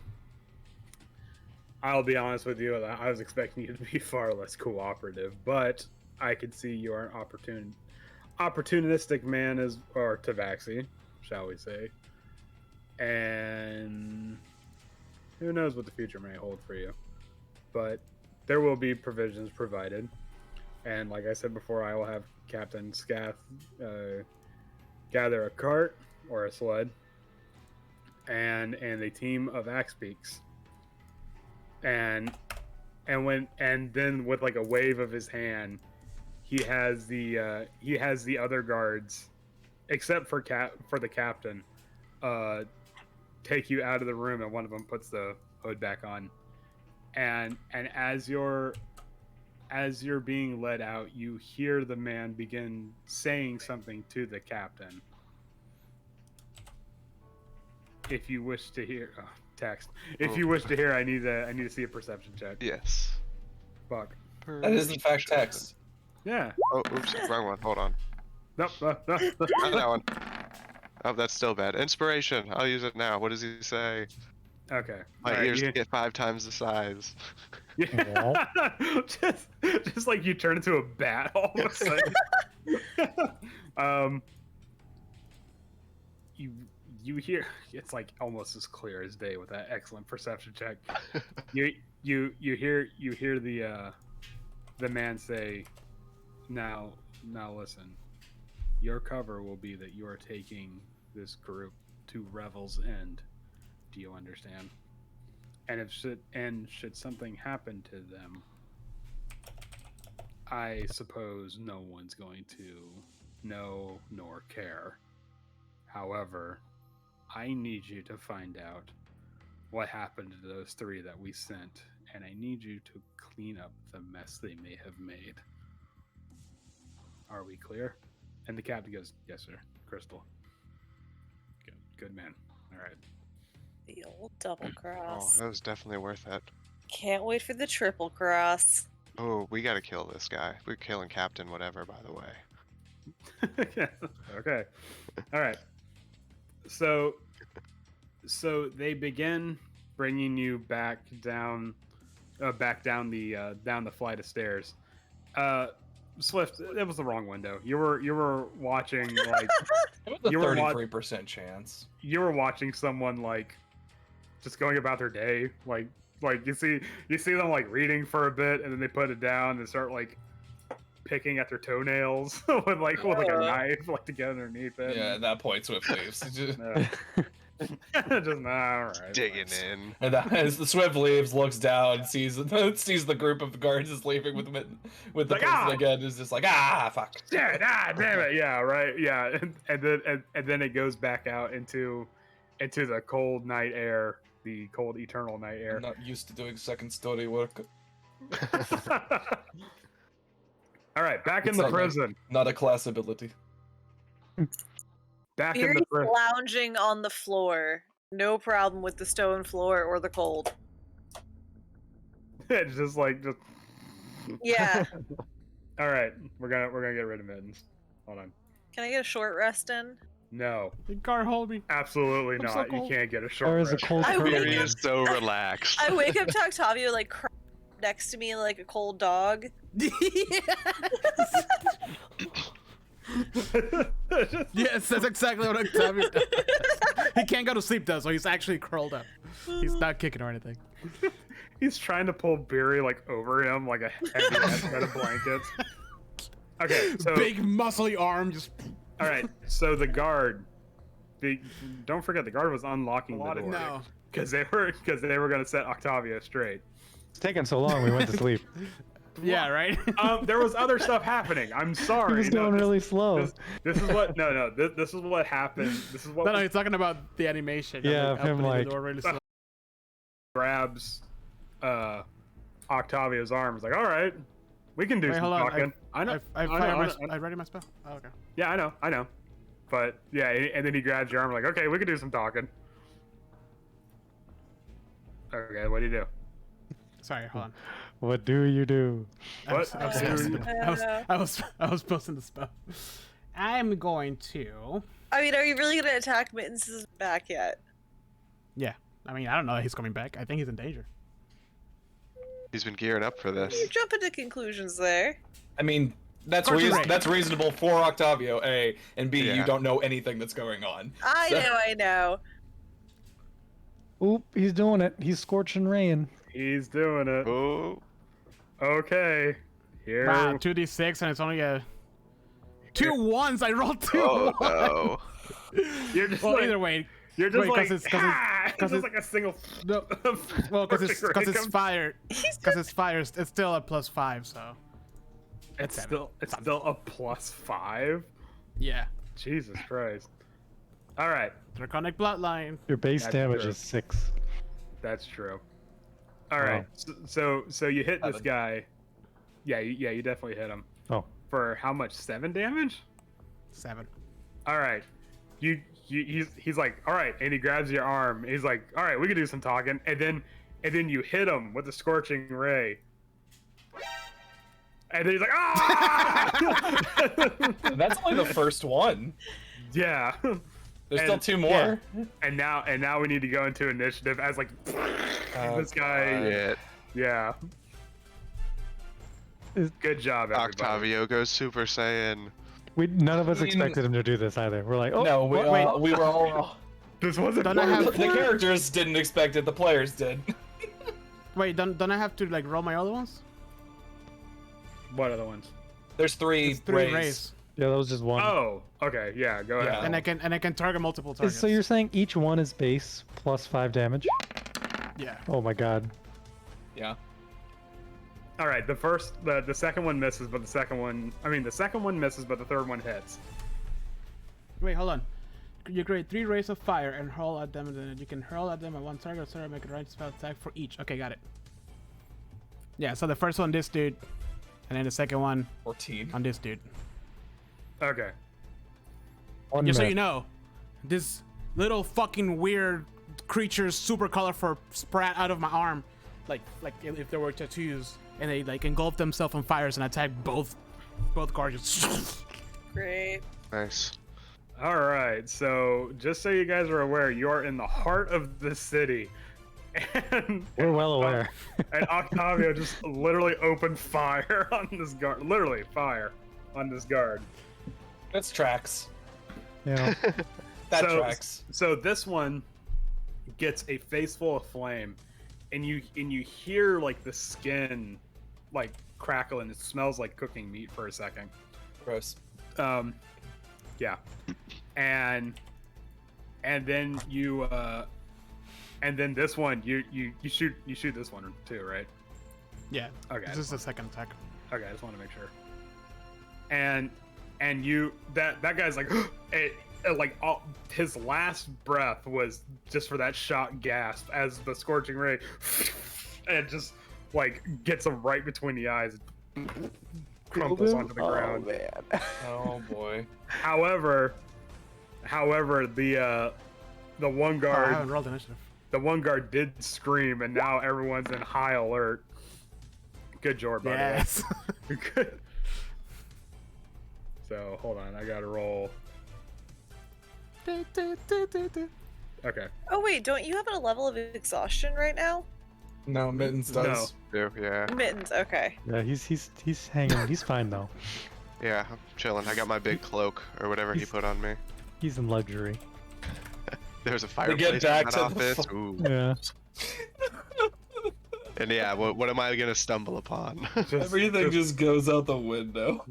I'll be honest with you. I was expecting you to be far less cooperative, but I could see you are an opportunistic man or Tabaxi, shall we say. And who knows what the future may hold for you. But there will be provisions provided. And like I said before, I will have Captain Scath gather a cart or a sled and a team of axe beaks. And then with like a wave of his hand, he has the other guards, except for the captain, take you out of the room, and one of them puts the hood back on. And as you're being led out, you hear the man begin saying something to the captain. If you wish to hear text. If you wish to hear, I need to see a perception check. Yes. Fuck. That is in fact text. Yeah. Oh, oops, wrong one. Hold on. Nope. Not that one. Oh, that's still bad. Inspiration. I'll use it now. What does he say? Okay. My Alright, ears you- get 5 times the size. Yeah. just like you turn into a bat all of a sudden. You hear, it's like almost as clear as day with that excellent perception check. You hear the man say, now listen, your cover will be that you are taking this group to Revel's End. Do you understand? And should something happen to them, I suppose no one's going to know nor care. However, I need you to find out what happened to those 3 that we sent, and I need you to clean up the mess they may have made. Are we clear? And the captain goes, yes, sir. Crystal. Good man. All right. The old double Oh, cross. that was definitely worth it. Can't wait for the triple cross. Oh, we gotta kill this guy. We're killing Captain whatever, by the way. Okay. All right. So they begin bringing you back down the flight of stairs. Swift, it was the wrong window. You were watching like It was a You were 33% chance. you were watching someone like just going about their day. Like you see them like reading for a bit and then they put it down and start like picking at their toenails with like a knife like to get underneath it. Yeah, at that point, Swift leaves. Just all right. Digging in. And as the Swift leaves, looks down, sees the group of guards is leaving with the Like, person ah! again, is just like, fuck. Shit, damn it. Yeah, right. Yeah, and then it goes back out into the cold night air, the cold eternal night air. I'm not used to doing second story work. All right, back in It's the not prison. Not a class ability. Back in Beery's the prison. lounging on the floor. No problem with the stone floor or the cold. It's just. Yeah. All right, we're gonna get rid of mittens. Hold on. Can I get a short rest in? No, The guard hold me. absolutely I'm so not. You cold. can't get a short Or is a rest. cold I curtain. wake He up- is so relaxed. I wake up to Octavio like next to me like a cold dog. Yes, that's exactly what Octavio does. He can't go to sleep though, so he's actually curled up. He's not kicking or anything. He's trying to pull Beery like over him like a heavy set of blankets. Okay, so Big muscly arm just. all right, so the guard. Don't forget the guard was unlocking the door No. because they were going to set Octavio straight. It's taking so long. We went to sleep. Yeah, right. There was other stuff happening. I'm sorry. He was No, going really slow. This is what this is what happened. This is what No, he's talking about the animation. Yeah, of him, opening like- the door really slow. grabs Octavio's arm. It's like, all right, we can do Wait, some hold on. talking. I know. I ready my spell. Oh, okay. Yeah, I know. But yeah, and then he grabs your arm like, okay, we can do some talking. Okay, what do you do? Sorry, hold on. What do you do? I was What? posting the spell. I'm going to. I mean, are you really gonna attack Mittens' back yet? Yeah. I mean, I don't know. He's coming back. I think he's in danger. He's been gearing up for this. You jump into conclusions there. I mean, that's Of course you're right. that's reasonable for Octavio, A, and B, Yeah. you don't know anything that's going on. I know. Oop, he's doing it. He's scorching rain. He's doing it. Oh, Okay, here. Wow, 2d6 and it's only a 2 ones. I rolled 2 oh ones. no. You're just Well, like, either way. you're just wait, like, 'cause it's it's- like a single. No. Well, because it's Comes- fire. Because it's fire. It's still a +5. So It's seven. still a +5. yeah. Jesus Christ. All right, Draconic Bloodline. Your base That's damage true. is 6. that's true. All right, so you hit this 7. guy. Yeah, you definitely hit him. Oh, For how much? 7 damage? 7. All right. He's like, all right, and he grabs your arm. He's like, all right, we can do some talking, and then you hit him with the scorching ray, and then he's like, ah! That's only the first one. Yeah. There's And- still 2 more. And now we need to go into initiative as like this guy. Shit. Yeah. Good job, everybody. Octavio goes Super Saiyan. none of us I mean- expected him to do this either. We're like, oh, No, what? we were all. This wasn't. Don't I have- The characters didn't expect it. The players did. Wait, don't I have to like roll my other ones? What other ones? There's 3 It's 3 rays. Yeah, that was just one. Oh, okay. Yeah, go ahead. And I can target multiple targets. So you're saying each one is base plus 5 damage? Yeah. Oh my god. Yeah. All right. The second one misses, but the second one misses, but the third one hits. Wait, hold on. You create 3 rays of fire and hurl at them, and then you can hurl at them at one target, so make a range spell attack for each. Okay, got it. Yeah, so the first one, this dude, and then the second one 14. on this dude. Okay. One Just so miss. you know, this little fucking weird creature, super colorful, sprout out of my arm, like if there were tattoos, and they like engulf themselves on fires and attack both guardians. Great. Nice. All right, so just so you guys are aware, you are in the heart of the city, and We're well aware. and Octavio just literally opened fire on this guard. Literally fire on this guard. That's tracks. Yeah. That So- tracks. So this one gets a face full of flame, and you hear like the skin like crackle, and it smells like cooking meat for a second. Gross. Yeah, and then you and then this one you shoot this one too, right? Yeah. Okay. This is the second attack. Okay, I just want to make sure. And you that guy's like like his last breath was just for that shot gasp as the scorching ray and it just like gets him right between the eyes, crumples onto the ground. man. Oh boy. However, the one Oh, I guard haven't rolled initiative. the one guard did scream, and now everyone's in high alert. Good job, by Yes. the way. Good. So hold on, I gotta roll. Okay. Oh wait, don't you have a level of exhaustion right now? No, Mittens does. Yeah. Mittens. Okay. Yeah, he's hanging. He's fine though. Yeah, I'm chilling. I got my big cloak or whatever he He's- put on me. He's in luxury. There's a We fireplace get back in to that the office. Ooh. Yeah. And yeah, what am I gonna stumble upon? Everything just goes out the window.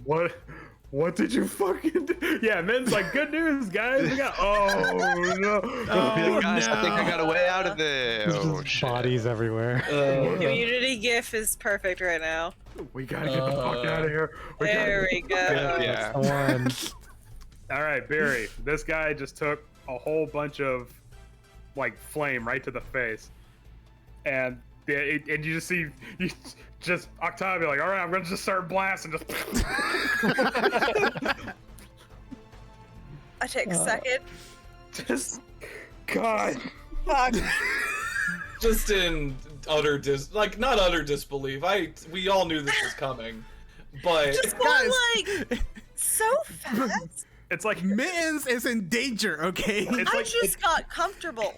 What did you fucking do? Yeah, Men's like, good news, guys. We got. Oh no. Oh, guys, I think I got a way out of there. There's Oh just shit. bodies everywhere. Community GIF is perfect right now. We gotta get the fuck out of here. There we go. Yeah. One. All right, Barry. This guy just took a whole bunch of like flame right to the face, and you just see just Octavio like, all right, I'm gonna just start blasting. Just I take a second. just God. Fuck. Just in utter not utter disbelief. We all knew this was coming, but Just going like so fast. It's like Mittens is in danger, okay? it's I like just got comfortable.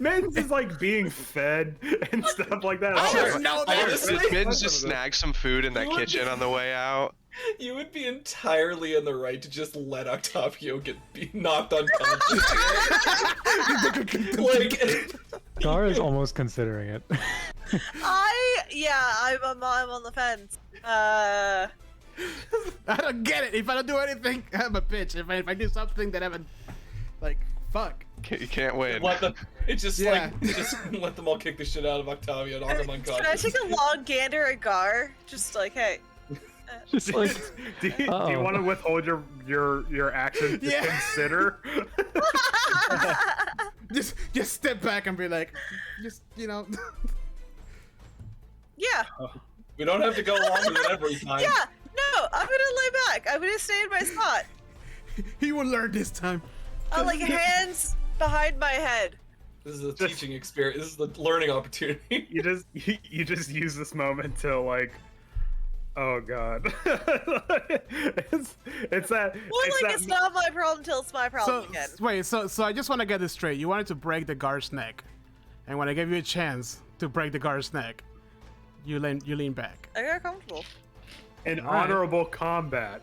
Men's is like being fed and stuff like that. I Oh, didn't know that. honestly, Did Mittens just snag some food in that You would kitchen be- on the way out? you would be entirely in the right to just let Octavio be knocked unconscious. Like, Gar is almost considering it. I'm on the fence. I don't get it. If I don't do anything, I'm a bitch. If I do something that I haven't, like, fuck. You can't win. let them. It's just Yeah. just let them all kick the shit out of Octavio, knock him Can I unconscious. take a long gander at Gar? Just like, hey. Just like, do you Uh-oh. want to withhold your action to Yeah. consider? Just step back and be like, just, you know. Yeah. We don't have to go along with it every time. Yeah. No, I'm gonna lay back. I'm gonna stay in my spot. He will learn this time. Like hands behind my head. This is a teaching experience. This is the learning opportunity. You just use this moment to like, oh god, it's that. More it's like that, it's not my problem till it's my problem So again. wait, so I just want to get this straight. You wanted to break the guard's neck, and when I gave you a chance to break the guard's neck, you lean back. I got comfortable. an All right. honorable combat.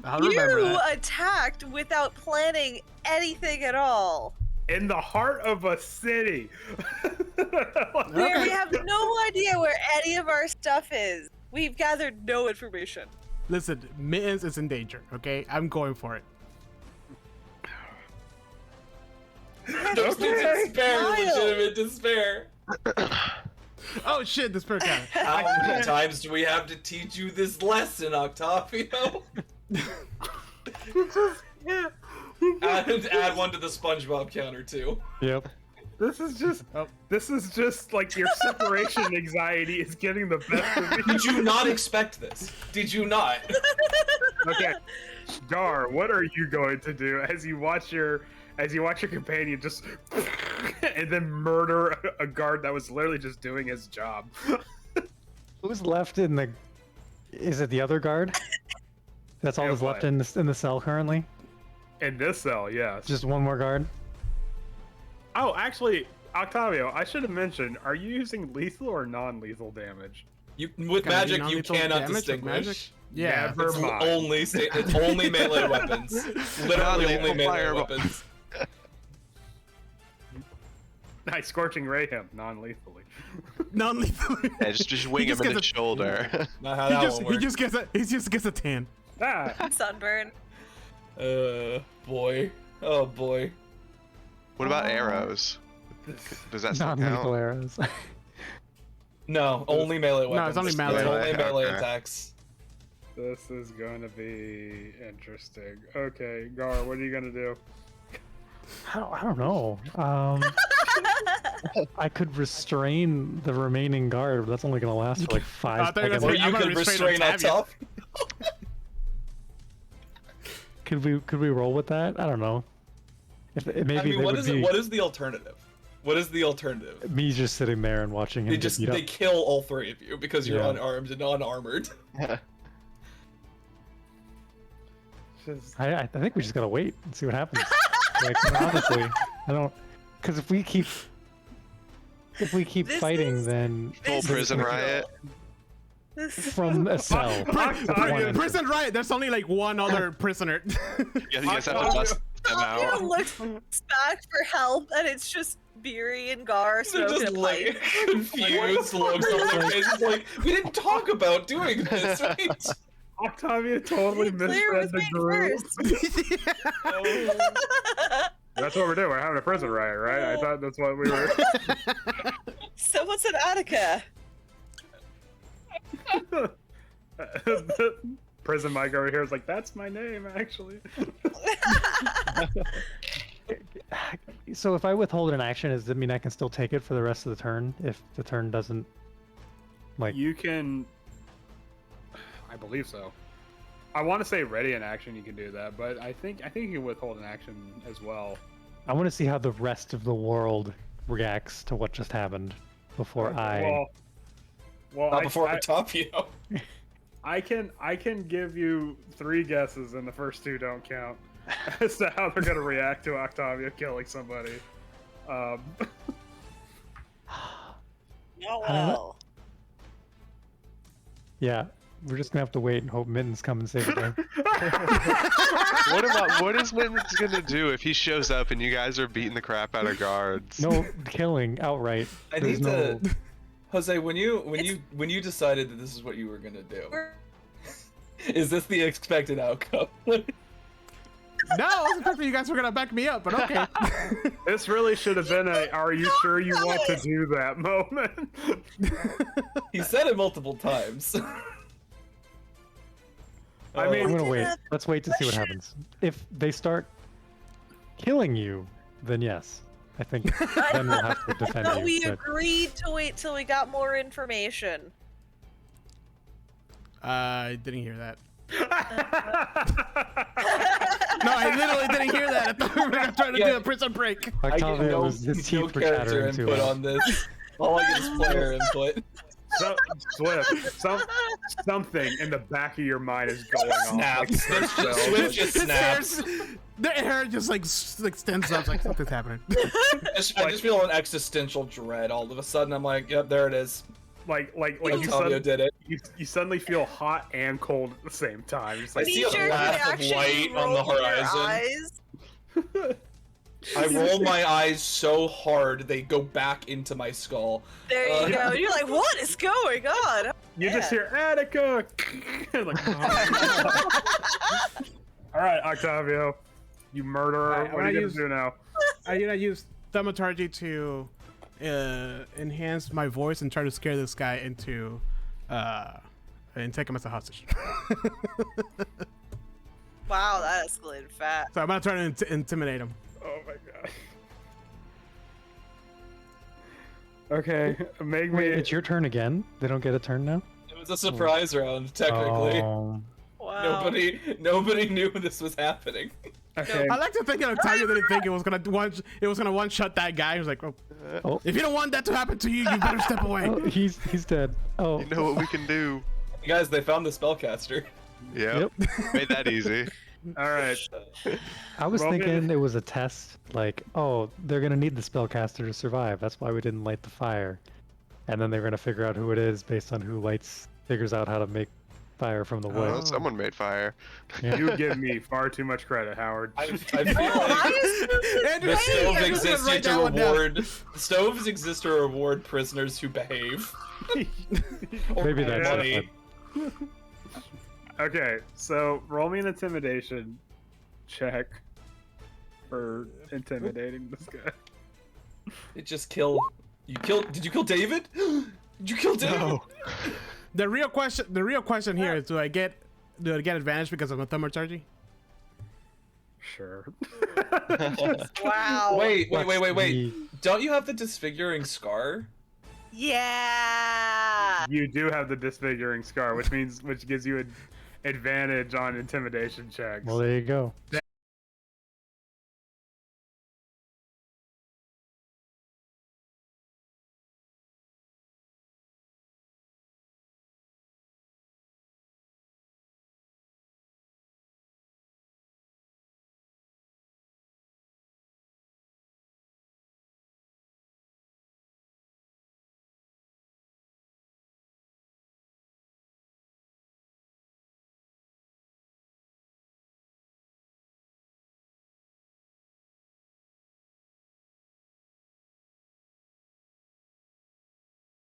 I'll remember You that. attacked without planning anything at all. In the heart of a city. Where we have no idea where any of our stuff is. We've gathered no information. Listen, Mittens is in danger. Okay, I'm going for it. There's despair, Kyle. legitimate despair. Oh shit, this per guy. How many times do we have to teach you this lesson, Octavio? Add one to the SpongeBob counter too. yep. This is just like your separation anxiety is getting the best of me. Did you not expect this? Did you not? Okay, Gar, what are you going to do as you watch your companion just and then murder a guard that was literally just doing his job? Who's left in the? Is it the other guard? That's all And that's left what? in the cell currently. In this cell, yes. Just one more guard. Oh, actually, Octavio, I should have mentioned, are you using lethal or non-lethal damage? With Can I do magic, you non-lethal cannot damage with distinguish. magic? Yeah. Never It's mind. it's only melee weapons. Literally only Non-lethal melee fireball. weapons. Nice, Scorching Ray him, non-lethally. Non-lethal. Yeah, just wing just him in the gets shoulder. Not how He that just, one he works. just gets a tan. Ah, Sunburn. Boy. Oh boy. What about arrows? Does that still Non-lethal count? arrows. No, only melee No, weapons. it's only melee. Only melee Okay. attacks. this is going to be interesting. Okay, Gar, what are you going to do? I don't know. I could restrain the remaining guard, but that's only gonna last for like 5 I thought you were seconds. Or Wait, you I'm gonna could restrain restrain up Octavia. top. Could we roll with that? I don't know. If maybe I mean, they what would is be it? What is the alternative? What is the alternative? me just sitting there and watching him They get just beat up. they kill all three of you because you're Yeah. unarmed and unarmored. Just, I think we just gotta wait and see what happens. Like honestly, I don't, because if we keep This fighting, is- then Full This is prison real. riot. This is from a cell. Octavia, Prison riot. There's only like one other prisoner. You guys have to bust them Octavio out. looks back for help, and it's just Beery and Gar They're smoking just a like pipe. confused looks on their faces. Like we didn't talk about doing this, right? Octavia totally Clear misread with the me group. first. That's what we're doing. We're having a prison riot, right? I thought that's what we were. So what's an Attica? Prison Mike over here is like, that's my name, actually. So if I withhold an action, does that mean I can still take it for the rest of the turn if the turn doesn't like? You can. I believe so. I want to say ready in action. You can do that, but I think you can withhold an action as well. I want to see how the rest of the world reacts to what just happened before I. Well, Not before Octavio. I can give you 3 guesses, and the first 2 don't count as to how they're gonna react to Octavia killing somebody. Oh well. Yeah, we're just gonna have to wait and hope Mittens come and save the day. What is Mittens gonna do if he shows up and you guys are beating the crap out of guards? No killing outright. I There's need no. to. Jose, when you decided that this is what you were gonna do, is this the expected outcome? No, I was expecting you guys were gonna back me up, but okay. This really should have been a "Are you sure you want to do that?" moment. He said it multiple times. I mean- I'm gonna did wait. have Let's wait to see what question. happens. If they start killing you, then yes. I think then we'll have to defend But you. we but- agreed to wait till we got more information. I didn't hear that. No, I literally didn't hear that. I thought we were gonna try to Yeah. do a prison break. I get Octavia no, was his no teeth were character chattering too input loud. on this. All I get is player input. Swift, something in the back of your mind is going on. Snaps. Swift just His snaps. their hair just like stands up like something's happening. I just feel an existential dread. All of a sudden, I'm like, yep, there it is. like you, Octavio did it. you suddenly feel hot and cold at the same time. It's I like, see a Knee-jerk laugh of reaction, light you on the roll your horizon. eyes. I roll my eyes so hard they go back into my skull. There you go. You're like, what is going on? you just Yeah. hear Attica. Like, all right, Octavio, you murderer. Alright, what are you gonna do now? I'm gonna use thaumaturgy to enhance my voice and try to scare this guy into and take him as a hostage. Wow, that escalated fast. So I'm gonna try to intimidate him. Oh my god. Okay, make me. Wait, it's your turn again. They don't get a turn now. It was a surprise round, technically. Oh. Wow. Nobody knew this was happening. Okay. I like to think that Octavio didn't think it was gonna one shot that guy. He was like, oh, Oh. if you don't want that to happen to you, you better step away. Oh, he's dead. Oh. You know what we can do. Guys, they found the spellcaster. Yep. Made that easy. All right. I was Roll me thinking it was a test, like, oh, they're gonna need the spellcaster to survive. That's why we didn't light the fire. And then they're gonna figure out who it is based on who figures out how to make fire from the wood. Well, someone made fire. Yeah. You give me far too much credit, Howard. I feel like the stove exists to reward. Stoves exist to reward prisoners who behave. Or Maybe pay that's money. it. Okay, so roll me an intimidation check for intimidating this guy. It just kill. Did you kill David? Did you kill David? No. The real question here is, do I get advantage because I'm a thaumaturgy? Sure. Wow. Wait. The- Don't you have the disfiguring scar? Yeah. You do have the disfiguring scar, which gives you an advantage on intimidation checks. Well, there you go.